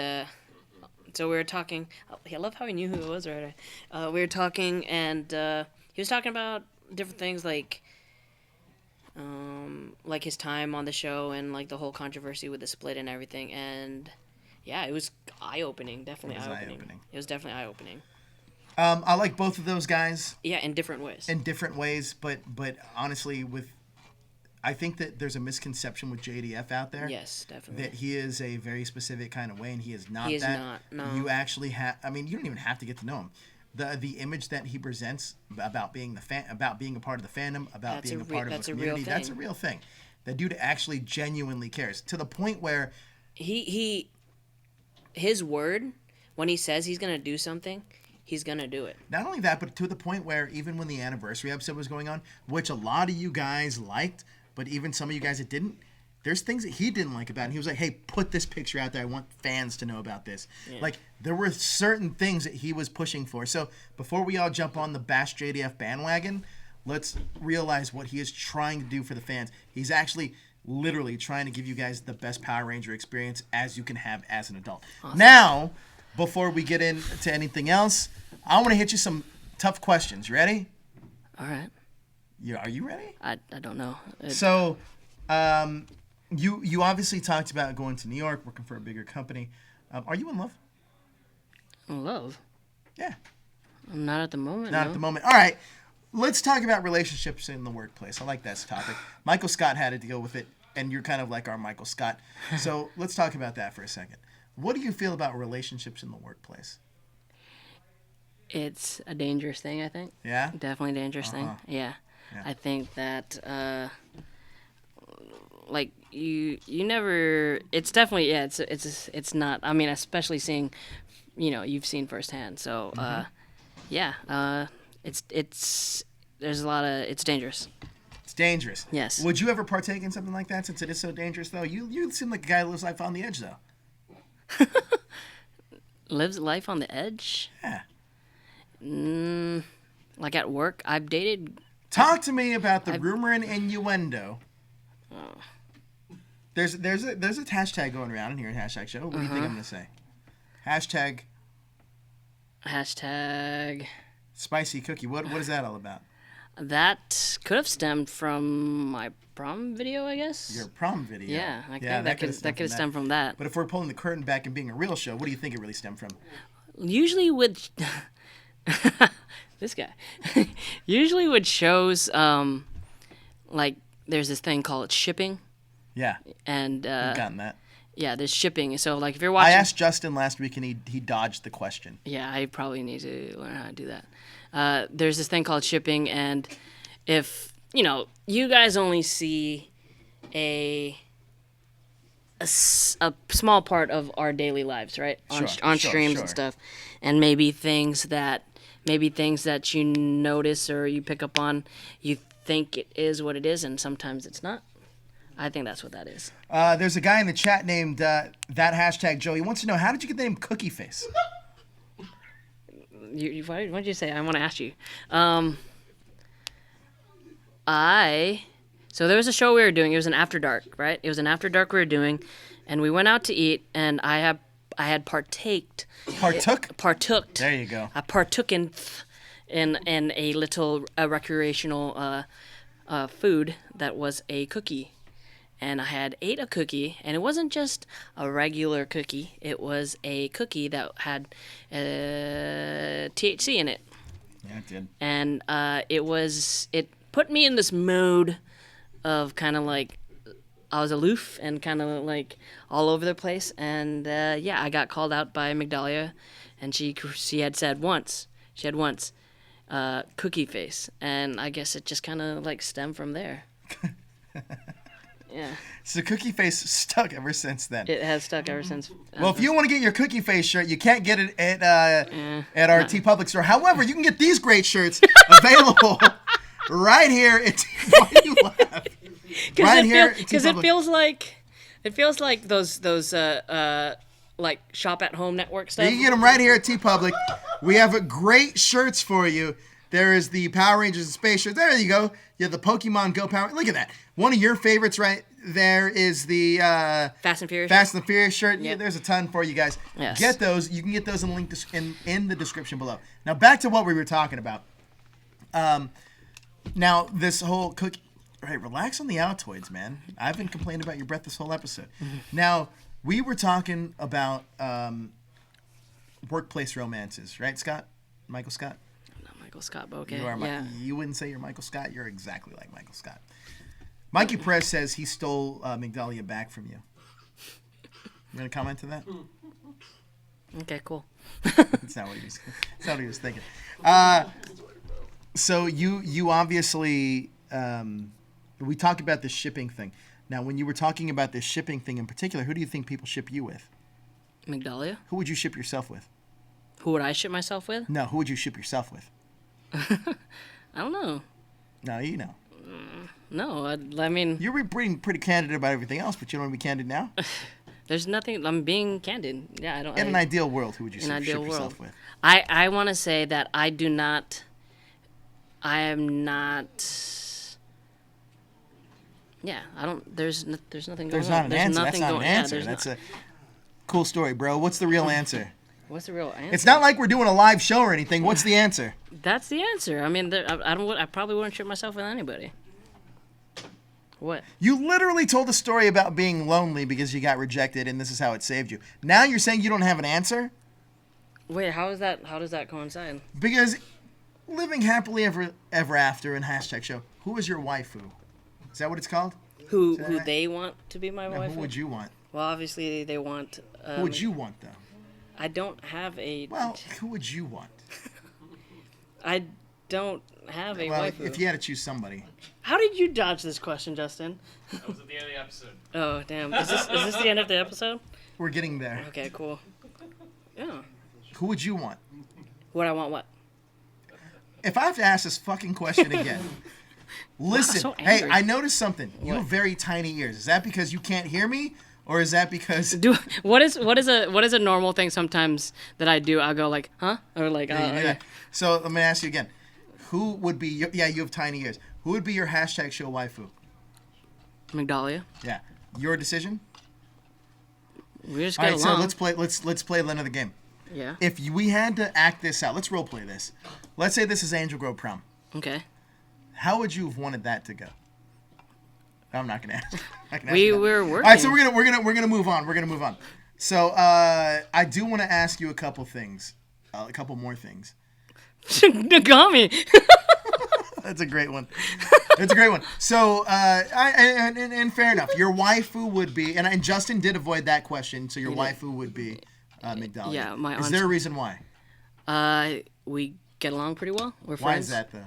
Speaker 2: so we were talking. I love how he knew who it was right. We were talking, and he was talking about different things like his time on the show and like the whole controversy with the split and everything, and yeah, it was eye-opening. Definitely eye-opening. It was definitely eye-opening.
Speaker 1: I like both of those guys.
Speaker 2: Yeah, in different ways.
Speaker 1: In different ways, but honestly, I think that there's a misconception with JDF out there.
Speaker 2: Yes, definitely.
Speaker 1: That he is a very specific kind of way, and he is not
Speaker 2: He is
Speaker 1: that.
Speaker 2: not, no.
Speaker 1: You actually have. I mean, you don't even have to get to know him. The image that he presents about being about being a part of the fandom, about being a part of a community, that's a real thing. That dude actually genuinely cares to the point where
Speaker 2: his word, when he says he's gonna do something, he's gonna do it.
Speaker 1: Not only that, but to the point where even when the anniversary episode was going on, which a lot of you guys liked, but even some of you guys that didn't, there's things that he didn't like about it. And he was like, hey, put this picture out there. I want fans to know about this. Yeah. Like, there were certain things that he was pushing for. So before we all jump on the Bash JDF bandwagon, let's realize what he is trying to do for the fans. He's actually literally trying to give you guys the best Power Ranger experience as you can have as an adult. Awesome. Now, before we get into anything else, I want to hit you some tough questions. You ready?
Speaker 2: All right.
Speaker 1: Are you ready?
Speaker 2: I don't know.
Speaker 1: So, you obviously talked about going to New York, working for a bigger company. Are you in love?
Speaker 2: In love?
Speaker 1: Yeah.
Speaker 2: I'm not at the moment.
Speaker 1: Not at the moment. All right. Let's talk about relationships in the workplace. I like that topic. Michael Scott had to deal with it, and you're kind of like our Michael Scott. So let's talk about that for a second. What do you feel about relationships in the workplace?
Speaker 2: It's a dangerous thing, I think.
Speaker 1: Yeah?
Speaker 2: Definitely a dangerous thing. Yeah. I think that, like, you never... It's definitely, yeah, it's not... I mean, especially seeing, you've seen firsthand. So, it's there's a lot of... It's dangerous.
Speaker 1: It's dangerous.
Speaker 2: Yes.
Speaker 1: Would you ever partake in something like that since it is so dangerous, though? You seem like a guy who lives life on the edge, though.
Speaker 2: Lives life on the edge?
Speaker 1: Yeah.
Speaker 2: Like at work, I've dated...
Speaker 1: Talk to me about the rumor and innuendo.
Speaker 2: Oh.
Speaker 1: There's a hashtag going around in here at Hashtag Show. What do you think I'm going to say? Hashtag spicy cookie. What is that all about?
Speaker 2: That could have stemmed from my prom video, I guess.
Speaker 1: Your prom video.
Speaker 2: Yeah, I think that could have stemmed from that.
Speaker 1: But if we're pulling the curtain back and being a real show, what do you think it really stemmed from?
Speaker 2: Usually with this guy. Usually with shows, like there's this thing called shipping.
Speaker 1: Yeah.
Speaker 2: And
Speaker 1: You've gotten that.
Speaker 2: Yeah, there's shipping. So like if you're watching,
Speaker 1: I asked Justin last week and he dodged the question.
Speaker 2: Yeah, I probably need to learn how to do that. There's this thing called shipping, and if you guys only see a small part of our daily lives, right? On streams and stuff, and maybe things that you notice or you pick up on, you think it is what it is, and sometimes it's not. I think that's what that is.
Speaker 1: There's a guy in the chat named that hashtag Joe. He wants to know, how did you get the name Cookie Face?
Speaker 2: What did you say? I want to ask you. So there was a show we were doing. It was an After Dark, right? It was an After Dark we were doing, and we went out to eat, and I had partook.
Speaker 1: There you go.
Speaker 2: I partook in a little recreational food that was a cookie. And I had ate a cookie, and it wasn't just a regular cookie. It was a cookie that had THC in it.
Speaker 1: Yeah, it did.
Speaker 2: And it put me in this mood of kind of like I was aloof and kind of like all over the place. And I got called out by Migdalia, and she had said once, Cookie Face, and I guess it just kind of like stemmed from there. Yeah. So
Speaker 1: Cookie Face stuck ever since then.
Speaker 2: It has stuck ever since.
Speaker 1: Well, if you want to get your Cookie Face shirt, you can't get it at our TeePublic store. However, you can get these great shirts available right here. Why do you laugh?
Speaker 2: Because it feels like those like shop at home network stuff.
Speaker 1: You can get them right here at TeePublic. We have great shirts for you. There is the Power Rangers and Space shirt. There you go. You have the Pokemon Go Power. Look at that. One of your favorites right there is the
Speaker 2: Fast and Furious
Speaker 1: shirt.
Speaker 2: Yep.
Speaker 1: Yeah, there's a ton for you guys.
Speaker 2: Yes.
Speaker 1: Get those. You can get those in the link in the description below. Now back to what we were talking about. Now this whole cookie. Right, relax on the Altoids, man. I've been complaining about your breath this whole episode. Now we were talking about workplace romances, right, Scott? Michael Scott?
Speaker 2: Not Michael Scott, but okay.
Speaker 1: You are. You wouldn't say you're Michael Scott. You're exactly like Michael Scott. Mikey Perez says he stole Migdalia back from you. You want to comment to that?
Speaker 2: Okay, cool.
Speaker 1: That's not what he was thinking. So you obviously we talked about the shipping thing. Now, when you were talking about this shipping thing in particular, who do you think people ship you with?
Speaker 2: Migdalia?
Speaker 1: Who would you ship yourself with?
Speaker 2: Who would I ship myself with?
Speaker 1: No, who would you ship yourself with?
Speaker 2: I don't know.
Speaker 1: No, you know.
Speaker 2: No, I mean...
Speaker 1: You're being pretty candid about everything else, but you don't want to be candid now?
Speaker 2: There's nothing... I'm being candid. Yeah, I don't...
Speaker 1: In an ideal world, who would you ship yourself with?
Speaker 2: I want to say that I do not... I am not... Yeah, I don't... There's nothing going on.
Speaker 1: There's not an answer. That's not an answer. That's a cool story, bro. What's the real answer?
Speaker 2: What's the real answer?
Speaker 1: It's not like we're doing a live show or anything. What's the answer?
Speaker 2: That's the answer. I mean, I probably wouldn't ship myself with anybody. What?
Speaker 1: You literally told a story about being lonely because you got rejected, and this is how it saved you. Now you're saying you don't have an answer?
Speaker 2: Wait, how is that? How does that coincide?
Speaker 1: Because living happily ever after in #show. Who is your waifu? Is that what it's called?
Speaker 2: Who
Speaker 1: right?
Speaker 2: they want to be my wife?
Speaker 1: Who would you want?
Speaker 2: Well, obviously they want.
Speaker 1: Who would you want though?
Speaker 2: I don't have a.
Speaker 1: Well, who would you want?
Speaker 2: I don't have a waifu.
Speaker 1: If you had to choose somebody.
Speaker 2: How did you dodge this question, Justin?
Speaker 4: That was at the end of the episode.
Speaker 2: Oh, damn. Is this the end of the episode?
Speaker 1: We're getting there.
Speaker 2: Okay, cool. Yeah.
Speaker 1: Who would you want?
Speaker 2: Would I want what?
Speaker 1: If I have to ask this fucking question again, listen.
Speaker 2: so
Speaker 1: Hey,
Speaker 2: angry.
Speaker 1: I noticed something. You
Speaker 2: What?
Speaker 1: have very tiny ears. Is that because you can't hear me, or is that because?
Speaker 2: What is a normal thing sometimes that I do? I'll go like, huh? Or like,
Speaker 1: Yeah, you do
Speaker 2: okay.
Speaker 1: that. So let me ask you again. Who would be? You have tiny ears. Who would be your #show waifu?
Speaker 2: Migdalia.
Speaker 1: Yeah, your decision.
Speaker 2: We just
Speaker 1: All
Speaker 2: get
Speaker 1: right,
Speaker 2: along.
Speaker 1: so let's play another game.
Speaker 2: Yeah.
Speaker 1: If we had to act this out, let's role play this. Let's say this is Angel Grove Prom.
Speaker 2: Okay.
Speaker 1: How would you have wanted that to go? I'm not gonna ask.
Speaker 2: We were working.
Speaker 1: All right, so we're gonna move on. We're gonna move on. So I do want to ask you a couple things, a couple more things.
Speaker 2: Nagami.
Speaker 1: That's a great one. It's a great one. So and fair enough. Your waifu would be, and Justin did avoid that question. So your waifu would be Migdalia.
Speaker 2: Yeah, my
Speaker 1: Is
Speaker 2: aunt.
Speaker 1: there a reason why?
Speaker 2: We get along pretty well. We're friends.
Speaker 1: Why is that though?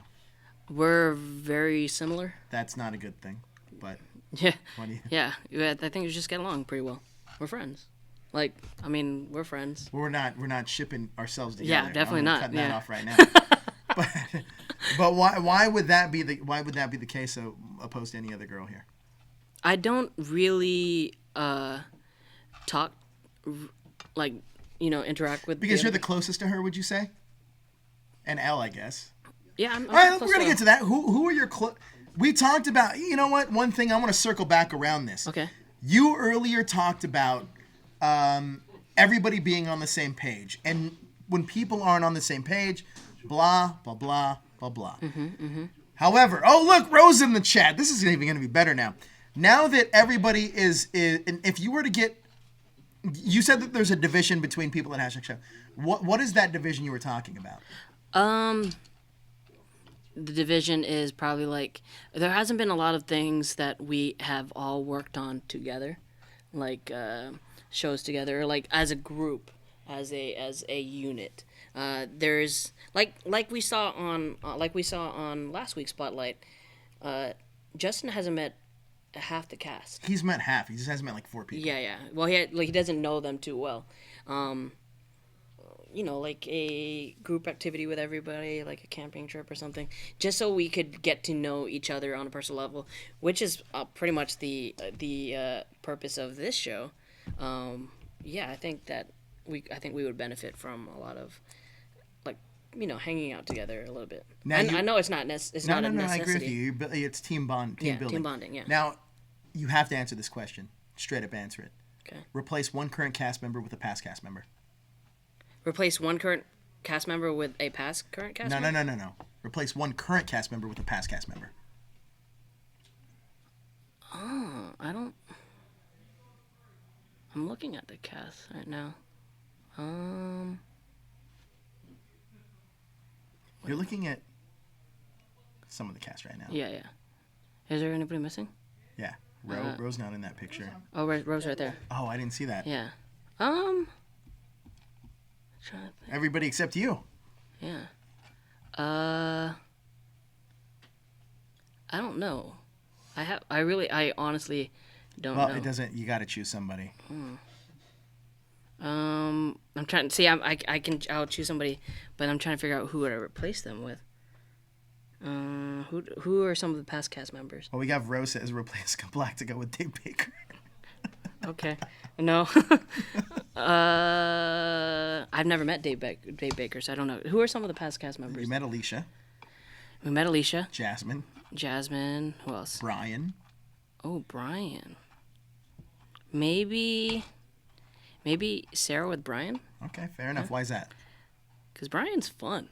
Speaker 2: We're very similar.
Speaker 1: That's not a good thing. But
Speaker 2: Yeah.
Speaker 1: why do you?
Speaker 2: Yeah. I think we just get along pretty well. We're friends. Like, I mean, we're friends.
Speaker 1: We're not shipping ourselves together.
Speaker 2: Yeah, definitely
Speaker 1: I'm
Speaker 2: not,
Speaker 1: cutting that
Speaker 2: yeah.
Speaker 1: off right now. but why would that be the case opposed to any other girl here?
Speaker 2: I don't really talk, like, interact with.
Speaker 1: Because you're the closest to her, would you say? And Elle, I guess.
Speaker 2: Yeah, I'm
Speaker 1: All right,
Speaker 2: close
Speaker 1: we're gonna
Speaker 2: to
Speaker 1: get to that. Who are your We talked about. You know what? One thing I want to circle back around this.
Speaker 2: Okay.
Speaker 1: You earlier talked about everybody being on the same page, and when people aren't on the same page, blah blah blah blah blah. However, oh look, Rose in the chat. This is even going to be better now. Now that everybody is, and if you were to get, you said that there's a division between people in #show. What is that division you were talking about?
Speaker 2: The division is probably like there hasn't been a lot of things that we have all worked on together, like shows together, or like as a group, as a unit. There's like we saw on last week's Spotlight. Justin hasn't met half the cast.
Speaker 1: He's met half. He just hasn't met like 4 people.
Speaker 2: Yeah. Well, he doesn't know them too well. Like a group activity with everybody, like a camping trip or something, just so we could get to know each other on a personal level, which is pretty much the purpose of this show. I think we would benefit from a lot of, like, hanging out together a little bit.
Speaker 1: Now
Speaker 2: I know it's not a necessity.
Speaker 1: No, I agree with you. It's team building.
Speaker 2: Team bonding. Yeah.
Speaker 1: Now, you have to answer this question. Straight up answer it.
Speaker 2: Okay.
Speaker 1: Replace one current cast member with a past cast member.
Speaker 2: Replace one current cast member with a past current cast member?
Speaker 1: No. Replace one current cast member with a past cast member.
Speaker 2: Oh, I'm looking at the cast right now.
Speaker 1: You're looking at some of the cast right now.
Speaker 2: Yeah. Is there anybody missing?
Speaker 1: Yeah. Ro's not in that picture.
Speaker 2: Oh, Rose right there.
Speaker 1: Oh, I didn't see that.
Speaker 2: Yeah. Trying to think.
Speaker 1: Everybody except you.
Speaker 2: Yeah. I don't know. I honestly don't know.
Speaker 1: Well, it doesn't. You got to choose somebody.
Speaker 2: I'm trying to see. I'll choose somebody, but I'm trying to figure out who would I replace them with. Who are some of the past cast members?
Speaker 1: Well, we got Rose says replace Galactica with Dave Baker.
Speaker 2: Okay. No. I've never met Dave Baker, so I don't know. Who are some of the past cast members?
Speaker 1: You met Alicia.
Speaker 2: We met Alicia.
Speaker 1: Jasmine.
Speaker 2: Who else?
Speaker 1: Brian.
Speaker 2: Oh, Brian. Maybe Sarah with Brian?
Speaker 1: Okay, fair enough. Why is that?
Speaker 2: Because Brian's fun.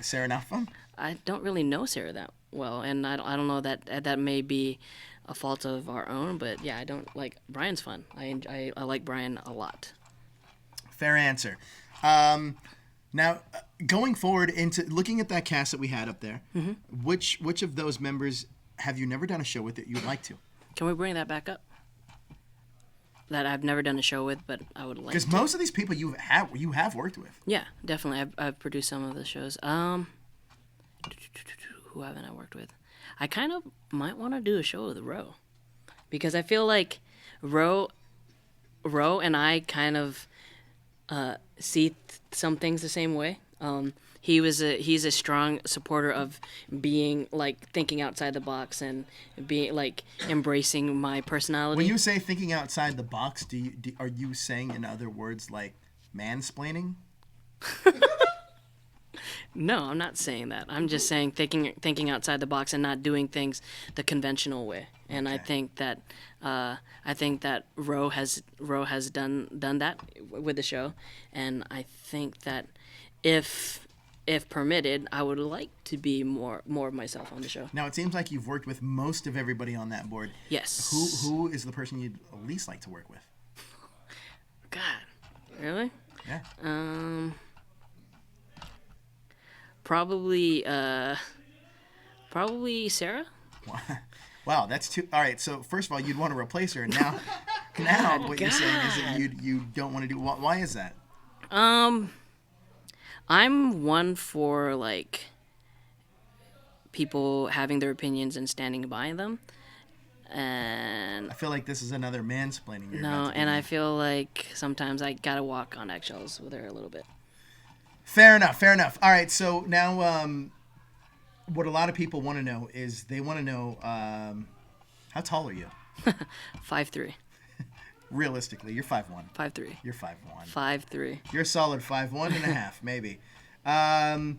Speaker 1: Is Sarah not fun?
Speaker 2: I don't really know Sarah that well, and I don't know that may be a fault of our own, but yeah, I don't like Brian's fun. I like Brian a lot.
Speaker 1: Fair answer. Now, going forward into looking at that cast that we had up there, which of those members have you never done a show with that you would like to?
Speaker 2: Can we bring that back up? That I've never done a show with, but I would like to.
Speaker 1: Because most of these people you have worked with.
Speaker 2: Yeah, definitely. I've produced some of the shows. Who haven't I worked with? I kind of might want to do a show with Ro, because I feel like Ro and I kind of see some things the same way. He's a strong supporter of being like thinking outside the box and being like embracing my personality.
Speaker 1: When you say thinking outside the box, are you saying in other words like mansplaining?
Speaker 2: No, I'm not saying that. I'm just saying thinking outside the box and not doing things the conventional way. And okay. I think that Ro has done that with the show, and I think that if permitted, I would like to be more of myself on the show.
Speaker 1: Now it seems like you've worked with most of everybody on that board.
Speaker 2: Yes.
Speaker 1: Who is the person you'd least like to work with?
Speaker 2: God, really?
Speaker 1: Yeah.
Speaker 2: Probably Sarah.
Speaker 1: Wow, that's too. All right, so first of all, you'd want to replace her, and now what you're saying is that you don't want to do. Why is that?
Speaker 2: I'm one for like people having their opinions and standing by them, and
Speaker 1: I feel like this is another mansplaining.
Speaker 2: No, and I feel like sometimes I gotta walk on eggshells with her a little bit.
Speaker 1: Fair enough. All right, so now what a lot of people want to know is they want to know how tall are you?
Speaker 2: 5'3".
Speaker 1: Realistically, you're 5'1".
Speaker 2: 5'3".
Speaker 1: You're 5'1".
Speaker 2: 5'3".
Speaker 1: You're a solid 5'1" and a half, maybe. I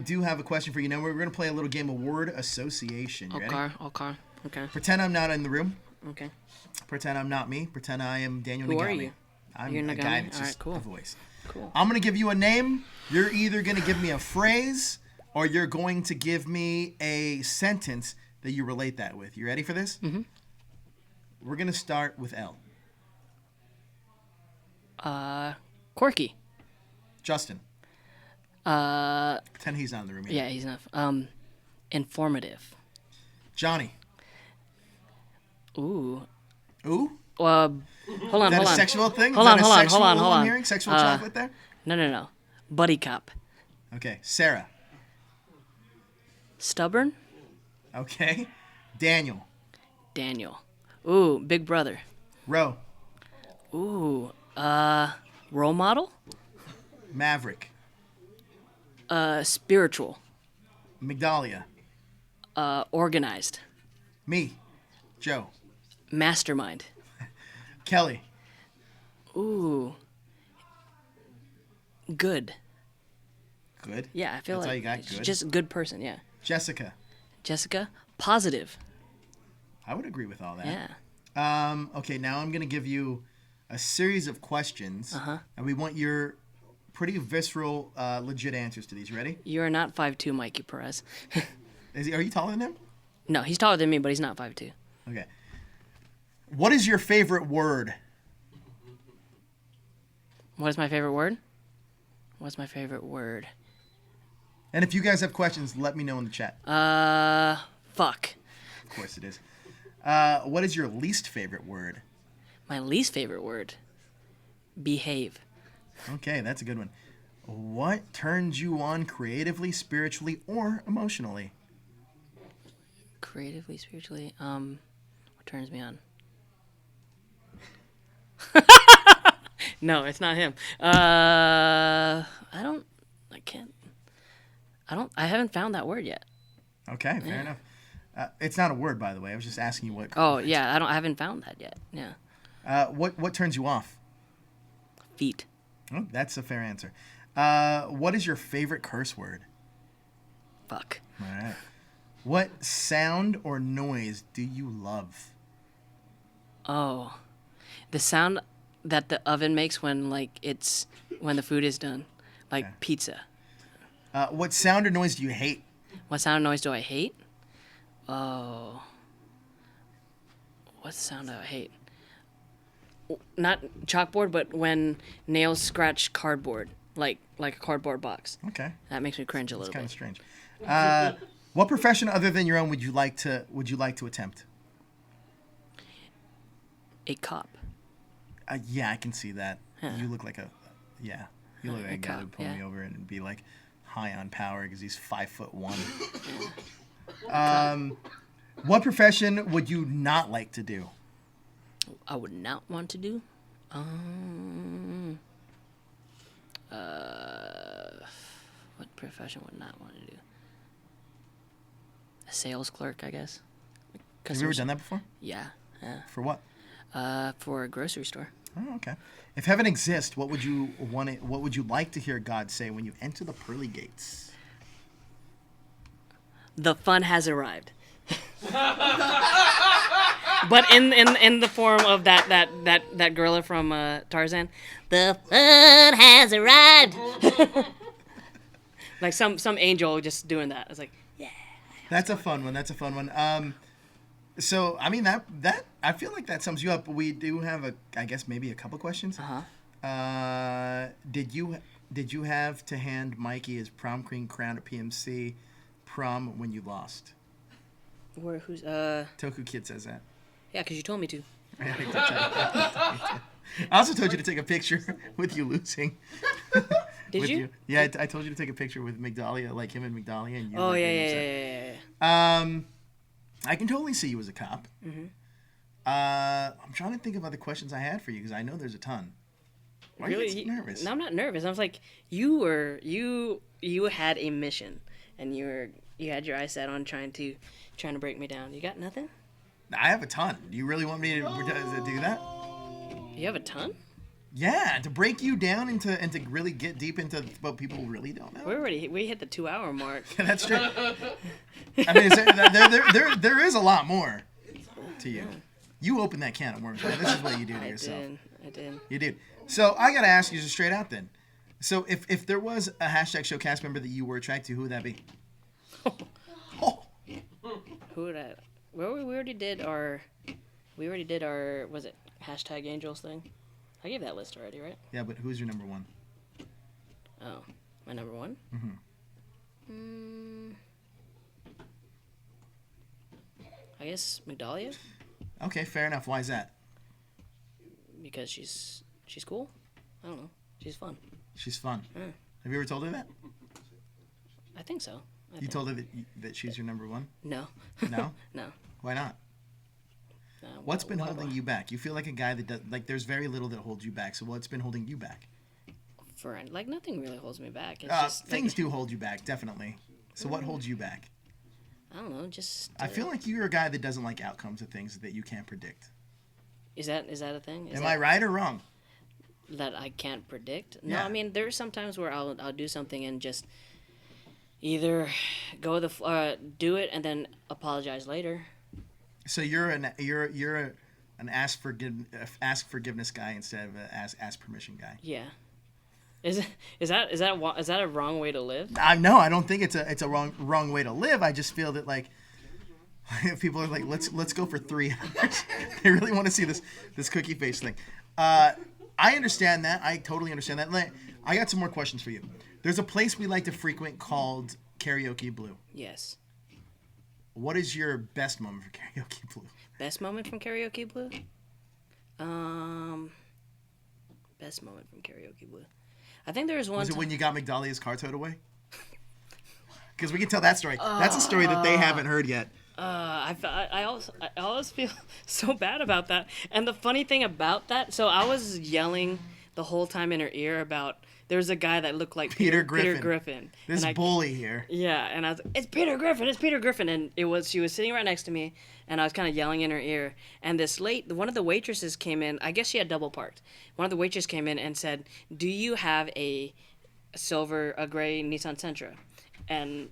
Speaker 1: do have a question for you. Now we're going to play a little game of word association. You ready?
Speaker 2: Okay.
Speaker 1: Pretend I'm not in the room.
Speaker 2: Okay.
Speaker 1: Pretend I'm not me. Pretend I am Daniel Nagami.
Speaker 2: Who are you?
Speaker 1: I'm
Speaker 2: You're
Speaker 1: a
Speaker 2: Nagami?
Speaker 1: guy that's
Speaker 2: All
Speaker 1: just
Speaker 2: right, cool.
Speaker 1: a voice.
Speaker 2: Cool.
Speaker 1: I'm going to give you a name. You're either going to give me a phrase or you're going to give me a sentence that you relate that with. You ready for this?
Speaker 2: Mm-hmm.
Speaker 1: We're going to start with L.
Speaker 2: Quirky.
Speaker 1: Justin. Pretend he's not in the room either.
Speaker 2: Yeah, he's not. Informative.
Speaker 1: Johnny.
Speaker 2: Ooh.
Speaker 1: Hold
Speaker 2: on.
Speaker 1: Is that a sexual thing?
Speaker 2: Hold on.
Speaker 1: I'm hearing sexual chocolate there?
Speaker 2: No. Buddy cop.
Speaker 1: Okay. Sarah.
Speaker 2: Stubborn.
Speaker 1: Okay. Daniel.
Speaker 2: Ooh, big brother.
Speaker 1: Ro.
Speaker 2: Ooh, role model.
Speaker 1: Maverick.
Speaker 2: Spiritual.
Speaker 1: Migdalia.
Speaker 2: Organized.
Speaker 1: Me. Joe.
Speaker 2: Mastermind.
Speaker 1: Kelly.
Speaker 2: Ooh. Good.
Speaker 1: Good?
Speaker 2: Yeah, I feel
Speaker 1: That's
Speaker 2: like
Speaker 1: all you got? Good?
Speaker 2: just a good person, yeah.
Speaker 1: Jessica.
Speaker 2: Positive.
Speaker 1: I would agree with all that.
Speaker 2: Yeah.
Speaker 1: Okay, now I'm going to give you a series of questions.
Speaker 2: Uh-huh.
Speaker 1: And we want your pretty visceral, legit answers to these. Ready?
Speaker 2: You are not 5'2", Mikey Perez.
Speaker 1: Are you taller than him?
Speaker 2: No, he's taller than me, but he's not 5'2".
Speaker 1: Okay. What is your favorite word?
Speaker 2: What is my favorite word? What's my favorite word?
Speaker 1: And if you guys have questions, let me know in the chat.
Speaker 2: Fuck.
Speaker 1: Of course it is. What is your least favorite word?
Speaker 2: My least favorite word. Behave.
Speaker 1: Okay, that's a good one. What turns you on creatively, spiritually, or emotionally?
Speaker 2: Creatively, spiritually. What turns me on? No, it's not him. I haven't found that word yet.
Speaker 1: Okay, fair enough. It's not a word, by the way. I was just asking you what.
Speaker 2: Oh yeah, I haven't found that yet. Yeah.
Speaker 1: What turns you off?
Speaker 2: Feet.
Speaker 1: Oh, that's a fair answer. What is your favorite curse word?
Speaker 2: Fuck.
Speaker 1: All right. What sound or noise do you love?
Speaker 2: Oh, the sound that the oven makes when when the food is done, like
Speaker 1: Okay.
Speaker 2: pizza.
Speaker 1: What sound or noise do you hate?
Speaker 2: What sound or noise do I hate? Oh, what sound do I hate? Not chalkboard, but when nails scratch cardboard, like a cardboard box.
Speaker 1: Okay,
Speaker 2: That makes me cringe a
Speaker 1: that's
Speaker 2: little
Speaker 1: kind
Speaker 2: bit.
Speaker 1: of strange. What profession other than your own would you like to attempt?
Speaker 2: A cop.
Speaker 1: Yeah, I can see that.
Speaker 2: Huh.
Speaker 1: You look like you look like a guy
Speaker 2: cop,
Speaker 1: who'd pull
Speaker 2: yeah.
Speaker 1: me over and be like high on power because he's 5'1". What profession would you not like to do?
Speaker 2: I would not want to do. What profession would not want to do? A sales clerk, I guess.
Speaker 1: Have you ever done that before?
Speaker 2: Yeah.
Speaker 1: For what?
Speaker 2: For a grocery store.
Speaker 1: Oh, okay. If heaven exists, what would you like to hear God say when you enter the pearly gates?
Speaker 2: The fun has arrived. But in the form of that gorilla from Tarzan, the fun has arrived. Like some angel just doing that. It's like, yeah.
Speaker 1: That's a fun one. So I mean that I feel like that sums you up. We do have I guess maybe a couple questions. Did you have to hand Mikey his prom queen crown at PMC prom when you lost?
Speaker 2: Who's
Speaker 1: Toku Kid says that.
Speaker 2: Yeah, because you told me to.
Speaker 1: I also told you to take a picture with you losing.
Speaker 2: Did
Speaker 1: with
Speaker 2: you?
Speaker 1: Yeah, I told you to take a picture with Migdalia, like him and Migdalia, and you.
Speaker 2: Oh
Speaker 1: like,
Speaker 2: yeah,
Speaker 1: being
Speaker 2: yeah,
Speaker 1: upset.
Speaker 2: yeah.
Speaker 1: I can totally see you as a cop.
Speaker 2: Mm-hmm.
Speaker 1: I'm trying to think of other questions I had for you because I know there's a ton. Why are you so nervous?
Speaker 2: No, I'm not nervous. I was like, you had a mission, and you had your eyes set on trying to break me down. You got nothing?
Speaker 1: I have a ton. Do you really want me to do that?
Speaker 2: You have a ton?
Speaker 1: Yeah, to break you down and to really get deep into what people really don't know.
Speaker 2: We hit the 2-hour mark.
Speaker 1: That's true. I mean, there is a lot more to you. You open that can of worms, man. This is what you do to yourself.
Speaker 2: I did.
Speaker 1: You did. So I gotta ask you just straight out then. So if there was a hashtag show cast member that you were attracted to, who would that be? Oh.
Speaker 2: Who would I? Well, we already did our. Was it hashtag angels thing? I gave that list already, right?
Speaker 1: Yeah, but who's your number one?
Speaker 2: Oh, my number one. I guess Migdalia,
Speaker 1: Okay, fair enough. Why is that?
Speaker 2: because she's cool. I don't know. She's fun.
Speaker 1: She's fun.
Speaker 2: Yeah.
Speaker 1: Have you ever told her that?
Speaker 2: I think so.
Speaker 1: You told her that she's your number one?
Speaker 2: No.
Speaker 1: No?
Speaker 2: No.
Speaker 1: Why not? What's been holding you back? You feel like a guy that does, like there's very little that holds you back. So what's been holding you back?
Speaker 2: For like nothing really holds me back. It's just
Speaker 1: Things
Speaker 2: like,
Speaker 1: do hold you back, definitely. So what holds you back?
Speaker 2: I don't know. Just.
Speaker 1: I feel like you're a guy that doesn't like outcomes of things that you can't predict.
Speaker 2: Is that a thing?
Speaker 1: Am I right or wrong?
Speaker 2: That I can't predict? No,
Speaker 1: Yeah.
Speaker 2: I mean there's some times where I'll do something and just either go do it and then apologize later.
Speaker 1: So you're an ask forgiveness guy instead of a ask permission guy.
Speaker 2: Yeah. Is that a wrong way to live?
Speaker 1: No, I don't think it's a wrong way to live. I just feel that like if people are like let's go for 3 hours, they really want to see this cookie face thing. I understand that. I totally understand that. I got some more questions for you. There's a place we like to frequent called Karaoke Blue.
Speaker 2: Yes.
Speaker 1: What is your best moment for Karaoke Blue?
Speaker 2: Best moment from Karaoke Blue? Best moment from Karaoke Blue. I think there was one.
Speaker 1: Was it when you got McDahlia's car towed away? Because we can tell that story. That's a story that they haven't heard yet.
Speaker 2: I always feel so bad about that. And the funny thing about that, so I was yelling the whole time in her ear about there's a guy that looked like
Speaker 1: Peter Griffin.
Speaker 2: Peter Griffin.
Speaker 1: This bully here.
Speaker 2: Yeah, and I was like, it's Peter Griffin, and she was sitting right next to me, and I was kind of yelling in her ear, and one of the waitresses came in. I guess she had double parked. One of the waitresses came in and said, "Do you have a gray Nissan Sentra?" And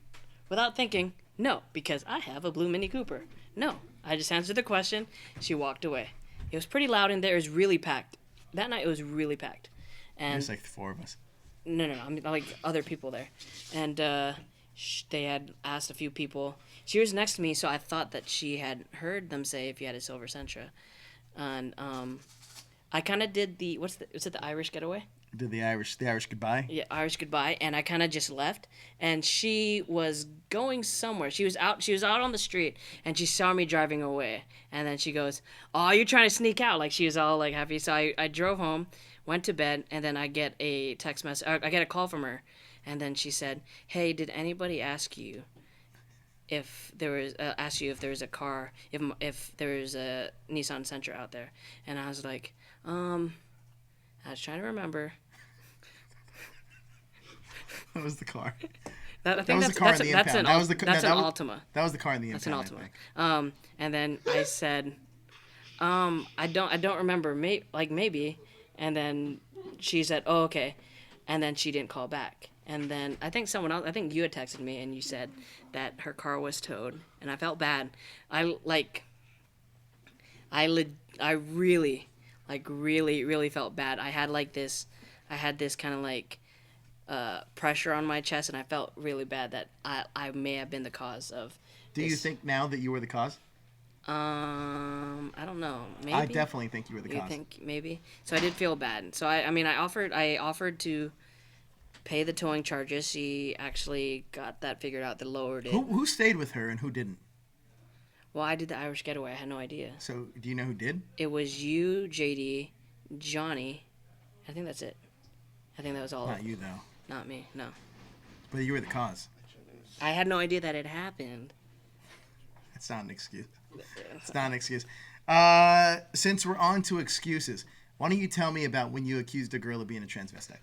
Speaker 2: without thinking, no, because I have a blue Mini Cooper. No, I just answered the question. She walked away. It was pretty loud in there. It was really packed. That night it was really packed. And
Speaker 1: There's like 4 of us.
Speaker 2: No. I mean, like other people there. And they had asked a few people. She was next to me, so I thought that she had heard them say if you had a silver Sentra. And I kind of did was it the Irish getaway?
Speaker 1: Did the Irish goodbye?
Speaker 2: Yeah, Irish goodbye, and I kind of just left, and she was going somewhere. She was out on the street, and she saw me driving away, and then she goes, "Oh, you're trying to sneak out," like she was all like happy. So I drove home, went to bed, and then I get a text message. I get a call from her, and then she said, "Hey, did anybody ask you if there was a car, if there was a Nissan Sentra out there?" And I was like, I was trying to remember.
Speaker 1: That was the car.
Speaker 2: That was the car in the impound. That's an Altima.
Speaker 1: That was the car in the impound.
Speaker 2: That's an Altima. And then I said, I don't remember. Maybe. And then she said, "Oh, okay." And then she didn't call back. And then I think someone else. I think you had texted me and you said that her car was towed, and I felt bad. I really felt bad. I had this kind of like pressure on my chest, and I felt really bad that I may have been the cause of.
Speaker 1: Do you think now that you were the cause?
Speaker 2: I don't know. Maybe.
Speaker 1: I definitely think you were the cause.
Speaker 2: You think maybe? So I did feel bad. So I offered to pay the towing charges. She actually got that figured out. They lowered it.
Speaker 1: Who stayed with her and who didn't?
Speaker 2: Well, I did the Irish getaway. I had no idea.
Speaker 1: So do you know who did?
Speaker 2: It was you, JD, Johnny. I think that's it. I think that was all.
Speaker 1: Not you though.
Speaker 2: Not me. No.
Speaker 1: But you were the cause.
Speaker 2: I had no idea that it happened.
Speaker 1: It's not an excuse. It's not an excuse. Since we're on to excuses, why don't you tell me about when you accused a girl of being a transvestite?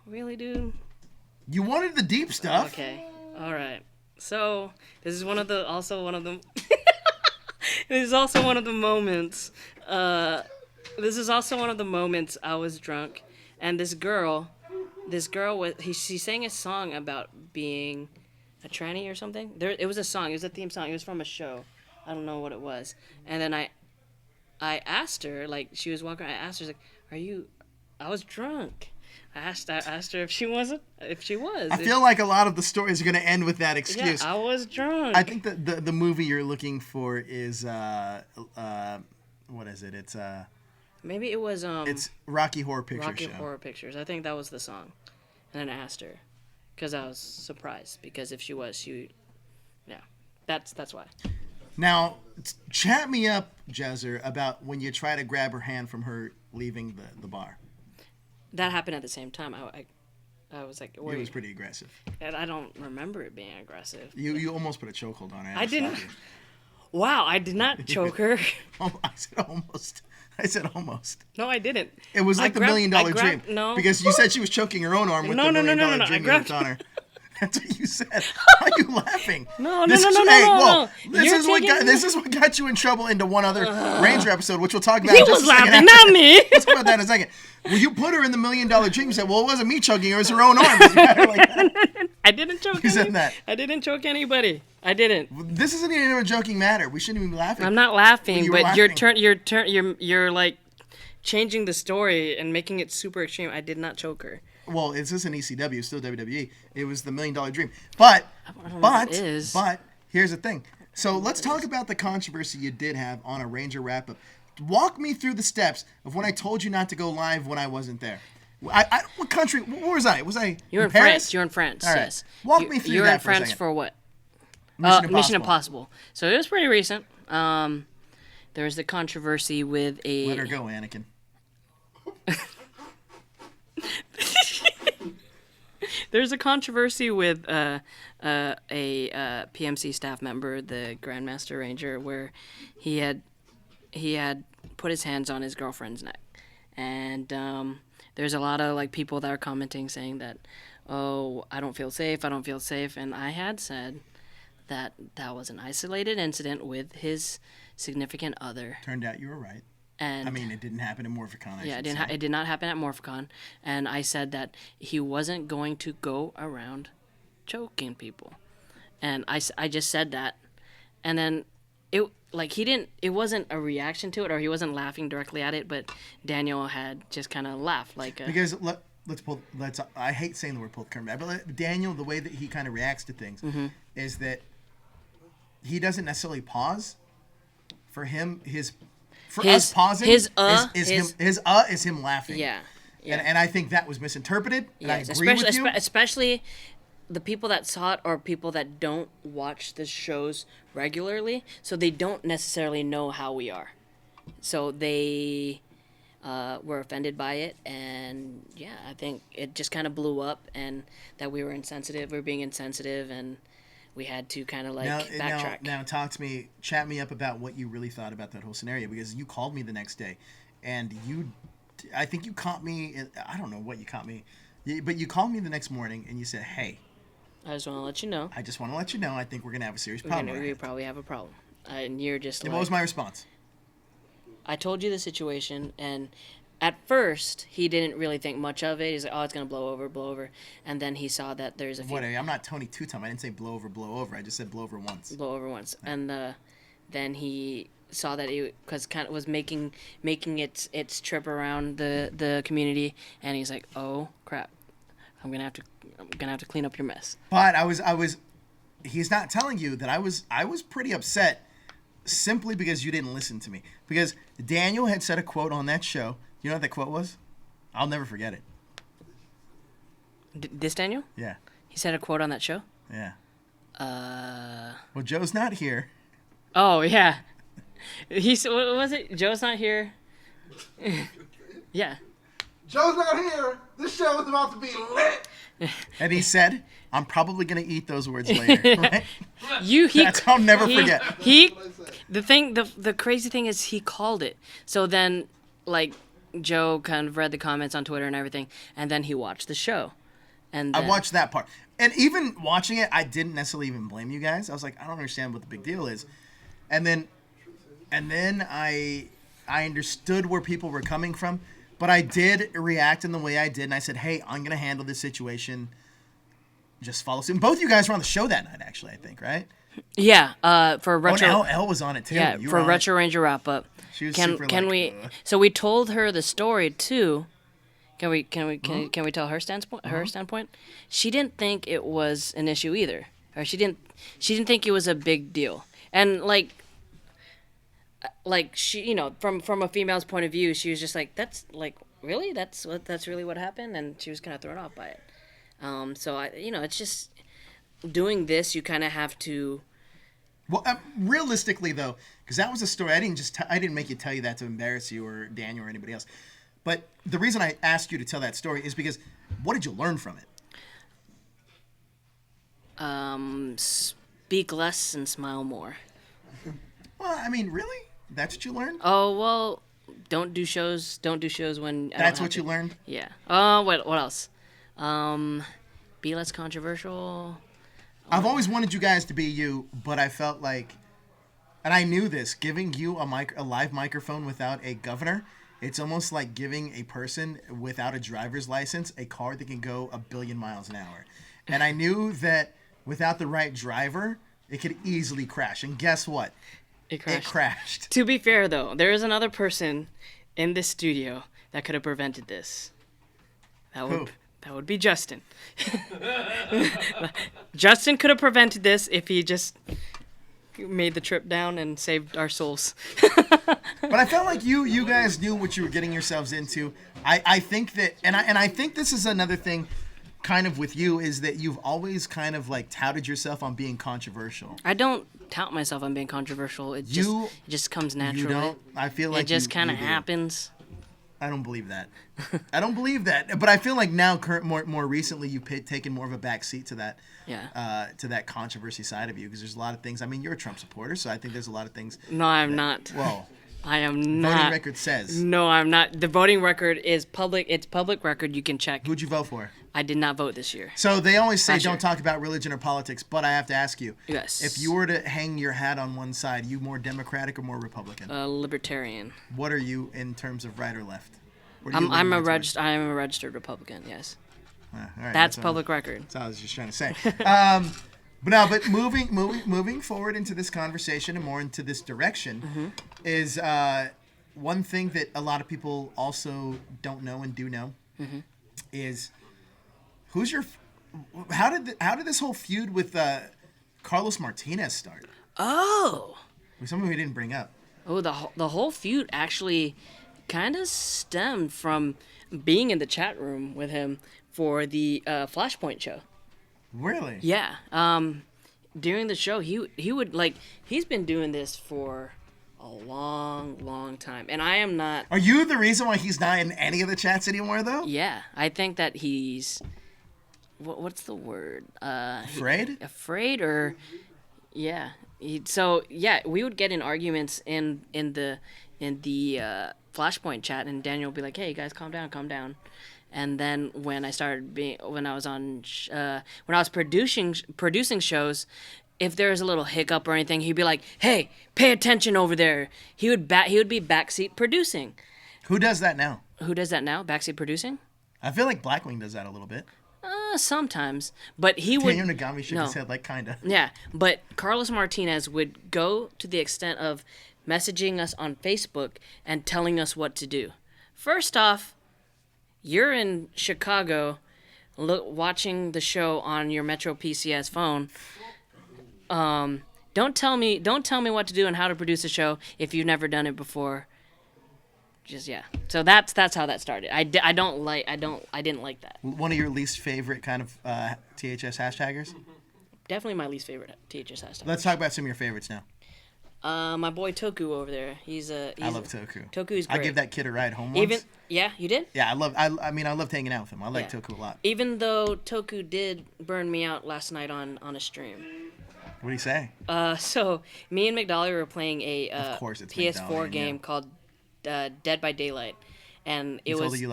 Speaker 2: Really, dude?
Speaker 1: You wanted the deep stuff.
Speaker 2: Okay. All right. So this is also one of the moments. This is also one of the moments I was drunk, and this girl she sang a song about being a tranny or something. It was a song. It was a theme song. It was from a show. I don't know what it was. And then I asked her, like, she was walking. I asked her, like, "Are you?" I was drunk. I asked her if she was.
Speaker 1: I feel like a lot of the stories are going to end with that excuse.
Speaker 2: Yeah, I was drunk.
Speaker 1: I think that the movie you're looking for is what is it? It's
Speaker 2: maybe it was
Speaker 1: it's Rocky Horror Picture
Speaker 2: Rocky
Speaker 1: Show.
Speaker 2: Horror Pictures. I think that was the song. And then I asked her because I was surprised, because if she was, yeah, that's why. Now,
Speaker 1: chat me up, Jezzer, about when you try to grab her hand from her leaving the bar.
Speaker 2: That happened at the same time. I was like, wait.
Speaker 1: It was pretty aggressive.
Speaker 2: And I don't remember it being aggressive.
Speaker 1: You almost put a chokehold on her.
Speaker 2: I didn't. Wow, I did not choke her.
Speaker 1: I said almost.
Speaker 2: No, I didn't.
Speaker 1: It was like the $1 Million Dream.
Speaker 2: No.
Speaker 1: Because you said she was choking her own arm with the $1 Million Dream you left on her. That's what you said. Why are you laughing?
Speaker 2: No.
Speaker 1: This is what got you in trouble into one other Ranger episode, which we'll talk about.
Speaker 2: He was laughing, not me.
Speaker 1: Let's talk about that in a second. Well, you put her in the $1 Million Dream. You said, "Well, it wasn't me choking her; it was her own arm."
Speaker 2: I didn't choke.
Speaker 1: You said that.
Speaker 2: I didn't choke anybody. I didn't.
Speaker 1: This isn't even a joking matter. We shouldn't even be laughing.
Speaker 2: I'm not laughing, but
Speaker 1: laughing.
Speaker 2: you're like changing the story and making it super extreme. I did not choke her.
Speaker 1: Well, it's just an ECW, it's still WWE. It was the $1 Million Dream. But here's the thing. So let's talk about the controversy you did have on a Ranger wrap-up. Walk me through the steps of when I told you not to go live when I wasn't there. What country? Where was I? Was I?
Speaker 2: You were
Speaker 1: in Paris?
Speaker 2: France. You were in France.
Speaker 1: All right.
Speaker 2: Yes.
Speaker 1: Walk me through
Speaker 2: you were
Speaker 1: that
Speaker 2: in
Speaker 1: for a
Speaker 2: France
Speaker 1: second.
Speaker 2: for what?
Speaker 1: Mission
Speaker 2: Mission Impossible. So it was pretty recent. The There's the controversy with a.
Speaker 1: Let her go, Anakin.
Speaker 2: There's a controversy with a PMC staff member, the Grandmaster Ranger, where he had put his hands on his girlfriend's neck, and there's a lot of like people that are commenting saying that, oh, I don't feel safe, and I had said that was an isolated incident with his significant other.
Speaker 1: Turned out you were right.
Speaker 2: And
Speaker 1: I mean, it didn't happen in Morphicon.
Speaker 2: It did not happen at Morphicon, and I said that he wasn't going to go around choking people, and I just said that, and then it wasn't a reaction to it, or he wasn't laughing directly at it, but Daniel had just kind of laughed like
Speaker 1: because let's I hate saying the word pull the curtain back, but Daniel, the way that he kind of reacts to things is that he doesn't necessarily pause. For him, us pausing is him laughing.
Speaker 2: Yeah.
Speaker 1: And I think that was misinterpreted. And I agree with you.
Speaker 2: Especially the people that saw it are people that don't watch the shows regularly, so they don't necessarily know how we are. So they were offended by it, and yeah, I think it just kind of blew up, and that we were being insensitive, and we had to kind of like backtrack.
Speaker 1: Now talk to me, chat me up about what you really thought about that whole scenario, because you called me the next day, and I think you caught me, I don't know what you caught me, but you called me the next morning and you said, hey,
Speaker 2: I just want to let you know.
Speaker 1: I think we're going to have a serious problem.
Speaker 2: We probably have a problem. And you're just
Speaker 1: what was my response?
Speaker 2: I told you the situation, and at first, he didn't really think much of it. He's like, oh, it's going to blow over. And then he saw that there's a few...
Speaker 1: Whatever, I'm not Tony Two-Time. I didn't say blow over. I just said blow over once.
Speaker 2: Yeah. And then he saw that it was making its trip around the community, and he's like, oh, crap. I'm gonna have to clean up your mess.
Speaker 1: But I was he's not telling you that I was pretty upset simply because you didn't listen to me. Because Daniel had said a quote on that show. You know what that quote was? I'll never forget it.
Speaker 2: This Daniel?
Speaker 1: Yeah.
Speaker 2: He said a quote on that show?
Speaker 1: Yeah. Well, Joe's not here.
Speaker 2: Oh, yeah. What was it? Joe's not here. Yeah.
Speaker 4: Joe's not here. This show is about to be lit.
Speaker 1: And he said, I'm probably going to eat those words later. Right? I'll never forget.
Speaker 2: The crazy thing is he called it. So then, like, Joe kind of read the comments on Twitter and everything, and then he watched the show. And then,
Speaker 1: I watched that part. And even watching it, I didn't necessarily even blame you guys. I was like, I don't understand what the big deal is. And then I understood where people were coming from, but I did react in the way I did, and I said, hey, I'm going to handle this situation. Just follow suit. And both of you guys were on the show that night, actually, I think, right?
Speaker 2: Yeah, for retro.
Speaker 1: Oh, Elle was on it too.
Speaker 2: Yeah, for Retro Ranger wrap up.
Speaker 1: She was
Speaker 2: So we told her the story too. Can we tell her standpoint? Her standpoint. She didn't think it was an issue either, or she didn't think it was a big deal. And like she, from a female's point of view, she was just like, that's like really that's really what happened, and she was kind of thrown off by it. So it's just doing this. You kind of have to.
Speaker 1: Well, realistically though, because that was a story. I didn't make you tell you that to embarrass you or Daniel or anybody else. But the reason I asked you to tell that story is because what did you learn from it?
Speaker 2: Speak less and smile more.
Speaker 1: Well, I mean, really? That's what you learned?
Speaker 2: Oh well, don't do shows when.
Speaker 1: That's what you learned?
Speaker 2: Yeah. What else? Be less controversial.
Speaker 1: I've always wanted you guys to be you, but I felt like, and I knew this, giving you a live microphone without a governor, it's almost like giving a person without a driver's license a car that can go 1 billion miles an hour. And I knew that without the right driver, it could easily crash. And guess what?
Speaker 2: It crashed.
Speaker 1: It crashed.
Speaker 2: To be fair, though, there is another person in this studio that could have prevented this.
Speaker 1: Who?
Speaker 2: That would be Justin. Justin could have prevented this if he just made the trip down and saved our souls.
Speaker 1: But I felt like you guys knew what you were getting yourselves into. I think that, and I think this is another thing, kind of with you is that you've always kind of like touted yourself on being controversial.
Speaker 2: I don't tout myself on being controversial. It just comes naturally.
Speaker 1: You don't? I feel like
Speaker 2: it just kind of
Speaker 1: you do.
Speaker 2: happens.
Speaker 1: I don't believe that. I don't believe that. But I feel like now, more recently, you've taken more of a back seat to that, to that controversy side of you, because there's a lot of things. I mean, you're a Trump supporter, so I think there's a lot of things.
Speaker 2: No, I'm not.
Speaker 1: Well,
Speaker 2: I am not.
Speaker 1: voting record says.
Speaker 2: No, I'm not. The voting record is public. It's public record. You can check.
Speaker 1: Who'd you vote for?
Speaker 2: I did not vote this year.
Speaker 1: So they always say
Speaker 2: Last year.
Speaker 1: don't talk about religion or politics, but I have to ask you.
Speaker 2: Yes.
Speaker 1: If you were to hang your hat on one side, you more Democratic or more Republican?
Speaker 2: Libertarian.
Speaker 1: What are you in terms of right or left?
Speaker 2: I'm a registered Republican. Yes.
Speaker 1: All right,
Speaker 2: that's public record.
Speaker 1: That's what I was just trying to say. But moving forward into this conversation and more into this direction is one thing that a lot of people also don't know and do know is how did this whole feud with Carlos Martinez start?
Speaker 2: Oh.
Speaker 1: Something we didn't bring up.
Speaker 2: Oh, the whole feud actually kind of stemmed from being in the chat room with him for the Flashpoint show.
Speaker 1: Really?
Speaker 2: Yeah. During the show, he would he's been doing this for a long time, and I am not.
Speaker 1: Are you the reason why he's not in any of the chats anymore, though?
Speaker 2: Yeah, I think that he's. What's the word?
Speaker 1: Afraid?
Speaker 2: Afraid or, yeah. We would get in arguments in the Flashpoint chat, and Daniel would be like, "Hey, guys, calm down." And then when I was producing shows, if there was a little hiccup or anything, he'd be like, "Hey, pay attention over there." He would be backseat producing.
Speaker 1: Who does that now?
Speaker 2: Backseat producing?
Speaker 1: I feel like Blackwing does that a little bit.
Speaker 2: Sometimes, but he would.
Speaker 1: Daniel Nagami shook his head like kinda.
Speaker 2: Yeah, but Carlos Martinez would go to the extent of messaging us on Facebook and telling us what to do. First off, you're in Chicago, watching the show on your Metro PCS phone. Don't tell me what to do and how to produce a show if you've never done it before. So that's how that started. I didn't like that.
Speaker 1: One of your least favorite kind of THS hashtaggers?
Speaker 2: Definitely my least favorite THS hashtag.
Speaker 1: Let's talk about some of your favorites now.
Speaker 2: My boy Toku over there. I
Speaker 1: love Toku.
Speaker 2: Toku's great.
Speaker 1: I gave that kid a ride home once.
Speaker 2: You did?
Speaker 1: Yeah, I loved hanging out with him. I like Toku a lot.
Speaker 2: Even though Toku did burn me out last night on a stream.
Speaker 1: What do you say?
Speaker 2: So me and McDolly were playing a
Speaker 1: McDolly,
Speaker 2: PS4 game called Dead by Daylight, and it was a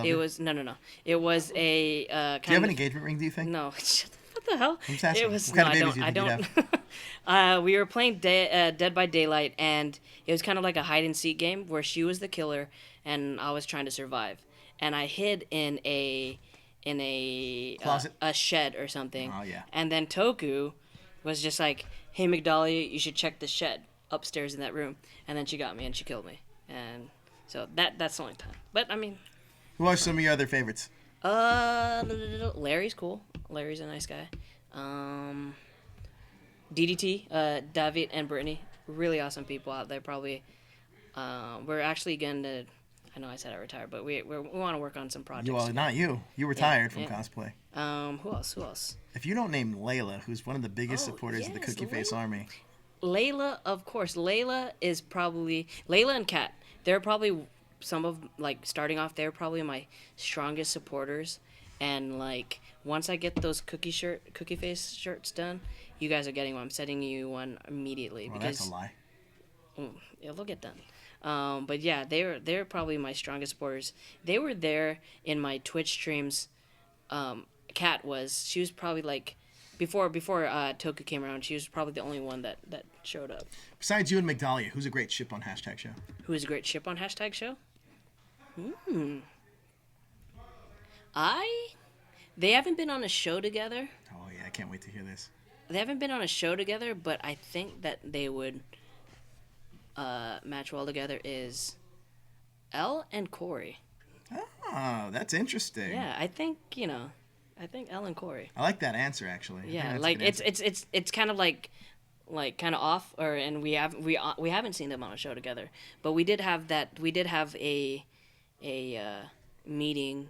Speaker 2: kind
Speaker 1: Do you have an engagement ring? Do you think?
Speaker 2: No. What the hell?
Speaker 1: I'm just asking.
Speaker 2: It was
Speaker 1: what kind of babies
Speaker 2: I don't. We were playing Dead by Daylight, and it was kind of like a hide and seek game where she was the killer and I was trying to survive. And I hid in a
Speaker 1: closet,
Speaker 2: a shed or something.
Speaker 1: Oh yeah.
Speaker 2: And then Toku was just like, "Hey McDolly, you should check the shed upstairs in that room." And then she got me and she killed me. And so that's the only time. But I mean.
Speaker 1: Who are some of your other favorites?
Speaker 2: Larry's cool. Larry's a nice guy. DDT, David and Brittany, really awesome people out there. Probably, we're actually going to. I know I said I retired, but we want to work on some projects.
Speaker 1: Well, not you. You retired from cosplay.
Speaker 2: Who else?
Speaker 1: If you don't name Layla, who's one of the biggest supporters of the Cookie Face Army.
Speaker 2: Layla, of course. Layla and Kat. They're probably starting off. They're probably my strongest supporters. And once I get those cookie face shirts done, you guys are getting one. I'm sending you one immediately.
Speaker 1: Well, that's a lie.
Speaker 2: They'll get done. But yeah, they're probably my strongest supporters. They were there in my Twitch streams. Kat she was probably before Toku came around, she was probably the only one that showed up.
Speaker 1: Besides you and Migdalia, who's a great ship on Hashtag Show?
Speaker 2: Who is a great ship on Hashtag Show? They haven't been on a show together.
Speaker 1: Oh yeah, I can't wait to hear this.
Speaker 2: They haven't been on a show together, but I think that they would match well together is Elle and Corey.
Speaker 1: Oh, that's interesting.
Speaker 2: Yeah, I think Elle and Corey.
Speaker 1: I like that answer actually.
Speaker 2: Yeah, it's kind of kind of off, and we haven't seen them on a show together, but we did have a meeting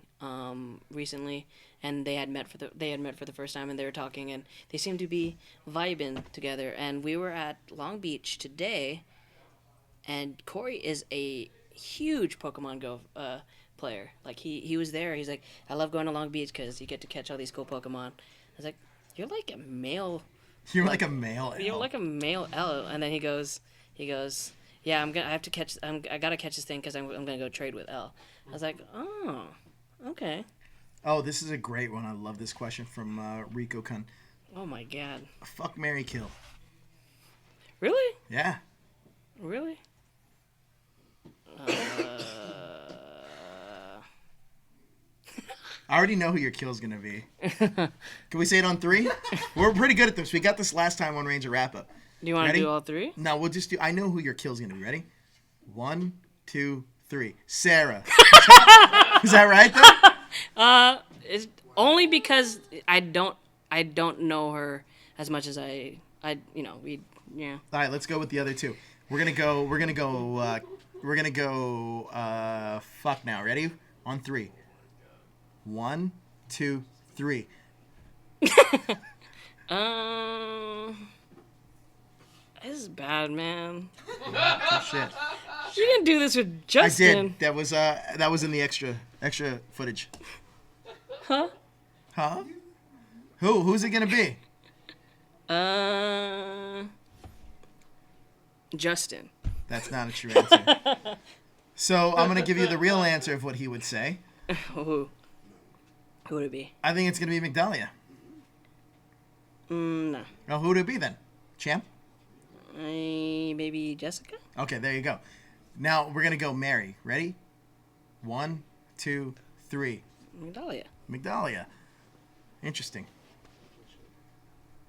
Speaker 2: recently, and they had met for the first time, and they were talking, and they seemed to be vibing together. And we were at Long Beach today, and Corey is a huge Pokemon Go player. Like he was there. He's like, I love going to Long Beach because you get to catch all these cool Pokemon. I was like, you're like a male.
Speaker 1: You're like a male.
Speaker 2: You're like a male L. And then he goes, yeah, I gotta catch this thing because I'm gonna go trade with L. I was like, oh, okay.
Speaker 1: Oh, this is a great one. I love this question from Rico Kun.
Speaker 2: Oh my god.
Speaker 1: Fuck, marry, kill.
Speaker 2: Really?
Speaker 1: Yeah.
Speaker 2: Really?
Speaker 1: I already know who your kill's gonna be. Can we say it on 3? We're pretty good at this. We got this last time on Ranger Wrap Up.
Speaker 2: Do you want to do all 3?
Speaker 1: No, we'll just do. I know who your kill's gonna be. Ready? 1, 2, 3. Sarah. Is that right though?
Speaker 2: It's only because I don't know her as much as yeah.
Speaker 1: All right, let's go with the other 2. We're gonna go. Fuck now. Ready? On 3. 1, 2, 3.
Speaker 2: This is bad, man.
Speaker 1: Oh, shit.
Speaker 2: You didn't do this with Justin.
Speaker 1: I did. That was in the extra footage.
Speaker 2: Huh?
Speaker 1: Huh? Who's it gonna be?
Speaker 2: Justin.
Speaker 1: That's not a true answer. So I'm gonna give you the real answer of what he would say.
Speaker 2: Who would it be?
Speaker 1: I think it's gonna be Migdalia.
Speaker 2: No.
Speaker 1: Oh, who would it be then? Champ?
Speaker 2: Maybe Jessica?
Speaker 1: Okay, there you go. Now we're gonna go Mary. Ready? 1, 2, 3. Migdalia. Interesting.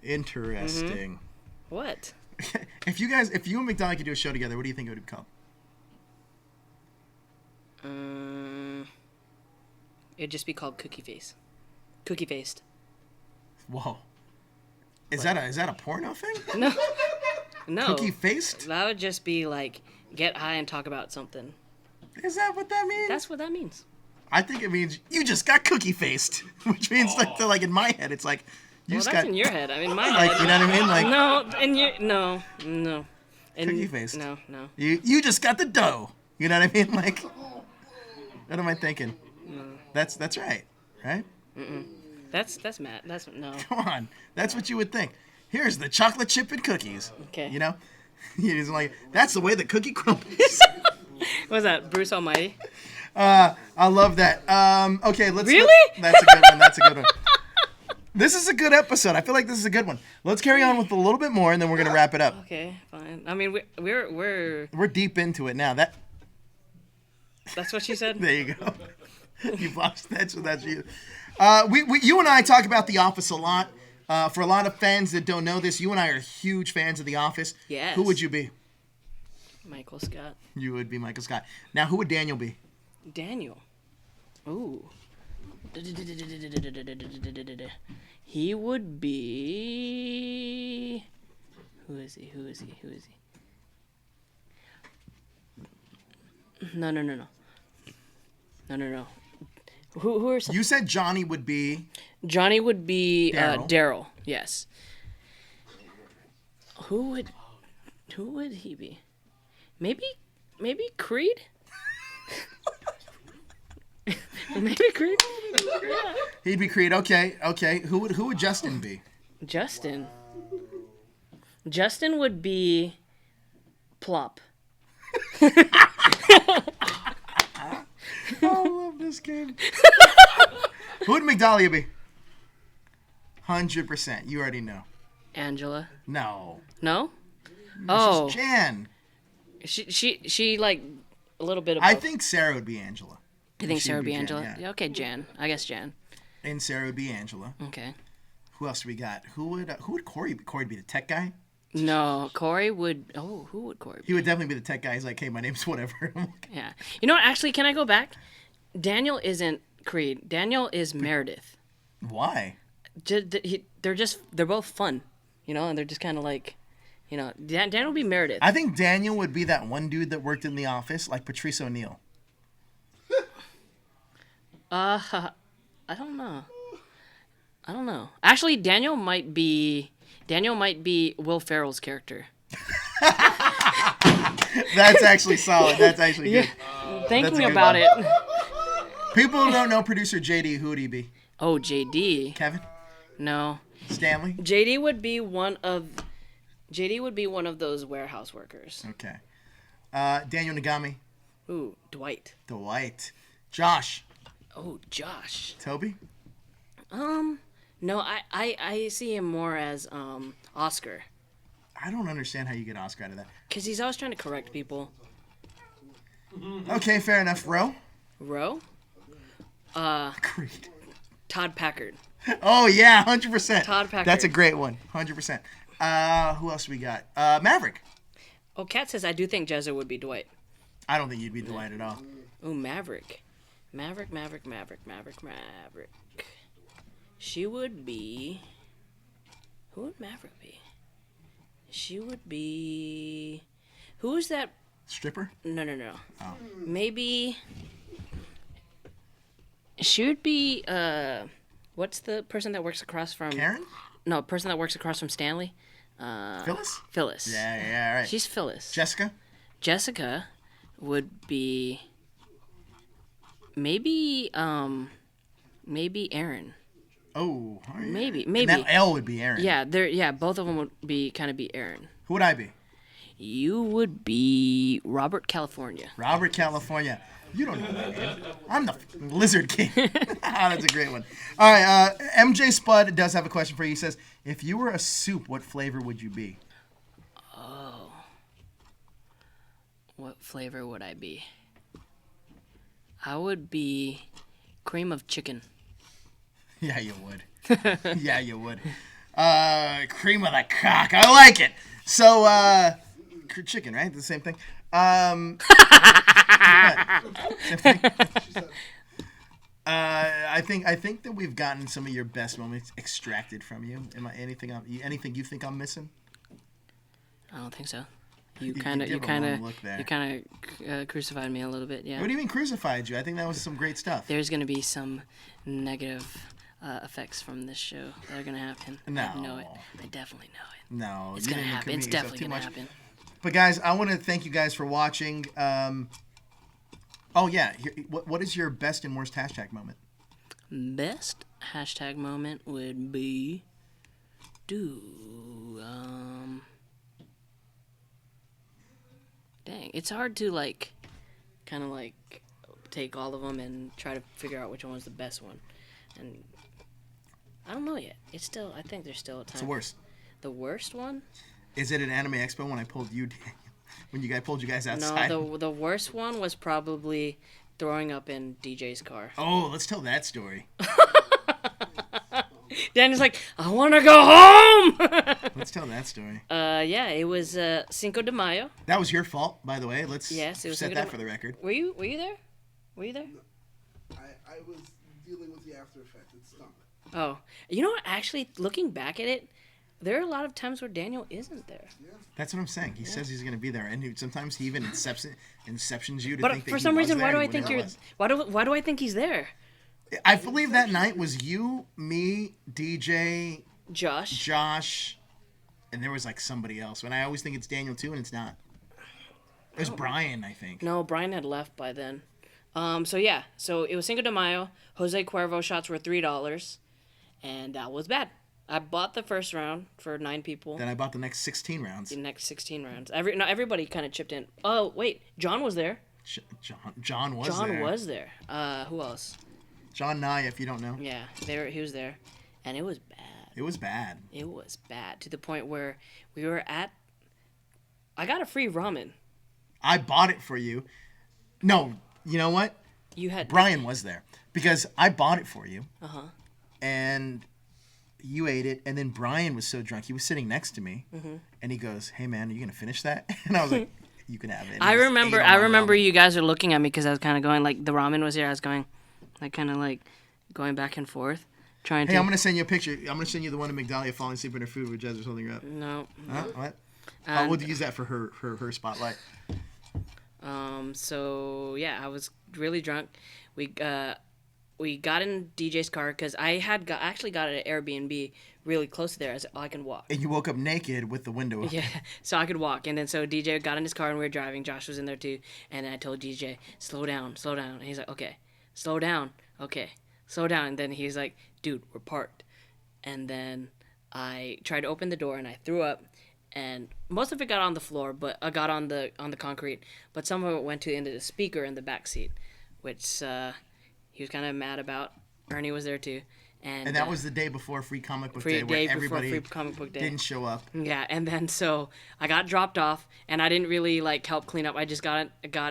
Speaker 2: Mm-hmm. What?
Speaker 1: If you and Migdalia could do a show together, what do you think it would be called?
Speaker 2: It'd just be called Cookie Face. Cookie Faced.
Speaker 1: Whoa. Is that a porno thing?
Speaker 2: No. No.
Speaker 1: Cookie Faced?
Speaker 2: That would just be like get high and talk about something.
Speaker 1: Is that what that means?
Speaker 2: That's what that means.
Speaker 1: I think it means you just got cookie faced, which means like in my head it's like you just
Speaker 2: that's
Speaker 1: got
Speaker 2: in your head. I mean, my
Speaker 1: like
Speaker 2: head.
Speaker 1: you know what I mean? Like
Speaker 2: no, and you no.
Speaker 1: cookie faced.
Speaker 2: No.
Speaker 1: You just got the dough. You know what I mean? Like what am I thinking?
Speaker 2: No.
Speaker 1: That's right, right?
Speaker 2: That's Matt. That's no.
Speaker 1: Come on, that's what you would think. Here's the chocolate chip and cookies.
Speaker 2: Okay.
Speaker 1: You know, he's like that's the way the cookie crumbles.
Speaker 2: What was that, Bruce Almighty?
Speaker 1: I love that. Okay, let's.
Speaker 2: Really?
Speaker 1: That's a good one. That's a good one. This is a good episode. I feel like this is a good one. Let's carry on with a little bit more, and then we're gonna wrap it up.
Speaker 2: Okay, fine. I mean, we're
Speaker 1: deep into it now.
Speaker 2: That's what she said.
Speaker 1: There you go. You've lost that, so that's you. You and I talk about The Office a lot. For a lot of fans that don't know this, you and I are huge fans of The Office.
Speaker 2: Yes.
Speaker 1: Who would you be?
Speaker 2: Michael Scott.
Speaker 1: You would be Michael Scott. Now, who would Daniel be?
Speaker 2: Daniel. Ooh. He would be. Who is he? No. Who are some?
Speaker 1: You said Johnny would be.
Speaker 2: Johnny would be
Speaker 1: Daryl.
Speaker 2: Daryl. Yes. Who would he be? Maybe Creed. Maybe Creed. Yeah.
Speaker 1: He'd be Creed. Okay. Who would Justin be?
Speaker 2: Justin would be Plop.
Speaker 1: I love this game. Who would Migdalia be? 100%. You already know.
Speaker 2: Angela.
Speaker 1: No.
Speaker 2: No?
Speaker 1: Oh. Jan.
Speaker 2: She like a little bit of
Speaker 1: I
Speaker 2: both.
Speaker 1: think Sarah would be Angela.
Speaker 2: You think Sarah would be
Speaker 1: Jan,
Speaker 2: Angela?
Speaker 1: yeah.
Speaker 2: Okay, Jan. I guess Jan.
Speaker 1: And Sarah would be Angela.
Speaker 2: Okay.
Speaker 1: Who else do we got? Who would Corey be? Corey would be the tech guy?
Speaker 2: No, Corey would... Oh, who would Corey be?
Speaker 1: He would definitely be the tech guy. He's like, hey, my name's whatever.
Speaker 2: Yeah. You know what? Actually, can I go back? Daniel isn't Creed. Daniel is Meredith.
Speaker 1: Why?
Speaker 2: They're both fun, you know, and they're just kind of like, you know, Daniel would be Meredith.
Speaker 1: I think Daniel would be that one dude that worked in the office, like Patrice O'Neill.
Speaker 2: I don't know. Actually, Daniel might be Will Ferrell's character.
Speaker 1: That's actually solid. That's actually good.
Speaker 2: Thinking
Speaker 1: good
Speaker 2: about
Speaker 1: one.
Speaker 2: it.
Speaker 1: People who don't know producer JD, who would he be?
Speaker 2: Oh, JD.
Speaker 1: Kevin?
Speaker 2: No.
Speaker 1: Stanley?
Speaker 2: JD would be one of those warehouse workers.
Speaker 1: Okay. Daniel Nagami?
Speaker 2: Ooh, Dwight.
Speaker 1: Josh?
Speaker 2: Oh, Josh.
Speaker 1: Toby?
Speaker 2: No, I see him more as Oscar.
Speaker 1: I don't understand how you get Oscar out of that.
Speaker 2: Because he's always trying to correct people.
Speaker 1: Okay, fair enough. Roe?
Speaker 2: Creed. Todd Packard.
Speaker 1: Oh, yeah, 100%.
Speaker 2: Todd Packard.
Speaker 1: That's a great one, 100%. Who else we got? Maverick.
Speaker 2: Oh, Kat says, I do think Jezzer would be Dwight.
Speaker 1: I don't think you'd be Dwight at all.
Speaker 2: Ooh, Maverick. She would be... Who would Maverick be? She would be... Who is that?
Speaker 1: Stripper?
Speaker 2: No.
Speaker 1: Oh.
Speaker 2: Maybe... She would be... What's the person that works across from...
Speaker 1: Karen?
Speaker 2: No, person that works across from Stanley.
Speaker 1: Phyllis?
Speaker 2: Phyllis.
Speaker 1: Yeah, all right.
Speaker 2: She's Phyllis.
Speaker 1: Jessica
Speaker 2: would be... Maybe Aaron.
Speaker 1: Oh, all right.
Speaker 2: Maybe.
Speaker 1: And that L would be Aaron.
Speaker 2: Yeah, both of them would be kind of be Aaron.
Speaker 1: Who would I be?
Speaker 2: You would be Robert California.
Speaker 1: Robert California. You don't know my name. I'm the Lizard King. That's a great one. All right, MJ Spud does have a question for you. He says, if you were a soup, what flavor would you be?
Speaker 2: Oh. What flavor would I be? I would be cream of chicken.
Speaker 1: Yeah, you would. Yeah, you would. Cream of the cock. I like it. So, chicken, right? The same thing. Same thing. I think that we've gotten some of your best moments extracted from you. Anything you think I'm missing?
Speaker 2: I don't think so. You
Speaker 1: give
Speaker 2: kind
Speaker 1: a long look there.
Speaker 2: of crucified me a little bit. Yeah.
Speaker 1: What do you mean crucified you? I think that was some great stuff.
Speaker 2: There's gonna be some negative effects from this show that are gonna happen.
Speaker 1: No.
Speaker 2: I know it. I definitely know it.
Speaker 1: No,
Speaker 2: It's
Speaker 1: you
Speaker 2: gonna
Speaker 1: didn't
Speaker 2: happen. It's
Speaker 1: commit yourself
Speaker 2: definitely
Speaker 1: too
Speaker 2: gonna
Speaker 1: much.
Speaker 2: happen.
Speaker 1: But guys, I want to thank you guys for watching. Oh yeah, what is your best and worst hashtag moment?
Speaker 2: Best hashtag moment would be dang, it's hard to kind of take all of them and try to figure out which one was the best one, and I don't know yet. I think there's still a time.
Speaker 1: What's the worst?
Speaker 2: The worst one?
Speaker 1: Is it an Anime Expo when I pulled you, Daniel? When you guys pulled you guys outside?
Speaker 2: No, the worst one was probably throwing up in DJ's car.
Speaker 1: Oh, let's tell that story.
Speaker 2: Daniel's like, I want to go home.
Speaker 1: Let's tell that story.
Speaker 2: Yeah, it was Cinco de Mayo.
Speaker 1: That was your fault, by the way. Let's
Speaker 2: Yes, it was
Speaker 1: set
Speaker 2: Cinco
Speaker 1: that
Speaker 2: de
Speaker 1: for the record.
Speaker 2: Were you there? Were you there?
Speaker 4: I was dealing with the after effect. It stunk.
Speaker 2: Oh, you know what? Actually, looking back at it, there are a lot of times where Daniel isn't there.
Speaker 1: That's what I'm saying. He says he's going to be there, and sometimes he even inceptions you to
Speaker 2: But
Speaker 1: think that
Speaker 2: for
Speaker 1: he
Speaker 2: some
Speaker 1: was
Speaker 2: reason,
Speaker 1: there
Speaker 2: why do
Speaker 1: and
Speaker 2: I
Speaker 1: he
Speaker 2: think
Speaker 1: never
Speaker 2: you're?
Speaker 1: was.
Speaker 2: Why do I think he's there?
Speaker 1: I believe that night was you, me, DJ,
Speaker 2: Josh,
Speaker 1: and there was somebody else. And I always think it's Daniel too, and it's not. It was Brian, I think.
Speaker 2: No, Brian had left by then. So it was Cinco de Mayo. Jose Cuervo shots were $3, and that was bad. I bought the first round for 9 people.
Speaker 1: Then I bought the next 16 rounds.
Speaker 2: The next 16 rounds. Everybody kind of chipped in. Oh wait, John was there.
Speaker 1: John was there.
Speaker 2: John was there. Who else?
Speaker 1: John Nye, if you don't know.
Speaker 2: Yeah, he was there, and it was bad.
Speaker 1: It was bad.
Speaker 2: It was bad to the point where we were at. I got a free ramen.
Speaker 1: I bought it for you. No, you know what?
Speaker 2: You had
Speaker 1: Brian was there because I bought it for you.
Speaker 2: Uh-huh.
Speaker 1: And you ate it, and then Brian was so drunk. He was sitting next to me, and he goes, "Hey man, are you gonna finish that?" And I was like, "You can have it." And
Speaker 2: I
Speaker 1: he just
Speaker 2: remember
Speaker 1: ate all my ramen.
Speaker 2: you guys are looking at me because I was kind of going the ramen was here. I was going, going back and forth, trying
Speaker 1: Hey,
Speaker 2: to.
Speaker 1: I'm gonna send you a picture. I'm gonna send you the one of Migdalia falling asleep in her food with Jezzer's holding her up.
Speaker 2: No.
Speaker 1: Huh? What?
Speaker 2: And,
Speaker 1: we'll use that for her spotlight.
Speaker 2: So yeah, I was really drunk. we got in DJ's car because I had actually got an Airbnb really close to there, as I can walk.
Speaker 1: And you woke up naked with the window open.
Speaker 2: Yeah, so I could walk. And then so DJ got in his car and we were driving. Josh was in there too. And I told DJ, slow down, slow down. And he's like, okay, slow down, okay, slow down. And then he's like, dude, we're parked. And then I tried to open the door and I threw up. And most of it got on the floor, but I got on the concrete. But some of it went into the speaker in the back seat, which he was kind of mad about. Ernie was there too. And
Speaker 1: that was the day before Free Comic Book Day, where everybody
Speaker 2: Free Comic Book Day
Speaker 1: didn't show up.
Speaker 2: Yeah, and then so I got dropped off, and I didn't really help clean up. I just got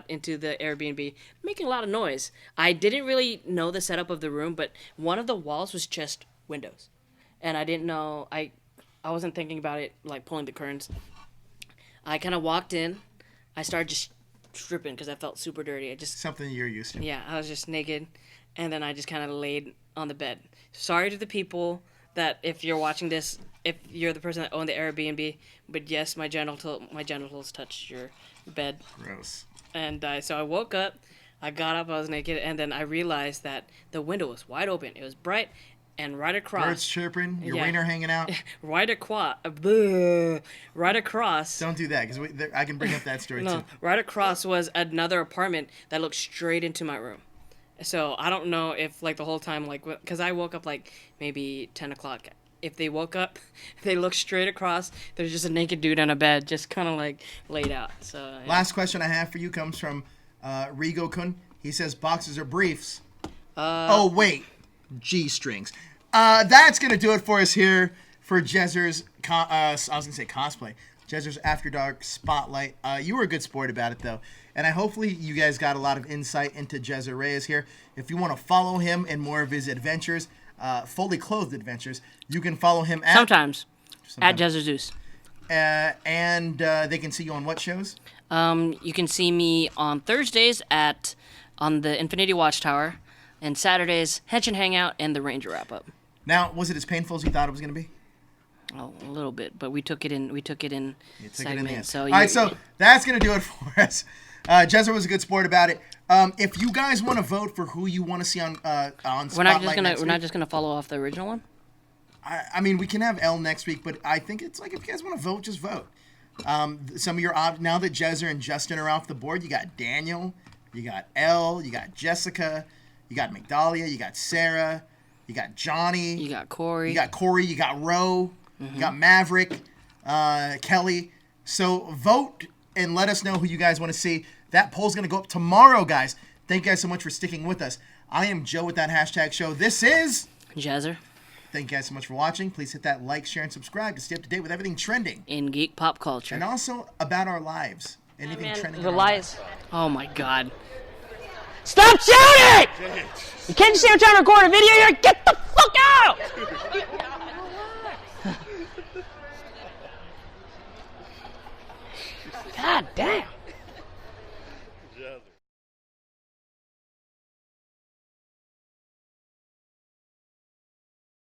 Speaker 2: into the Airbnb, making a lot of noise. I didn't really know the setup of the room, but one of the walls was just windows, and I didn't know. I wasn't thinking about it, pulling the curtains. I kind of walked in. I started just stripping because I felt super dirty.
Speaker 1: Something you're used to.
Speaker 2: Yeah, I was just naked, and then I just kind of laid on the bed. Sorry to the people that if you're watching this, if you're the person that owned the Airbnb, but yes, my genitals touched your bed.
Speaker 1: Gross.
Speaker 2: And so I woke up, I got up, I was naked, and then I realized that the window was wide open. It was bright, and right across.
Speaker 1: Birds chirping, your wiener hanging out.
Speaker 2: Right across.
Speaker 1: Don't do that, because I can bring up that story too.
Speaker 2: Right across was another apartment that looked straight into my room. So I don't know if the whole time because I woke up maybe 10 o'clock. If they woke up, they looked straight across. There's just a naked dude on a bed, just kind of laid out. So yeah.
Speaker 1: Last question I have for you comes from Rigo-kun. He says boxers or briefs. Oh wait, G-strings. That's gonna do it for us here for Jezzer's. I was gonna say cosplay. Jezzer's After Dark Spotlight. You were a good sport about it, though. And hopefully you guys got a lot of insight into Jezzer Reyes here. If you want to follow him in more of his adventures, fully clothed adventures, you can follow him at...
Speaker 2: Sometimes. At Jezzer Zeus.
Speaker 1: And they can see you on what shows?
Speaker 2: You can see me on Thursdays on the Infinity Watchtower, and Saturdays, Henshin Hangout, and the Ranger Wrap-Up.
Speaker 1: Now, was it as painful as you thought it was going to be?
Speaker 2: Oh, a little bit, but we took it in segments.
Speaker 1: So all right, so that's going to do it for us. Jezzer was a good sport about it. If you guys want to vote for who you want to see on Spotlight
Speaker 2: we're not just gonna follow off the original one.
Speaker 1: I mean, we can have L next week, but I think it's if you guys want to vote, just vote. Some of your now that Jezzer and Justin are off the board, you got Daniel, you got L, you got Jessica, you got Migdalia, you got Sarah, you got Johnny,
Speaker 2: you got Corey,
Speaker 1: you got Ro, you got Maverick, Kelly. So vote and let us know who you guys want to see. That poll's going to go up tomorrow, guys. Thank you guys so much for sticking with us. I am Joe with that hashtag show. This is
Speaker 2: Jezzer.
Speaker 1: Thank you guys so much for watching. Please hit that like, share, and subscribe to stay up to date with everything trending
Speaker 2: in geek pop culture.
Speaker 1: And also about our lives. Anything trending in
Speaker 2: the
Speaker 1: our
Speaker 2: lives. Oh my god. Stop shouting! You can't just say I'm trying to record a video here. Get the fuck out! God damn.